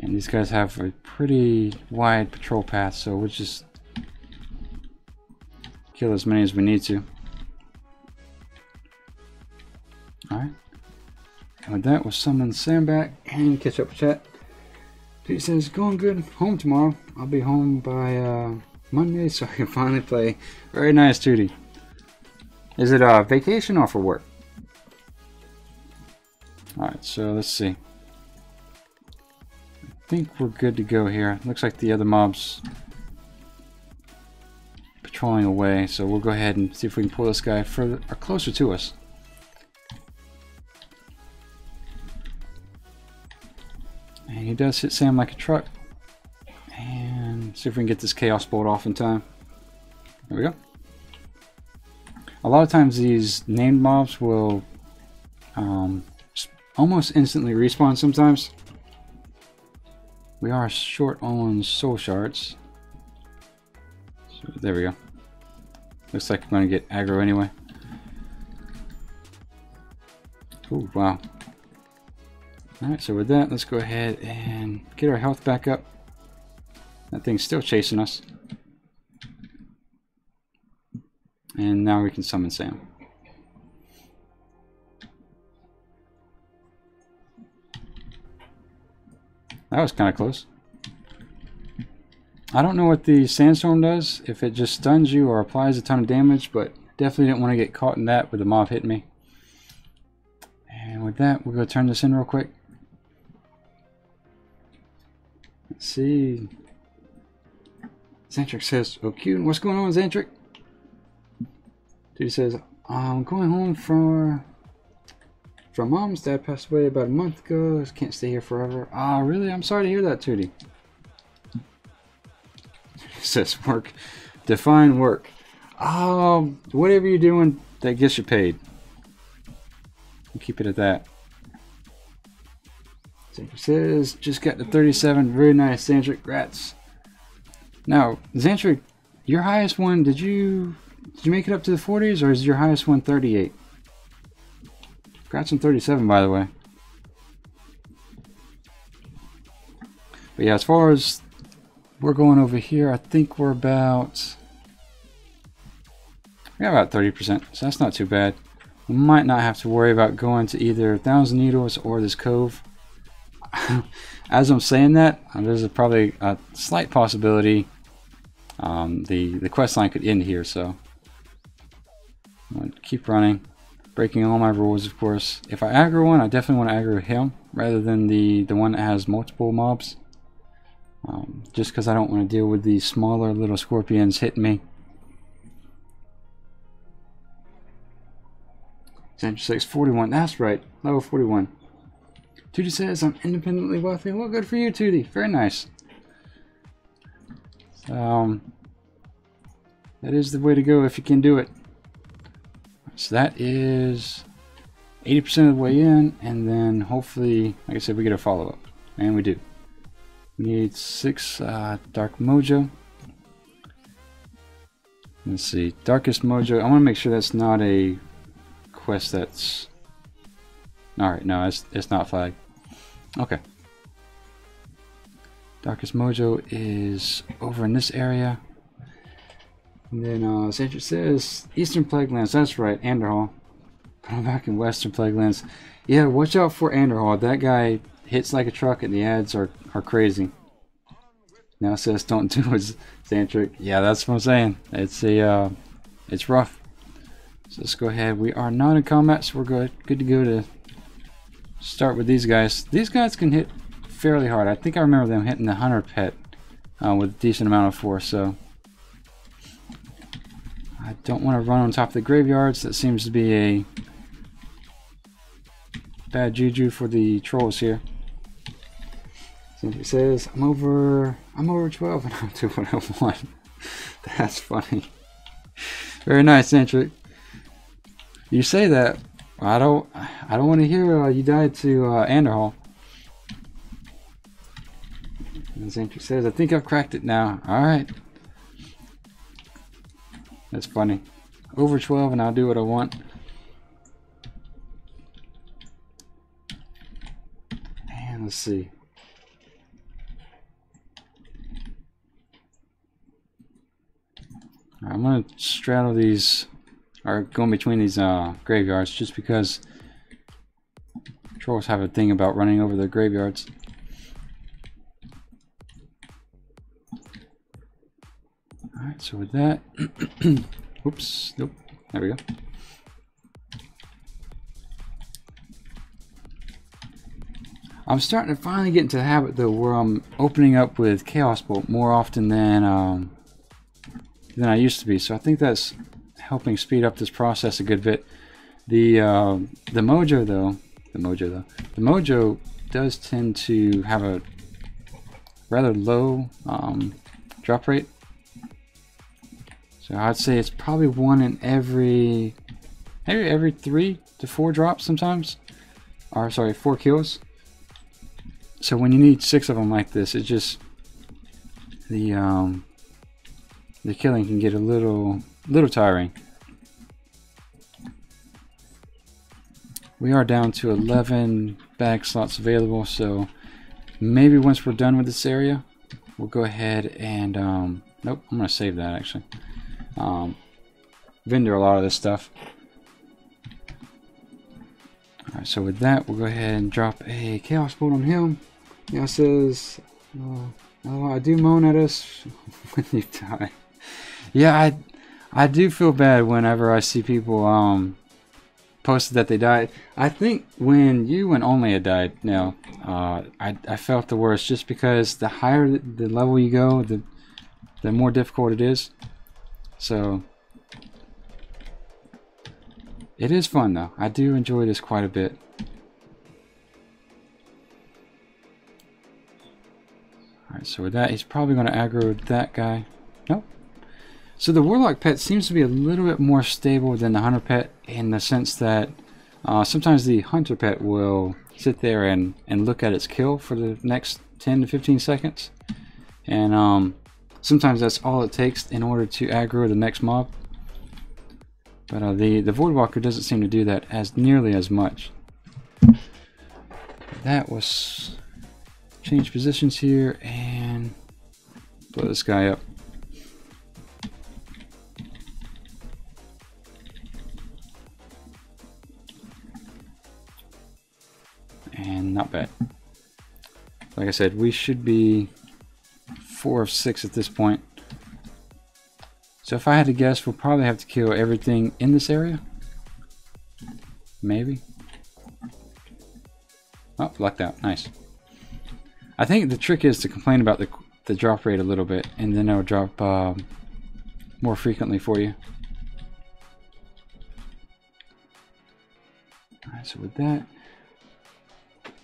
And these guys have a pretty wide patrol path, so we'll just kill as many as we need to. Alright. And with that, we'll summon Sam back and catch up with chat. Pete says, going good. Home tomorrow. I'll be home by Monday so I can finally play. Very nice, Tootie. Is it a vacation or for work? Alright, so let's see. I think we're good to go here. Looks like the other mobs patrolling away, so we'll go ahead and see if we can pull this guy further or closer to us. And he does hit Sam like a truck. And see if we can get this Chaos Bolt off in time. There we go. A lot of times these named mobs will almost instantly respawn sometimes. We are short on soul shards. So there we go. Looks like we're going to get aggro anyway. Oh, wow. Alright, so with that, let's go ahead and get our health back up. That thing's still chasing us. And now we can summon Sam. That was kind of close. I don't know what the sandstorm does, if it just stuns you or applies a ton of damage, but definitely didn't want to get caught in that with the mob hitting me. And with that, we'll go turn this in real quick. Let's see. Xantric says, "Oh, Qyune, what's going on, Xantric?" Dude says, "I'm going home from mom's. Dad passed away about a month ago. Can't stay here forever." Ah, really? I'm sorry to hear that, Tootie. Says work. Define work. Whatever you're doing that gets you paid. We'll keep it at that. Xantric says, "Just got to 37. Very nice, Xantric. Rats." Now, Xantric, your highest one, did you make it up to the 40s, or is your highest one 38? Congrats on 37, by the way. But yeah, as far as we're going over here, I think we're about 30%, so that's not too bad. We might not have to worry about going to either Thousand Needles or this cove. As I'm saying that, there's probably a slight possibility the quest line could end here, so I'm going to keep running, breaking all my rules, of course. If I aggro one, I definitely want to aggro him rather than the one that has multiple mobs, just because I don't want to deal with these smaller little scorpions hitting me. Xantric 641, that's right, level 41. Tootie says, "I'm independently wealthy." Well, good for you, Tootie. Very nice. That is the way to go if you can do it. So that is 80% of the way in, and then hopefully, like I said, we get a follow-up. And we do. We need 6 Dark Mojo. Let's see, Darkest Mojo. I want to make sure that's not a quest that's... Alright, no, it's not flagged. Okay. Darkest Mojo is over in this area. And then Xantric says, "Eastern Plaguelands." That's right, Anderhall. But I'm back in Western Plaguelands. Yeah, watch out for Anderhall. That guy hits like a truck and the ads are crazy. Now it says, "Don't do it, Xantric." Yeah, that's what I'm saying. It's rough. So let's go ahead. We are not in combat, so we're good to go to start with these guys. These guys can hit fairly hard. I think I remember them hitting the Hunter Pet with a decent amount of force, so I don't want to run on top of the graveyards. That seems to be a bad juju for the trolls here. Somebody says, I'm over 12 and I'll do what I want." That's funny. Very nice, Xantric. You say that. I don't want to hear you died to Anderhall. And Xantric says, "I think I've cracked it now." Alright. That's funny. Over 12 and I'll do what I want. And let's see. Right, I'm going to straddle these, or go in between these graveyards, just because trolls have a thing about running over the graveyards. Alright, so with that, oops, nope, there we go. I'm starting to finally get into the habit though where I'm opening up with Chaos Bolt more often than I used to be, so I think that's helping speed up this process a good bit. The Mojo does tend to have a rather low drop rate. So I'd say it's probably one in every 3 to 4 drops sometimes. Or sorry, 4 kills. So when you need 6 of them like this, it just the killing can get a little tiring. We are down to 11 bag slots available, so maybe once we're done with this area, we'll go ahead and nope, I'm gonna save that actually. Vendor a lot of this stuff. Alright, so with that, we'll go ahead and drop a Chaos Bolt on him. Yeah, it says, oh, I do moan at us when you die. Yeah, I do feel bad whenever I see people posted that they died. I think when you and Only had died, no, I felt the worst just because the higher the level you go, the more difficult it is. So it is fun though. I do enjoy this quite a bit. Alright, so with that, he's probably going to aggro that guy. Nope. So the Warlock pet seems to be a little bit more stable than the Hunter pet in the sense that sometimes the Hunter pet will sit there and look at its kill for the next 10 to 15 seconds. And sometimes that's all it takes in order to aggro the next mob. But the Voidwalker doesn't seem to do that as nearly as much. That was... Change positions here and blow this guy up. And not bad. Like I said, we should be 4 of 6 at this point. So if I had to guess, we'll probably have to kill everything in this area. Maybe. Oh, lucked out. Nice. I think the trick is to complain about the drop rate a little bit, and then it'll drop more frequently for you. Alright, so with that,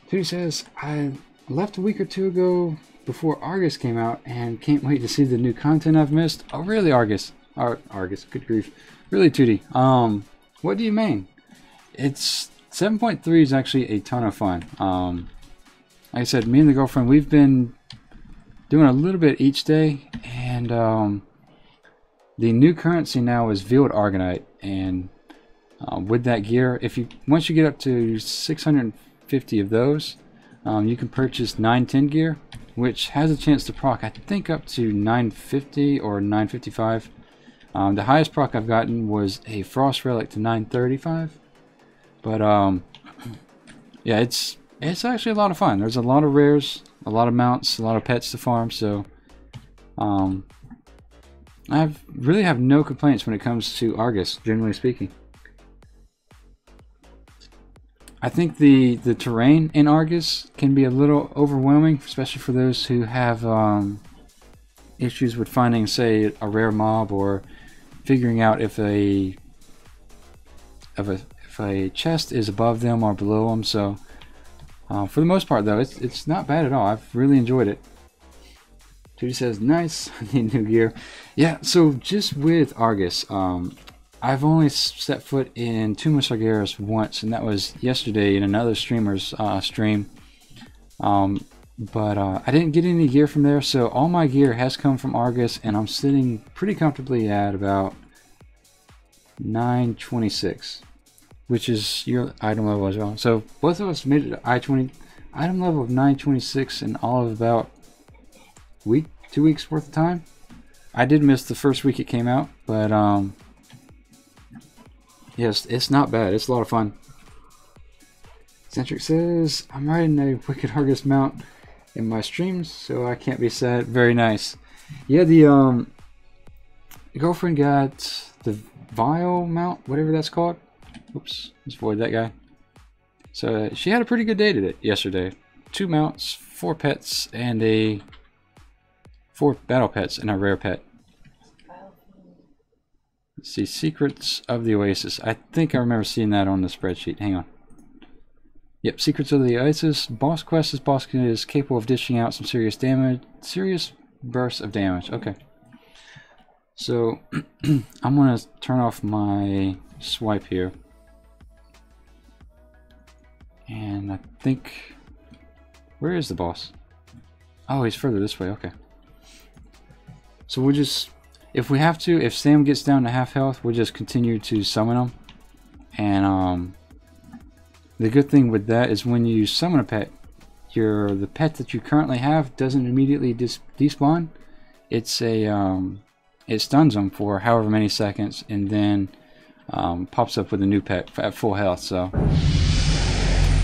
Tootie says, I left a week or two ago before Argus came out, and can't wait to see the new content I've missed. Oh, really, Argus? Argus, good grief. Really, Tootie. What do you mean? It's 7.3 is actually a ton of fun. Like I said, me and the girlfriend, we've been doing a little bit each day, and the new currency now is Veiled Argonite, and with that gear, once you get up to 650 of those, you can purchase 910 gear, which has a chance to proc, I think, up to 950 or 955. The highest proc I've gotten was a Frost Relic to 935, but yeah, it's actually a lot of fun. There's a lot of rares, a lot of mounts, a lot of pets to farm, so I really have no complaints when it comes to Argus, generally speaking. I think the terrain in Argus can be a little overwhelming, especially for those who have issues with finding, say, a rare mob, or figuring out if a chest is above them or below them. So for the most part, though, it's not bad at all. I've really enjoyed it. Judy says, nice, I need new gear. Yeah, so just with Argus, I've only set foot in Tomb of Sargeras once, and that was yesterday in another streamer's stream. But I didn't get any gear from there, so all my gear has come from Argus, and I'm sitting pretty comfortably at about 926. Which is your item level as well. So both of us made it to item level of 926 in all of about 2 weeks worth of time. I did miss the first week it came out, but yes, it's not bad. It's a lot of fun. Centric says, I'm riding a Wicked Argus mount in my streams, so I can't be sad. Very nice. Yeah, the girlfriend got the Vile mount, whatever that's called. Oops, let's avoid that guy. So she had a pretty good day yesterday. 2 mounts, 4 pets, and 4 battle pets and a rare pet. Let's see, Secrets of the Oasis. I think I remember seeing that on the spreadsheet. Hang on. Yep, Secrets of the Oasis. Boss quest. This boss is capable of dishing out some serious bursts of damage. Okay. So I'm gonna turn off my swipe here. And I think, where is the boss? Oh, he's further this way. Okay. So we'll just, if we have to, if Sam gets down to half health, we'll just continue to summon him. And the good thing with that is when you summon a pet, the pet that you currently have doesn't immediately despawn. It's it stuns them for however many seconds, and then pops up with a new pet at full health. So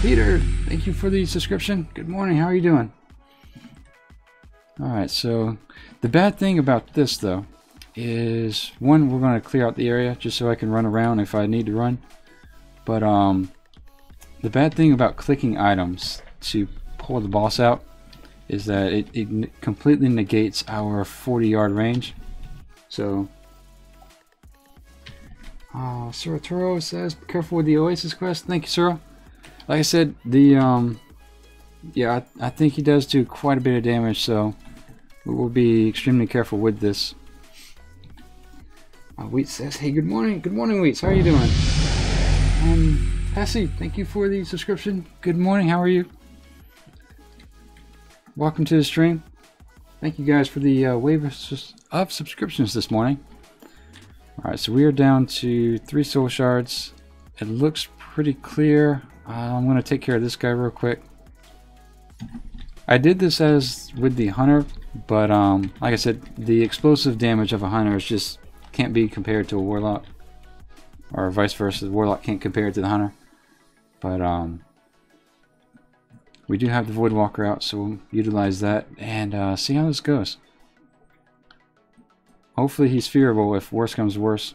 Peter, thank you for the subscription. Good morning, how are you doing? Alright, so the bad thing about this though is, one, we're going to clear out the area just so I can run around if I need to run. But the bad thing about clicking items to pull the boss out is that it completely negates our 40-yard range. So Sura Toro says, be careful with the Oasis quest. Thank you, Sura. Like I said, the yeah, I think he does do quite a bit of damage, so we will be extremely careful with this. Wheat says, hey, good morning. Good morning, Wheats. How are you doing? Passy, thank you for the subscription. Good morning. How are you? Welcome to the stream. Thank you guys for the wave of subscriptions this morning. Alright, so we are down to 3 soul shards. It looks pretty clear. I'm going to take care of this guy real quick. I did this as with the hunter, but like I said, the explosive damage of a hunter is just can't be compared to a warlock, or vice versa. The warlock can't compare it to the hunter. But we do have the Voidwalker out, so we'll utilize that and see how this goes. Hopefully he's fearable if worse comes to worse.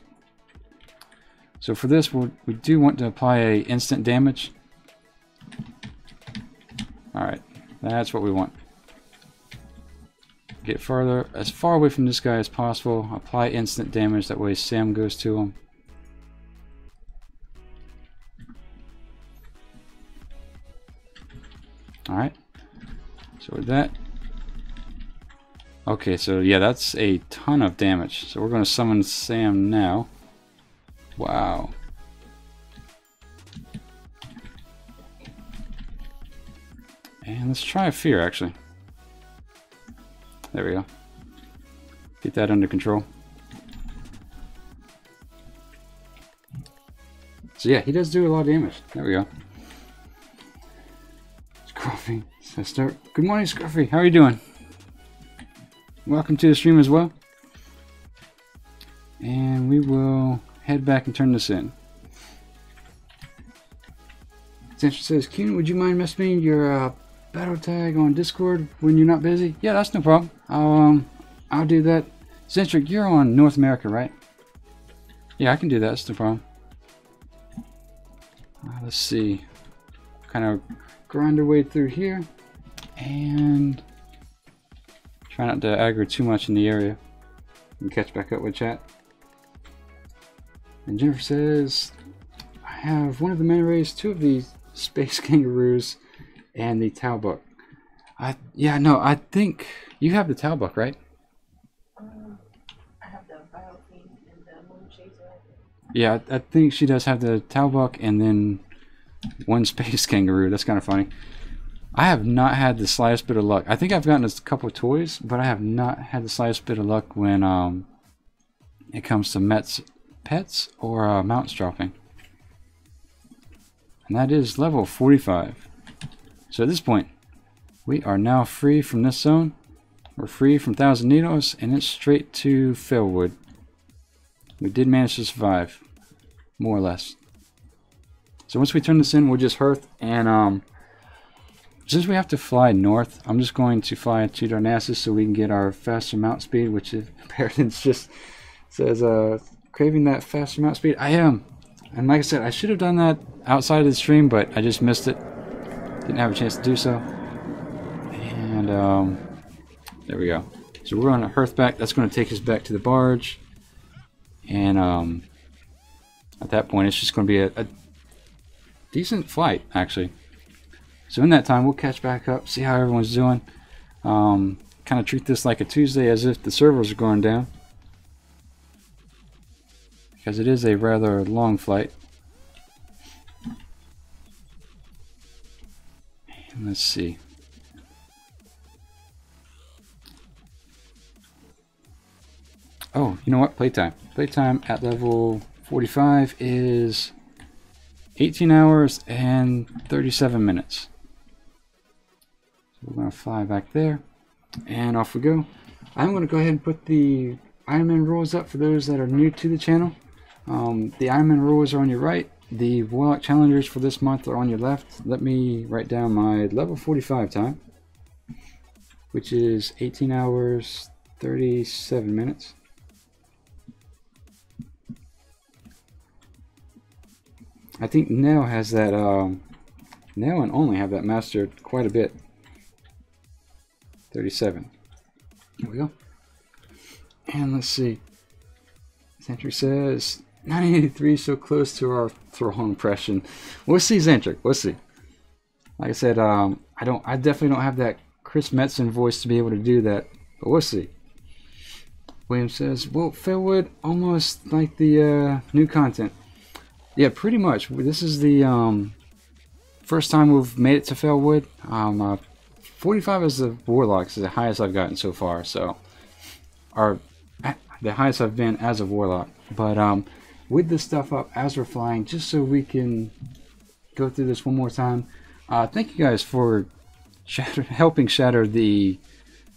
So for this, we do want to apply a instant damage. Alright, that's what we want. Get further, as far away from this guy as possible. Apply instant damage, that way Sam goes to him. Alright, so with that, okay, so yeah, that's a ton of damage. So we're going to summon Sam now. Wow. And let's try a fear, actually. There we go. Get that under control. So yeah, he does do a lot of damage. There we go. Scruffy says start. Good morning, Scruffy. How are you doing? Welcome to the stream as well. And we will head back and turn this in. Central says, Qyune, would you mind messaging your battle tag on Discord when you're not busy? Yeah, that's no problem. I'll do that. Centric, you're on North America, right? Yeah, I can do that. That's no problem. Let's see. Kind of grind our way through here and try not to aggro too much in the area and catch back up with chat. And Jennifer says, I have one of the many rays, 2 of these space kangaroos, and the Talbuck. Yeah, no, I think you have the Talbuck, right? I have the Bioqueen and the Moon Chaser. Yeah, I think she does have the Talbuck and then 1 space kangaroo. That's kind of funny. I have not had the slightest bit of luck. I think I've gotten a couple of toys, but I have not had the slightest bit of luck when it comes to pets or mounts dropping. And that is level 45. So at this point, we are now free from this zone. We're free from Thousand Needles, and it's straight to Failwood. We did manage to survive, more or less. So once we turn this in, we'll just hearth, and since we have to fly north, I'm just going to fly to Darnassus so we can get our faster mount speed, which is Paradise just says craving that faster mount speed. I am. And like I said, I should have done that outside of the stream, but I just missed it. Didn't have a chance to do so. And there we go. So we're going to hearth back. That's going to take us back to the barge. And at that point, it's just going to be a decent flight, actually. So in that time, we'll catch back up, see how everyone's doing. Kind of treat this like a Tuesday as if the servers are going down. Because it is a rather long flight. And let's see. Oh, you know what? Playtime. Playtime at level 45 is 18 hours and 37 minutes. So we're going to fly back there. And off we go. I'm going to go ahead and put the Ironman rules up for those that are new to the channel. The Ironman rules are on your right. The Warlock challengers for this month are on your left. Let me write down my level 45 time. which is 18 hours, 37 minutes. I think Nell has that, Nell and Only have that mastered quite a bit. 37. Here we go. And let's see. Xantric says 1983, so close to our Thrall impression. We'll see, Xantric. We'll see. Like I said, I definitely don't have that Chris Metzen voice to be able to do that, but we'll see. William says, well, Fairwood almost like the new content. Yeah, pretty much. This is the first time we've made it to Fairwood. 45 is the Warlock, is the highest I've gotten so far. So, the highest I've been as a Warlock. But with this stuff up as we're flying, just so we can go through this one more time. Thank you guys for helping shatter the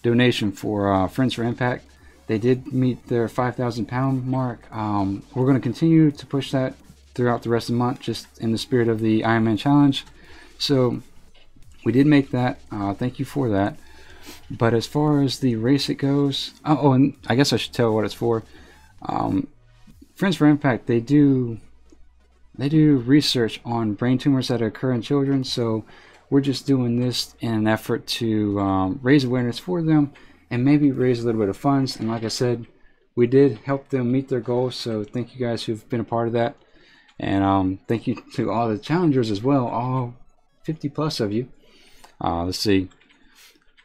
donation for Friends for Impact. They did meet their 5,000 pound mark. We're going to continue to push that throughout the rest of the month, just in the spirit of the Ironman challenge. So we did make that. Thank you for that. But as far as the race it goes, oh, and I guess I should tell what it's for. Friends for Impact, they do research on brain tumors that occur in children. So we're just doing this in an effort to raise awareness for them and maybe raise a little bit of funds. And like I said, we did help them meet their goals. So thank you guys who've been a part of that. And thank you to all the challengers as well, all 50 plus of you. Let's see.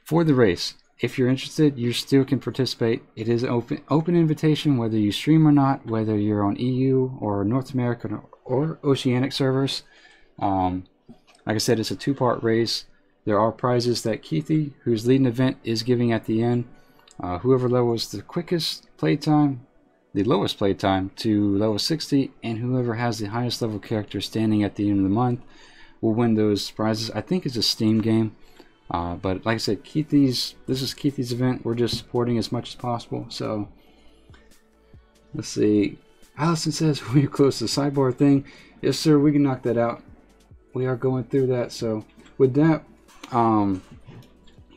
For the race, if you're interested, you still can participate. It is an open invitation, whether you stream or not, whether you're on EU or North American or Oceanic servers. Like I said, it's a two-part race. There are prizes that Keithy, who's leading the event, is giving at the end. Whoever levels the quickest playtime, the lowest playtime to level 60, and whoever has the highest level character standing at the end of the month will win those prizes. I think it's a Steam game. But like I said, this is Keithy's event. We're just supporting as much as possible. So let's see. Allison says we're close to the sidebar thing. Yes, sir. We can knock that out. We are going through that. So with that,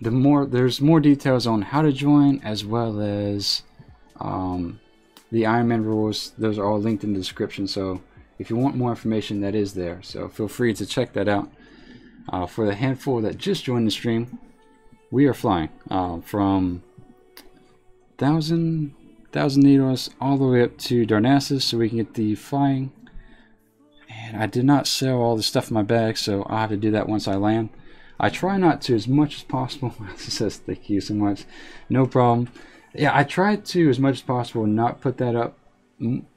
there's more details on how to join, as well as the Ironman rules. Those are all linked in the description. So if you want more information, that is there. So feel free to check that out. For the handful that just joined the stream, we are flying from Thousand Needles all the way up to Darnassus, so we can get the flying. And I did not sell all the stuff in my bag, so I'll have to do that once I land. I try not to as much as possible. It says thank you so much. No problem. Yeah, I try to as much as possible not put that up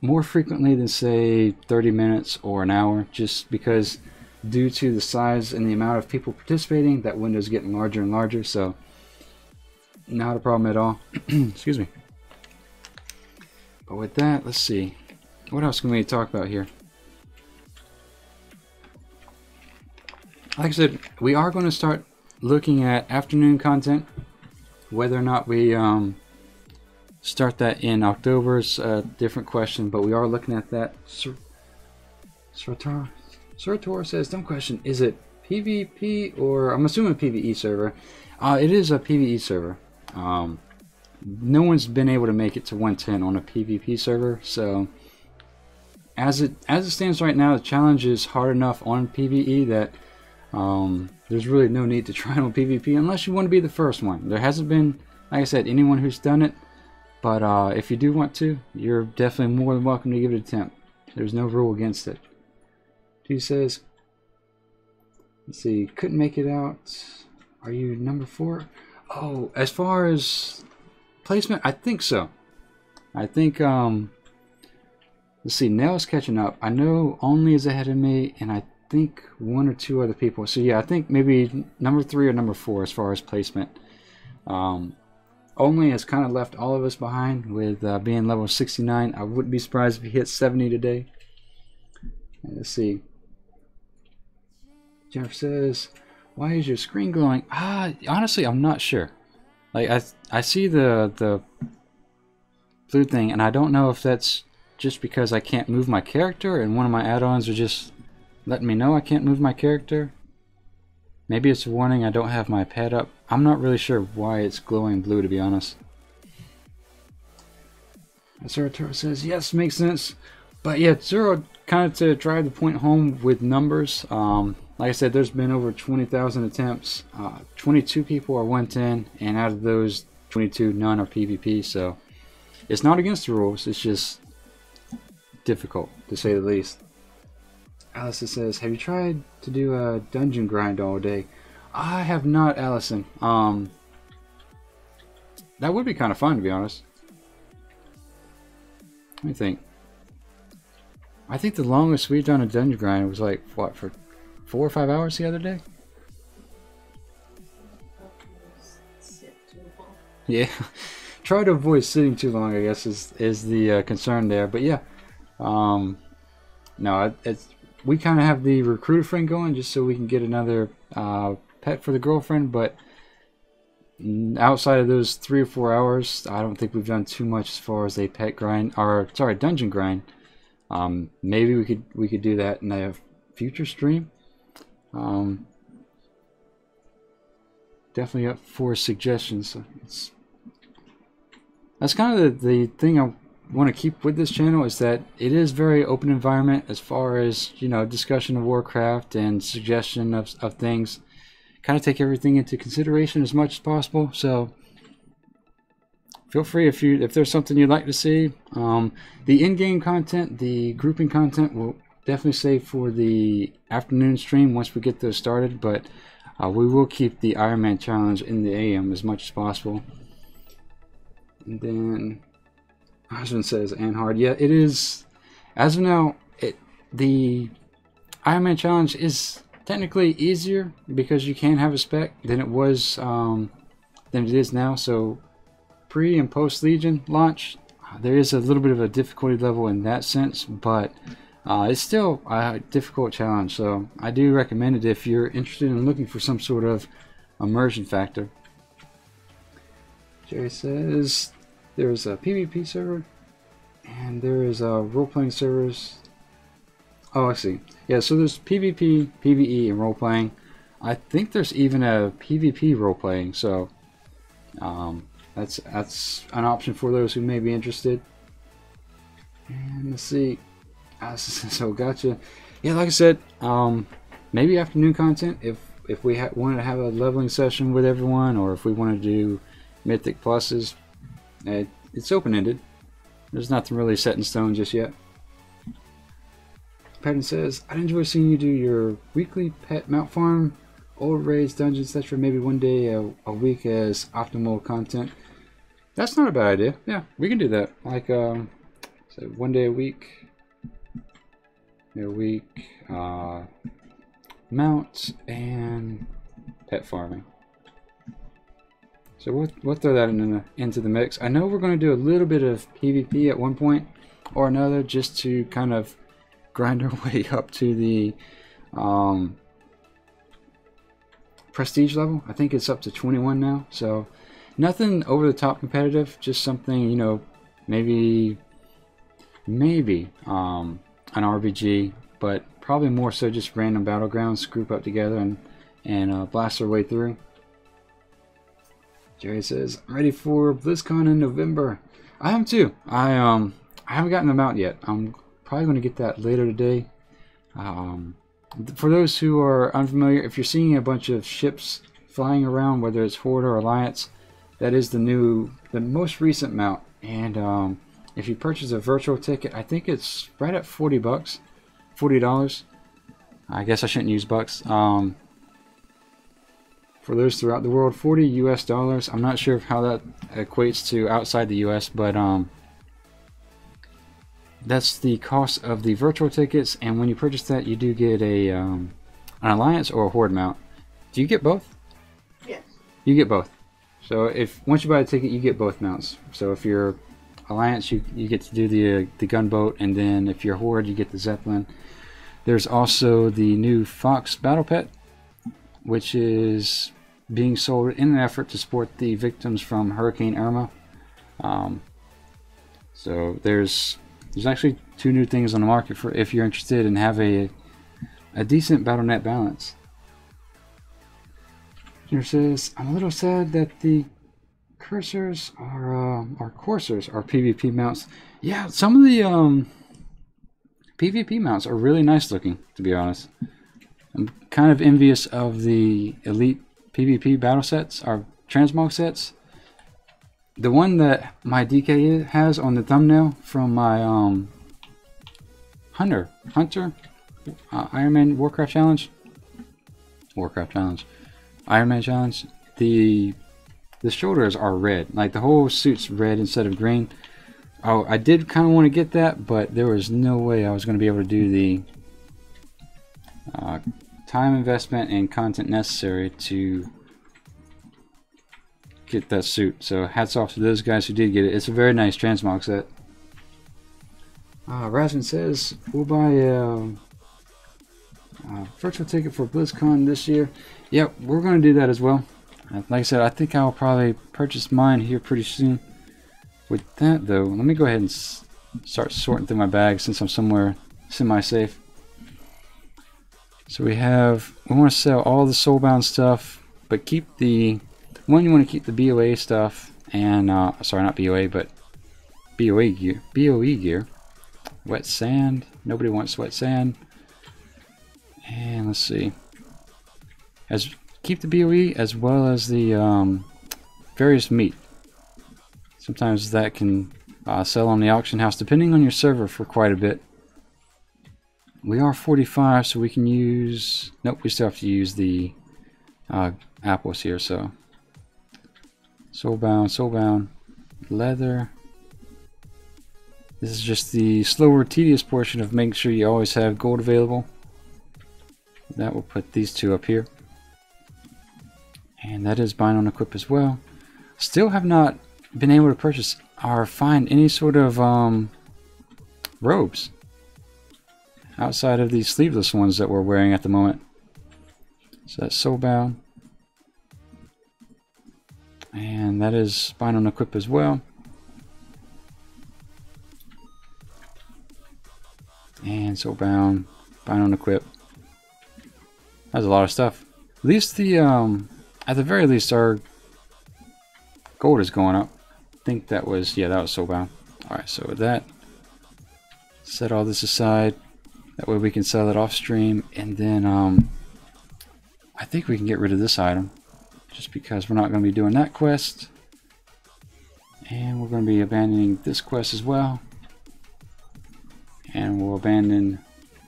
more frequently than say 30 minutes or an hour, just because due to the size and the amount of people participating, that window is getting larger and larger. So not a problem at all. Excuse me. But with that, let's see, what else can we talk about here? Like I said, we are going to start looking at afternoon content. Whether or not we start that in October is a different question, but we are looking at that. Sartor says, dumb question, is it PvP or, I'm assuming PvE server? It is a PvE server. No one's been able to make it to 110 on a PvP server, so as it stands right now, the challenge is hard enough on PvE that there's really no need to try it on PvP unless you want to be the first one. There hasn't been, like I said, anyone who's done it, but if you do want to, you're definitely more than welcome to give it an attempt. There's no rule against it. He says, let's see, couldn't make it out. Are you number 4? Oh, as far as placement, I think so. I think, let's see, Nell's catching up. I know Only is ahead of me, and I think 1 or 2 other people. So yeah, I think maybe number 3 or number 4 as far as placement. Only has kind of left all of us behind with being level 69. I wouldn't be surprised if he hit 70 today. Let's see. Jeff says, why is your screen glowing? Honestly, I'm not sure. Like, I see the blue thing, and I don't know if that's just because I can't move my character and one of my add-ons are just letting me know I can't move my character. Maybe it's a warning I don't have my pad up. I'm not really sure why it's glowing blue, to be honest. Zero says, yes, makes sense. But yeah, Zero, kind of to drive the point home with numbers. Like I said, there's been over 20,000 attempts. 22 people are went in, and out of those 22, none are PvP. So it's not against the rules. It's just difficult, to say the least. Allison says, have you tried to do a dungeon grind all day? I have not, Allison. That would be kind of fun, to be honest. Let me think. I think the longest we've done a dungeon grind was like, what, for 4 or 5 hours the other day? Yeah. Try to avoid sitting too long, I guess, is the concern there. But yeah. No, we kind of have the recruiter friend going just so we can get another pet for the girlfriend. But outside of those 3 or 4 hours, I don't think we've done too much as far as a pet grind, or sorry, dungeon grind. Maybe we could do that in a future stream. Definitely up for suggestions. That's kind of the thing I want to keep with this channel, is that it is very open environment as far as, you know, discussion of Warcraft and suggestion of things. Kind of take everything into consideration as much as possible. So feel free if there's something you'd like to see. The in-game content, the grouping content, will definitely save for the afternoon stream once we get those started. But we will keep the Ironman challenge in the AM as much as possible. And then my husband says, and hard. Yeah, it is. As of now, the Ironman challenge is technically easier because you can have a spec than it was than it is now. So pre and post Legion launch, there is a little bit of a difficulty level in that sense, but it's still a difficult challenge. So I do recommend it if you're interested in looking for some sort of immersion factor. Jerry says there's a PvP server and there is a role-playing servers. Oh, I see. Yeah, so there's PvP, PvE, and role-playing. I think there's even a PvP role-playing, so that's an option for those who may be interested. And let's see. So gotcha. Yeah, like I said, maybe afternoon content if we wanted to have a leveling session with everyone, or if we want to do Mythic Pluses. It's open-ended. There's nothing really set in stone just yet. Patton says, I'd enjoy seeing you do your weekly pet mount farm, old raids, dungeons, etc. Maybe one day a week as optimal content. That's not a bad idea. Yeah, we can do that. Like, so one day a week. Mount and pet farming. So we'll throw that into the mix. I know we're going to do a little bit of PvP at one point or another, just to kind of grind our way up to the prestige level. I think it's up to 21 now, so nothing over the top competitive, just something, you know, maybe an RBG, but probably more so just random battlegrounds, group up together and blast our way through. Jerry says, I'm ready for BlizzCon in November. I am too. I haven't gotten them out yet. I'm probably going to get that later today. For those who are unfamiliar, if you're seeing a bunch of ships flying around, whether it's Horde or Alliance, that is the most recent mount. And if you purchase a virtual ticket, I think it's right at $40. $40. I guess I shouldn't use bucks. For those throughout the world, $40 US. I'm not sure how that equates to outside the US, but that's the cost of the virtual tickets. And when you purchase that, you do get an Alliance or a Horde mount. Do you get both? Yes. You get both. So once you buy a ticket, you get both mounts. So if you're Alliance, you get to do the gunboat, and then if you're Horde, you get the Zeppelin. There's also the new Fox Battle Pet, which is being sold in an effort to support the victims from Hurricane Irma. So there's actually 2 new things on the market for if you're interested and have a decent BattleNet balance. Here says, I'm a little sad that the coursers are PvP mounts. Yeah, some of the PvP mounts are really nice looking, to be honest. I'm kind of envious of the elite PvP battle sets, or transmog sets. The one that my DK has on the thumbnail from my Hunter Ironman Warcraft challenge. Ironman challenge. The shoulders are red, like the whole suit's red instead of green. Oh, I did kind of want to get that, but there was no way I was going to be able to do the time investment and content necessary to get that suit. So hats off to those guys who did get it. It's a very nice transmog set. Rasmus says we'll buy a virtual ticket for BlizzCon this year. Yep, we're going to do that as well. Like I said, I think I'll probably purchase mine here pretty soon. With that though, let me go ahead and start sorting through my bag since I'm somewhere semi-safe. So we want to sell all the soulbound stuff, but keep the one, you want to keep the BOA stuff and sorry, not BOA, but BOE gear. Wet sand. Nobody wants wet sand. And let's see. Keep the BOE as well as the various meat. Sometimes that can sell on the auction house, depending on your server, for quite a bit. We are 45, so we can use... Nope, we still have to use the apples here, so... Soulbound, leather. This is just the slower, tedious portion of making sure you always have gold available. That will put these two up here. And that is bind on equip as well. Still have not been able to purchase or find any sort of robes outside of these sleeveless ones that we're wearing at the moment. So that's soulbound. And that is bind on equip as well. And soulbound, bind on equip. That's a lot of stuff. At least the at the very least our gold is going up. I think that was, yeah, that was soulbound. Alright, so with that, set all this aside. That way we can sell it off stream, and then I think we can get rid of this item just because we're not going to be doing that quest, and we're going to be abandoning this quest as well, and we'll abandon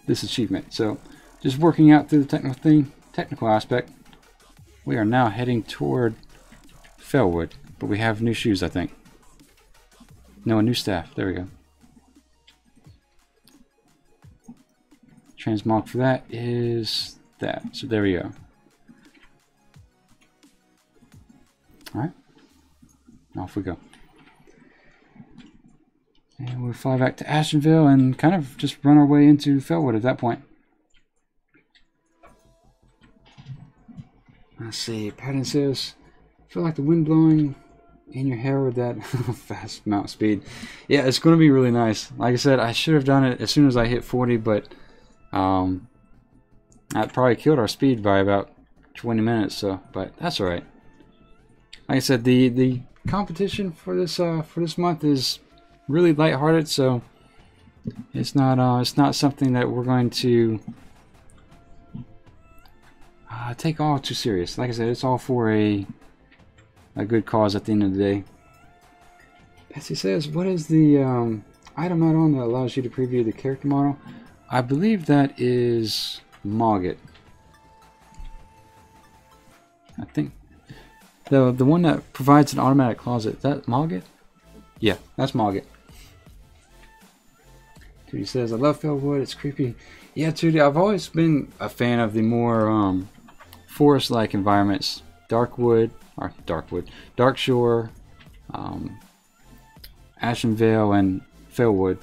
this achievement. So just working out through the technical aspect. We are now heading toward Fellwood, but we have new shoes, I think. No, a new staff. There we go. Transmog for that is that. So there we go. Alright. Off we go. And we'll fly back to Ashtonville and kind of just run our way into Fellwood at that point. Let's see. Patton says, feel like the wind blowing in your hair with that fast mount speed. Yeah, it's going to be really nice. Like I said, I should have done it as soon as I hit 40, but that probably killed our speed by about 20 minutes. So, but that's all right. Like I said, the competition for this month is really lighthearted, so it's not something that we're going to take all too serious. Like I said, it's all for a good cause at the end of the day. Betsy says, what is the item add-on that allows you to preview the character model? I believe that is Mogget. I think the one that provides an automatic closet. Is that Mogget? Yeah, that's Mogget. Tootie says, I love Fellwood, it's creepy. Yeah, Tootie, I've always been a fan of the more forest-like environments. Darkshore, Ashtonvale, and Fellwood.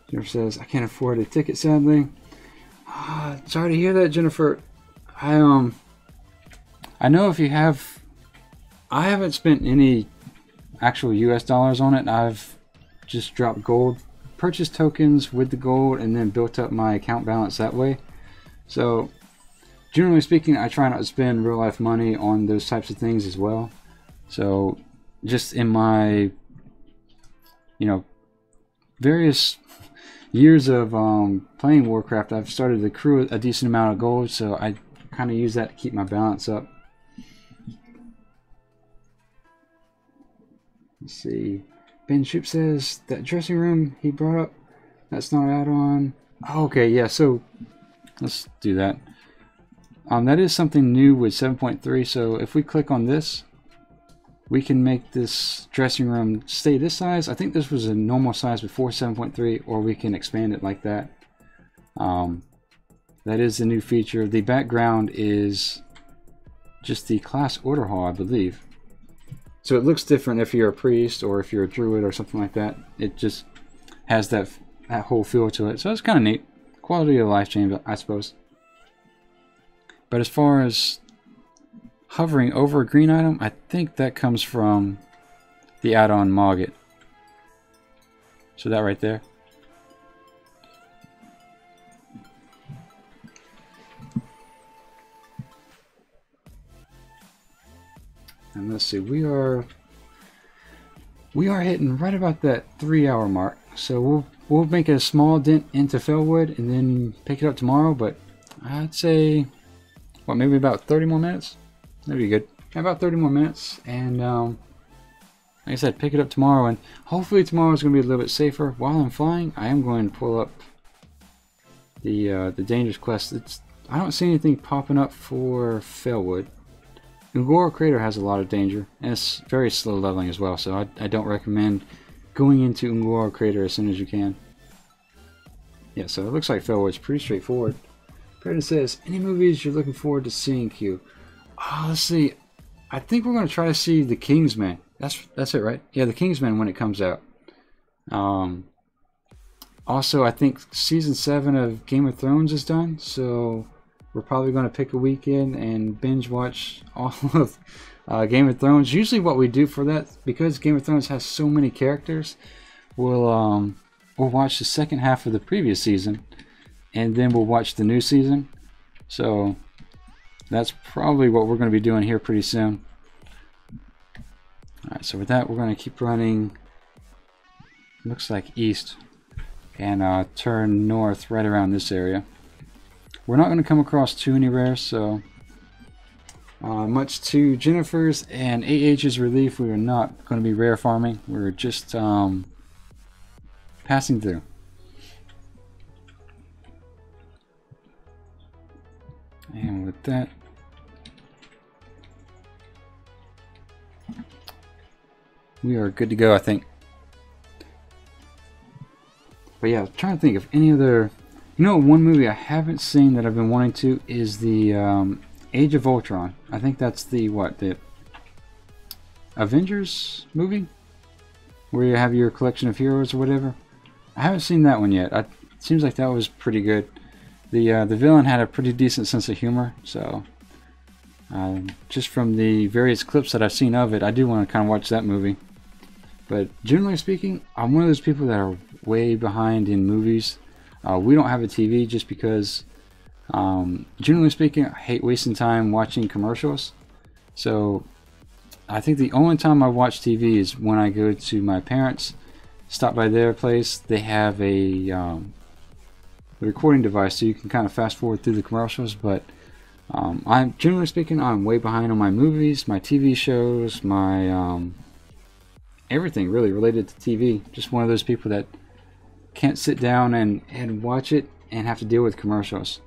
Jennifer says, I can't afford a ticket, sadly. Sorry to hear that, Jennifer. I know if you have... I haven't spent any actual US dollars on it. I've just dropped gold, purchased tokens with the gold, and then built up my account balance that way. So generally speaking, I try not to spend real life money on those types of things as well. So just in my, you know, various years of playing Warcraft, I've started to accrue a decent amount of gold, so I kind of use that to keep my balance up. Let's see. Ben Shoop says that dressing room he brought up, that's not an add-on. Oh, okay, yeah, so let's do that. That is something new with 7.3, so if we click on this, we can make this dressing room stay this size. I think this was a normal size before 7.3, or we can expand it like that. That is the new feature. The background is just the class order hall, I believe. So it looks different if you're a priest or if you're a druid or something like that. It just has that whole feel to it. So it's kind of neat. Quality of life change, I suppose. But as far as hovering over a green item, I think that comes from the add-on Mogget. So that right there. And let's see, we are hitting right about that 3-hour mark. So we'll make a small dent into Fellwood and then pick it up tomorrow. But I'd say, what, maybe about 30 more minutes. That'd be good. About 30 more minutes, and like I said, pick it up tomorrow. And hopefully tomorrow is going to be a little bit safer. While I'm flying, I am going to pull up the dangerous quest. I don't see anything popping up for Fellwood. Ungora Crater has a lot of danger, and it's very slow leveling as well, so I don't recommend going into Ungora Crater as soon as you can. Yeah, so it looks like Fellwood's pretty straightforward. Brandon says, any movies you're looking forward to seeing, Q? Oh, let's see. I think we're going to try to see The Kingsman. That's it, right? Yeah, The Kingsman when it comes out. Also, I think Season 7 of Game of Thrones is done, so we're probably going to pick a weekend and binge watch all of Game of Thrones. Usually what we do for that, because Game of Thrones has so many characters, we'll watch the second half of the previous season, and then we'll watch the new season. So that's probably what we're going to be doing here pretty soon. Alright, so with that, we're going to keep running, looks like east, and turn north right around this area. We're not going to come across too many rares, so much to Jennifer's and AH's relief, we are not going to be rare farming. We're just passing through. And with that, we are good to go, I think. But yeah, I'm trying to think of any other... You know, one movie I haven't seen that I've been wanting to is the Age of Ultron. I think that's the, what, the Avengers movie? Where you have your collection of heroes or whatever. I haven't seen that one yet. It seems like that was pretty good. The villain had a pretty decent sense of humor, so just from the various clips that I've seen of it, I do want to kind of watch that movie. But generally speaking, I'm one of those people that are way behind in movies. We don't have a TV just because, generally speaking, I hate wasting time watching commercials. So I think the only time I watch TV is when I go to my parents, stop by their place. They have a recording device, so you can kind of fast forward through the commercials. But I'm generally speaking, I'm way behind on my movies, my TV shows, my everything really related to TV. Just one of those people that can't sit down and watch it and have to deal with commercials.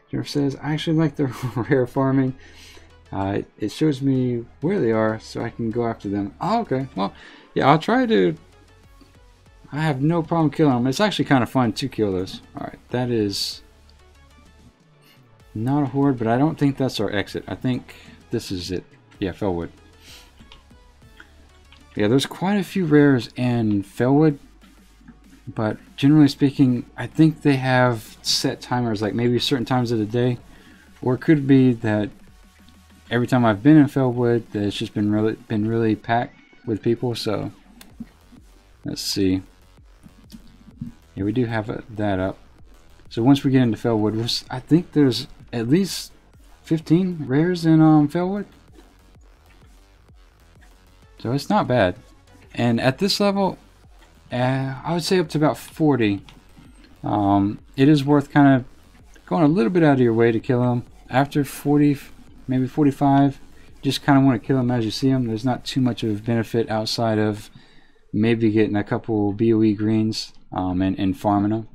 Jeff says, I actually like the rare farming. It shows me where they are so I can go after them. Oh, okay. Well, yeah, I'll try to. I have no problem killing them. It's actually kind of fun to kill those. Alright, that is not a horde, but I don't think that's our exit. I think this is it. Yeah, Fellwood. Yeah, there's quite a few rares in Fellwood. But generally speaking, I think they have set timers, like maybe certain times of the day, or it could be that every time I've been in Fellwood, that it's just been really packed with people. So let's see. Yeah, we do have that up. So once we get into Felwood, I think there's at least 15 rares in Felwood. So it's not bad. And at this level, I would say up to about 40. It is worth kind of going a little bit out of your way to kill them. After 40, maybe 45, just kind of want to kill them as you see them. There's not too much of a benefit outside of maybe getting a couple BOE greens and farming them.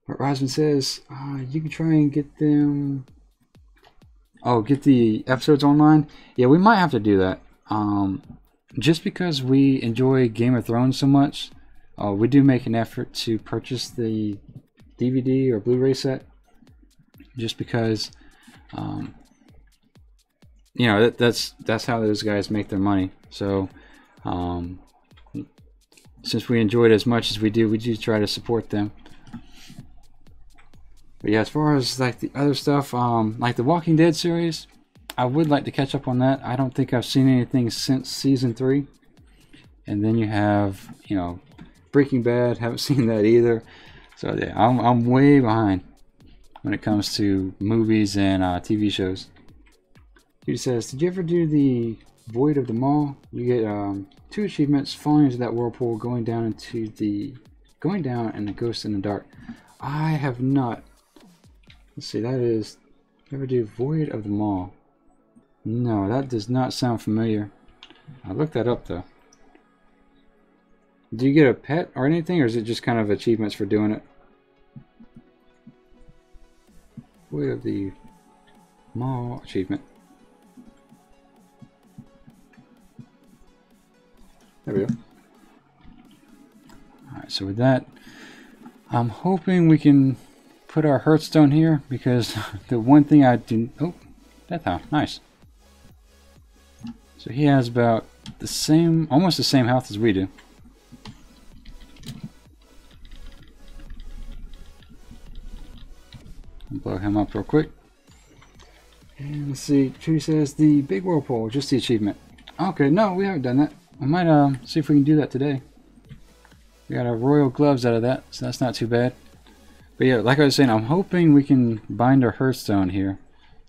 But Rosman says you can try and get them. Oh, get the episodes online. Yeah, we might have to do that. Just because we enjoy Game of Thrones so much, we do make an effort to purchase the DVD or Blu-ray set. Just because, you know, that's how those guys make their money. So, since we enjoy it as much as we do try to support them. But yeah, as far as like the other stuff, like the Walking Dead series, I would like to catch up on that. I don't think I've seen anything since season 3. And then you have, you know, Breaking Bad. Haven't seen that either. So yeah, I'm way behind when it comes to movies and TV shows. He says, did you ever do the Void of the Maw? You get 2 achievements: falling into that whirlpool, going down and the ghost in the dark. I have not. Let's see, that is, ever do Void of the Maw? No, that does not sound familiar. I'll look that up though. Do you get a pet or anything, or is it just kind of achievements for doing it? Void of the Maw achievement. There we go. Alright, so with that, I'm hoping we can put our Hearthstone here, because the one thing I do... Oh, Death Hound, nice. So he has about the same, almost the same health as we do. Blow him up real quick. And let's see, Trudy says the big whirlpool, just the achievement. Okay, no, we haven't done that. I might see if we can do that today. We got our royal gloves out of that, so that's not too bad. But yeah, like I was saying, I'm hoping we can bind our Hearthstone here.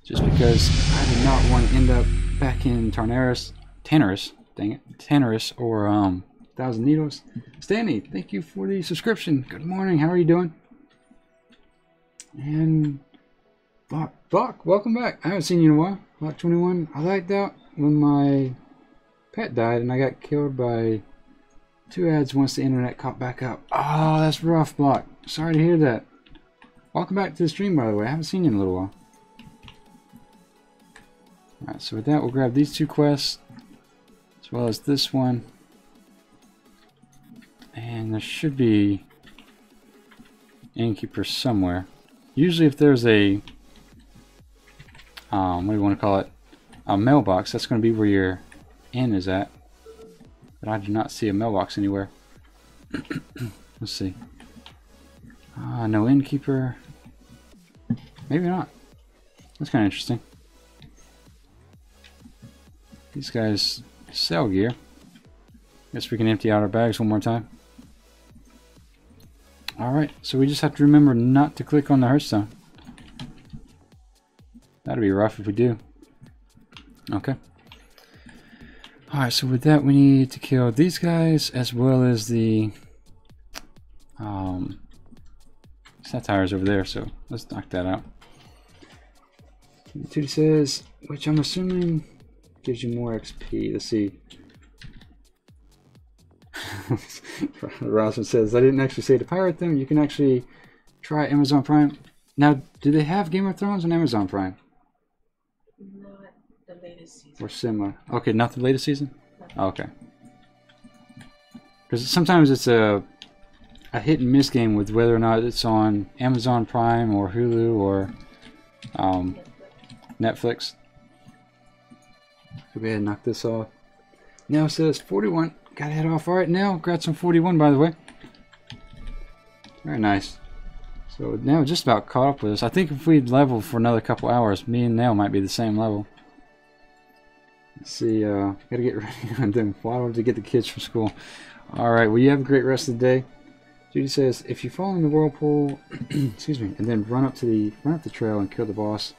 Just because I do not want to end up back in Tanarus, dang it, Tanarus or Thousand Needles. Stanley, thank you for the subscription. Good morning, how are you doing? And Block, welcome back. I haven't seen you in a while. Block 21. I liked out when my pet died and I got killed by 2 ads once the internet caught back up. Oh, that's rough, Block. Sorry to hear that. Welcome back to the stream, by the way. I haven't seen you in a little while. Alright, so with that, we'll grab these 2 quests, as well as this one. And there should be Innkeeper somewhere. Usually if there's a, what do you want to call it, a mailbox, that's going to be where your inn is at. But I do not see a mailbox anywhere. Let's see. No Innkeeper. Maybe not. That's kind of interesting. These guys sell gear. Guess we can empty out our bags one more time. Alright, so we just have to remember not to click on the Hearthstone. That'd be rough if we do. Okay. Alright, so with that we need to kill these guys as well as the Satires over there, so let's knock that out. Tootie says, which I'm assuming gives you more XP. Let's see. Rosman says, I didn't actually say to pirate them. You can actually try Amazon Prime. Now, do they have Game of Thrones on Amazon Prime? Not the latest season. Or similar? Okay, not the latest season? Oh, okay. Because sometimes it's a hit and miss game with whether or not it's on Amazon Prime or Hulu or Netflix. Go ahead and knock this off. Now it says 41. Gotta head off. Alright, now got some 41 by the way. Very nice. So now just about caught up with us. I think if we'd level for another couple hours, me and Nail might be the same level. Let's see, gotta get ready and then follow to get the kids from school. Alright, well you have a great rest of the day. Judy says, if you fall in the whirlpool, excuse me, and then run up the trail and kill the boss,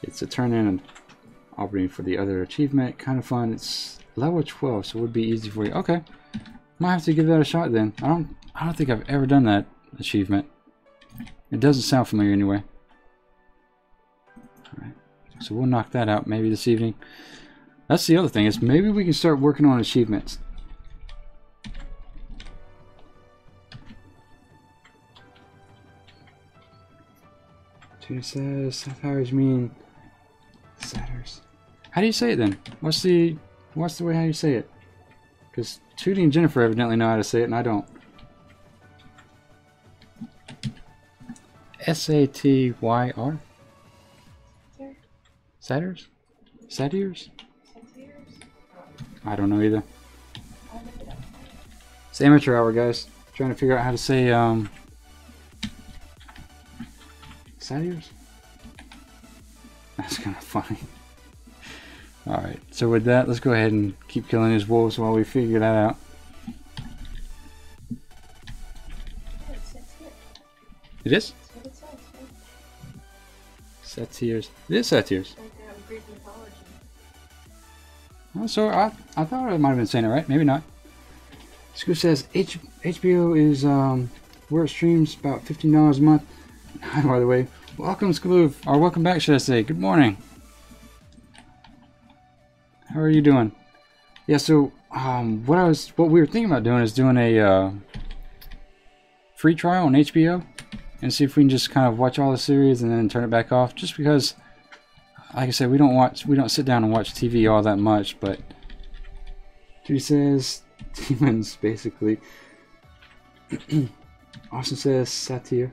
it's a turn in and operating for the other achievement. Kind of fun. It's level 12, so it would be easy for you. Okay, might have to give that a shot then. I don't think I've ever done that achievement. It doesn't sound familiar anyway. All right, so we'll knock that out maybe this evening. That's the other thing, is maybe we can start working on achievements. Judy says, Sapphires mean satyrs. How do you say it then? What's the way how you say it? Because Tootie and Jennifer evidently know how to say it and I don't. S-A-T-Y-R? Satyrs? Satyrs? I don't know either. It's amateur hour, guys. Trying to figure out how to say satyrs? That's kind of funny. Alright, so with that, let's go ahead and keep killing these wolves while we figure that out. It is? Satyrs. It is satyrs. Oh, so I thought I might have been saying it right. Maybe not. Scoop says HBO is where it streams about $15 a month. Hi, by the way. Welcome, Skloof, or welcome back, should I say. Good morning. How are you doing? Yeah, so what we were thinking about doing is doing a free trial on HBO and see if we can just kind of watch all the series and then turn it back off. Just because, like I said, we don't sit down and watch TV all that much. But Judy says demons, basically. Austin says satire.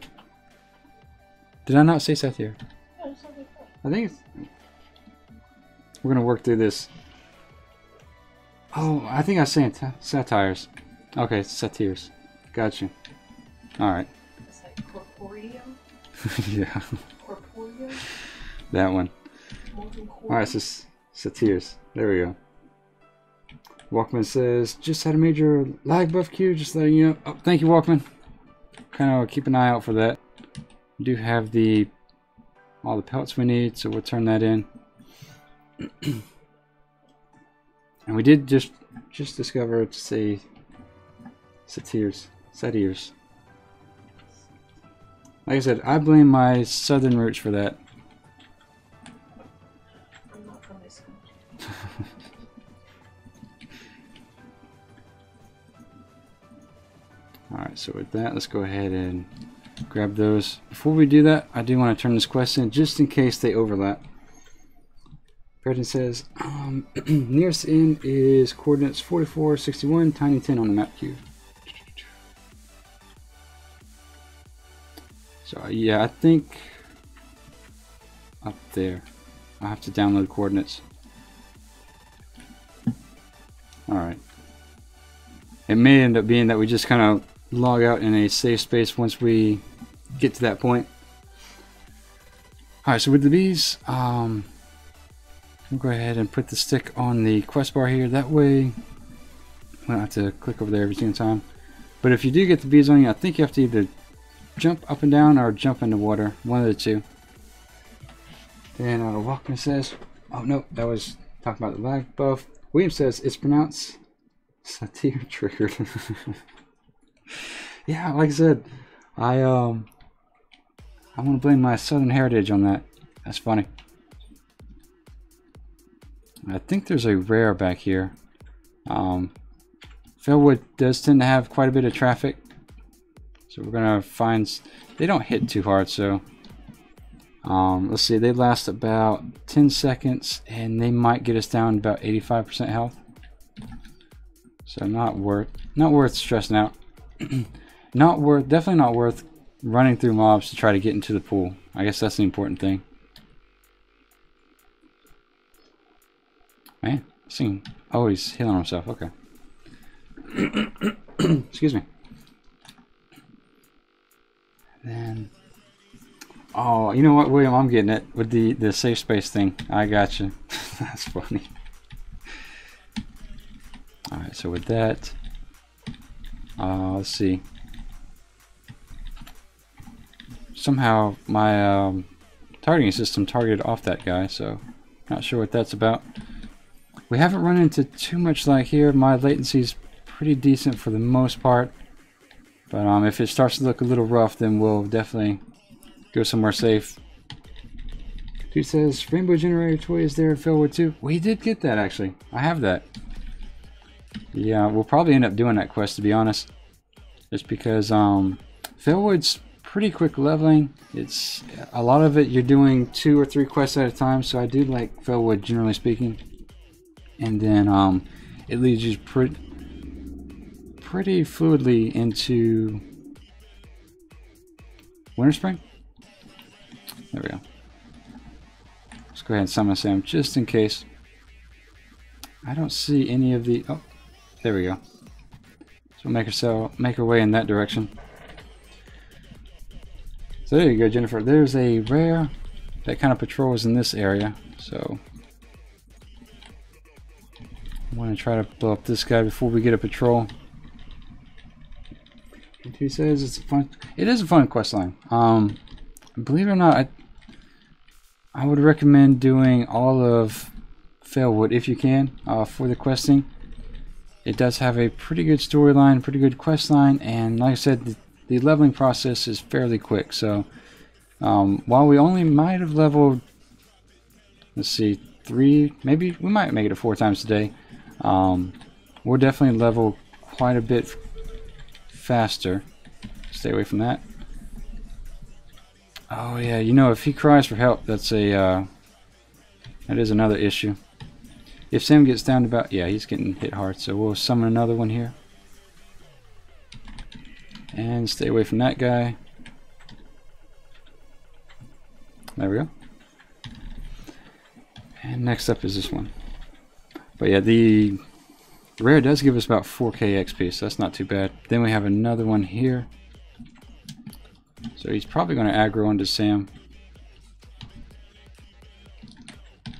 Did I not say satire? I think it's... We're going to work through this. Oh, I think I was saying satires. Okay, satires. Gotcha. Alright. It's like corporeal? Yeah. Corporeal? That one. Alright, so satires. There we go. Walkman says, just had a major lag buff queue, just letting you know. Oh, thank you, Walkman. Kind of keep an eye out for that. We do have all the pelts we need, so we'll turn that in. And we did just discover to say satires. Like I said, I blame my southern roots for that. I'm not from this country. Alright, so with that, let's go ahead and grab those. Before we do that, I do want to turn this quest in just in case they overlap. President says, nearest end is coordinates 44, 61, tiny 10 on the map cube. So yeah, I think up there. I'll have to download coordinates. Alright. It may end up being that we just kind of log out in a safe space once we get to that point. Alright, so with the bees, we'll go ahead and put the stick on the quest bar here. That way, we don't have to click over there every single time. But if you do get the bees on you, I think you have to either jump up and down or jump in the water. One of the two. Then Walkman says, oh no, that was talking about the lag buff. William says it's pronounced satire triggered. Yeah, like I said, I'm gonna blame my southern heritage on that. That's funny. I think there's a rare back here. Felwood does tend to have quite a bit of traffic, so we're gonna find. They don't hit too hard, so let's see. They last about 10 seconds, and they might get us down about 85% health. So not worth stressing out. Definitely not worth running through mobs to try to get into the pool. I guess that's the important thing. Man, this thing, oh, he's healing himself. Okay. Excuse me. Then, oh, you know what, William? I'm getting it with the safe space thing. I got you. That's funny. All right, so with that, Let's see. Somehow my targeting system targeted off that guy, so not sure what that's about. We haven't run into too much lag here. My latency's pretty decent for the most part, but if it starts to look a little rough, then we'll definitely go somewhere safe. Dude says Rainbow Generator toy is there in Felwood too. We did get that actually. I have that. Yeah, we'll probably end up doing that quest, to be honest, just because Felwood's pretty quick leveling. It's a lot of it you're doing 2 or 3 quests at a time, so I do like Felwood generally speaking. And then it leads you pretty fluidly into Winter Spring. There we go. Let's go ahead and summon Sam just in case. I don't see any of the... Oh, there we go. So we'll make our way in that direction. So there you go, Jennifer. There's a rare that kind of patrols in this area. So I want to try to blow up this guy before we get a patrol. And he says it's fun. It is a fun quest line. Believe it or not, I would recommend doing all of Felwood if you can for the questing. It does have a pretty good storyline, pretty good quest line, and like I said, the leveling process is fairly quick. So while we only might have leveled, let's see, 3, maybe we might make it 4 times today, we'll definitely level quite a bit faster. Stay away from that. Oh yeah, you know, if he cries for help, that's a that is another issue. If Sam gets down to about, yeah, he's getting hit hard, so we'll summon another one here. And stay away from that guy. There we go. And next up is this one. But yeah, the rare does give us about 4k XP, so that's not too bad. Then we have another one here. So he's probably going to aggro onto Sam.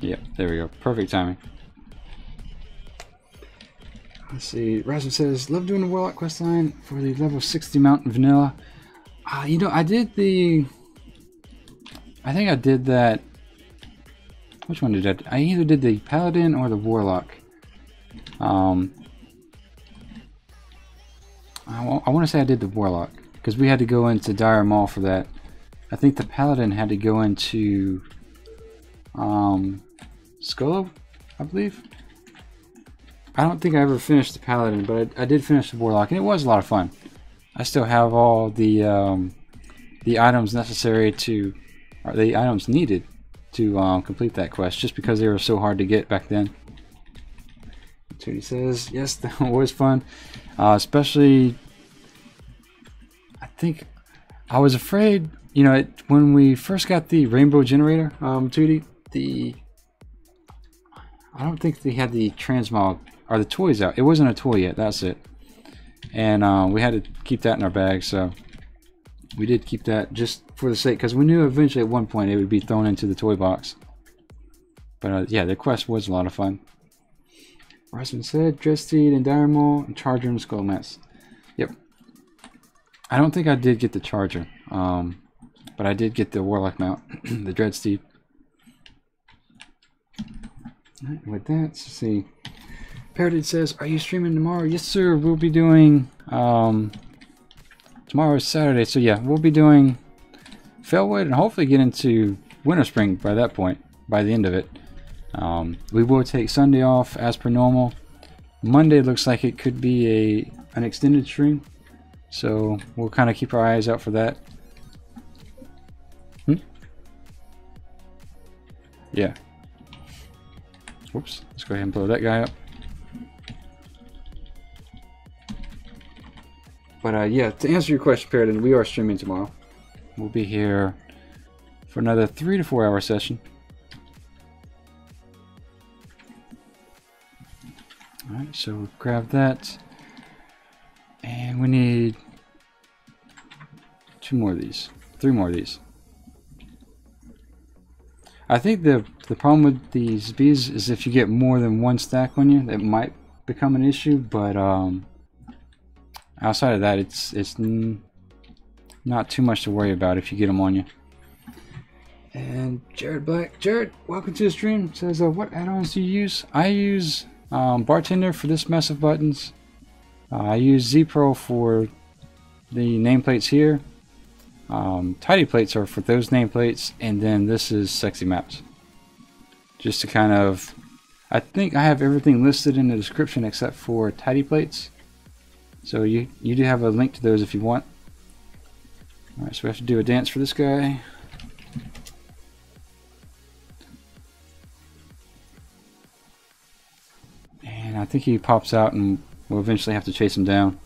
Yep, there we go. Perfect timing. Let's see. Rasmus says, love doing the Warlock quest line for the level 60 Mountain Vanilla. You know, I think I did that. Which one did I either did the Paladin or the Warlock. I want to say I did the Warlock, because we had to go into Dire Maul for that. I think the Paladin had to go into Skolo, I believe. I don't think I ever finished the Paladin, but I did finish the Warlock, and it was a lot of fun. I still have all the items necessary to, or the items needed to complete that quest, just because they were so hard to get back then. Tootie says, yes, that was fun. Especially, I think, I was afraid, you know, when we first got the Rainbow Generator, Tootie, I don't think they had the transmog, or the toys out. It wasn't a toy yet, that's it. And we had to keep that in our bag, so we did keep that just for the sake, because we knew eventually at one point it would be thrown into the toy box. But yeah, the quest was a lot of fun. Rasmus said, Dreadsteed and Dire Maul and Charger and Skullmass. Yep. I don't think I did get the Charger, but I did get the Warlock mount, the Dreadsteed. Alright, with that, let's see. Parodied says, are you streaming tomorrow? Yes, sir. We'll be doing, tomorrow is Saturday, so yeah, we'll be doing Felwood and hopefully get into Winter Spring by that point, by the end of it. We will take Sunday off as per normal. Monday looks like it could be an extended stream, so we'll kind of keep our eyes out for that. Yeah. Whoops. Let's go ahead and blow that guy up. But yeah, to answer your question, Paradin, we are streaming tomorrow. We'll be here for another 3 to 4 hour session. Alright, so we'll grab that. And we need 2 more of these. 3 more of these. I think the problem with these bees is if you get more than 1 stack on you, that might become an issue, but outside of that, it's not too much to worry about if you get them on you. And Jared Black, Jared, welcome to the stream. Says, what add-ons do you use? I use Bartender for this mess of buttons. I use Z-Pro for the nameplates here. Tidy plates are for those nameplates, and then this is Sexy Maps. Just to kind of, I think I have everything listed in the description except for tidy plates. So you do have a link to those if you want. Alright, so we have to do a dance for this guy. And I think he pops out and we'll eventually have to chase him down.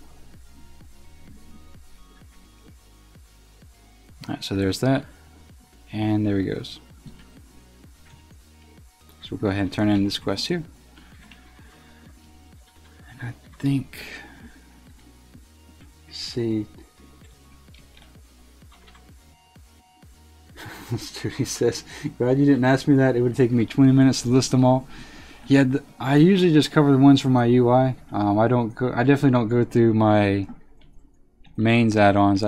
Alright, so there's that. And there he goes. So we'll go ahead and turn in this quest here. And I think, let's see. He says, glad you didn't ask me that. It would have taken me 20 minutes to list them all. Yeah, I usually just cover the ones from my UI. I definitely don't go through my mains add-ons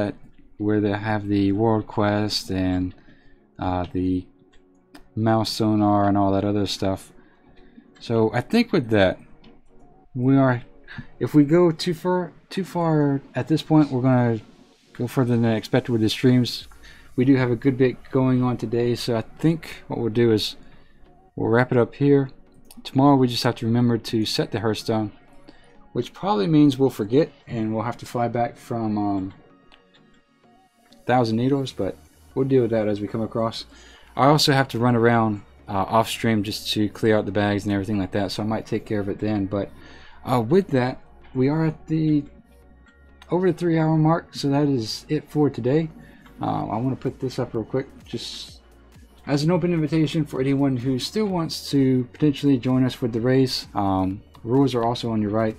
where they have the world quest and the mouse sonar and all that other stuff. So I think with that, if we go too far at this point, we're gonna go further than expected with the streams. We do have a good bit going on today, so I think what we'll do is we'll wrap it up here. Tomorrow we just have to remember to set the Hearthstone, which probably means we'll forget and we'll have to fly back from Thousand Needles, but we'll deal with that as we come across. I also have to run around off stream just to clear out the bags and everything like that, so I might take care of it then. But with that, we are at over the 3-hour mark, so that is it for today. I want to put this up real quick just as an open invitation for anyone who still wants to potentially join us with the race. Rules are also on your right.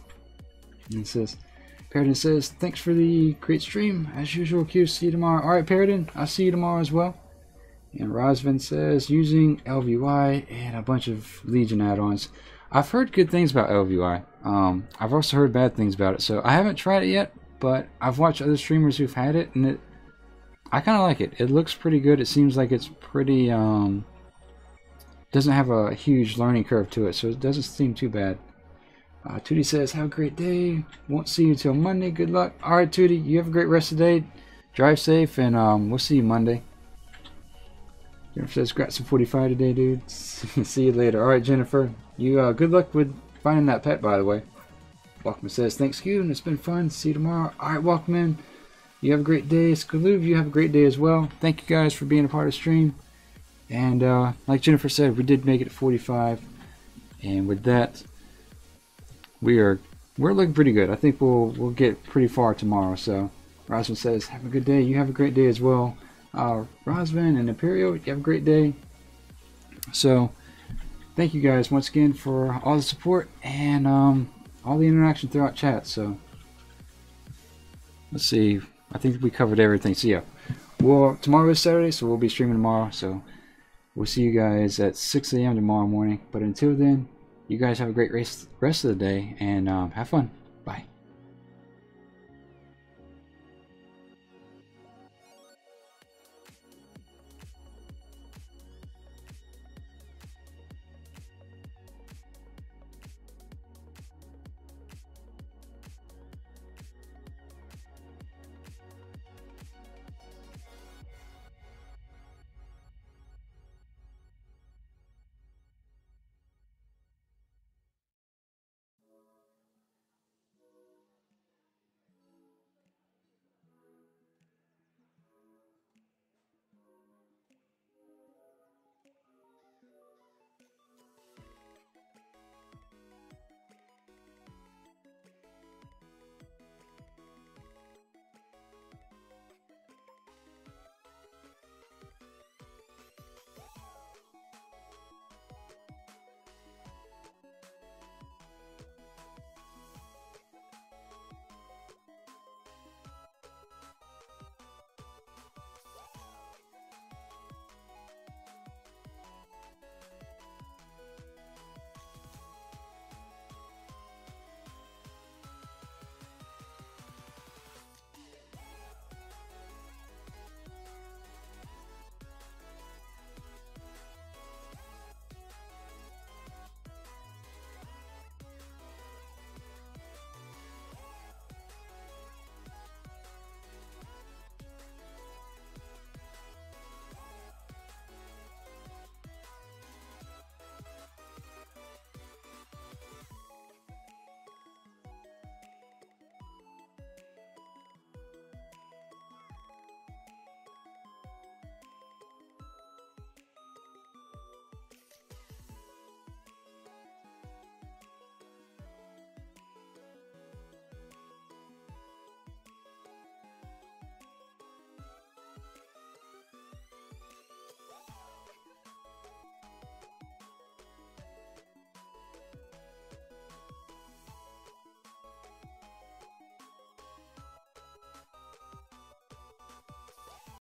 And it says, Paradin says, thanks for the great stream. As usual, Q, see you tomorrow. Alright, Paradin, I'll see you tomorrow as well. And Rosvin says, using LVY and a bunch of Legion add-ons. I've heard good things about LVY. I've also heard bad things about it. So I haven't tried it yet, but I've watched other streamers who've had it, and I kind of like it. It looks pretty good. It seems like it's pretty, doesn't have a huge learning curve to it, so it doesn't seem too bad. Tootie says, have a great day. Won't see you till Monday. Good luck. Alright, Tootie, you have a great rest of the day. Drive safe, and we'll see you Monday. Jennifer says, got some 45 today, dude. See you later. Alright, Jennifer, you good luck with finding that pet, by the way. Walkman says, thanks, Qyune. It's been fun. See you tomorrow. Alright, Walkman. You have a great day. Skaloov, you have a great day as well. Thank you guys for being a part of the stream. And like Jennifer said, we did make it 45. And with that, we're looking pretty good. I think we'll get pretty far tomorrow. So Rosman says, have a good day. You have a great day as well. Rosman and Imperial, you have a great day. So thank you guys once again for all the support and all the interaction throughout chat. So let's see. I think we covered everything. So yeah, tomorrow is Saturday, so we'll be streaming tomorrow. So we'll see you guys at 6 a.m. tomorrow morning. But until then, you guys have a great rest of the day, and have fun. Bye.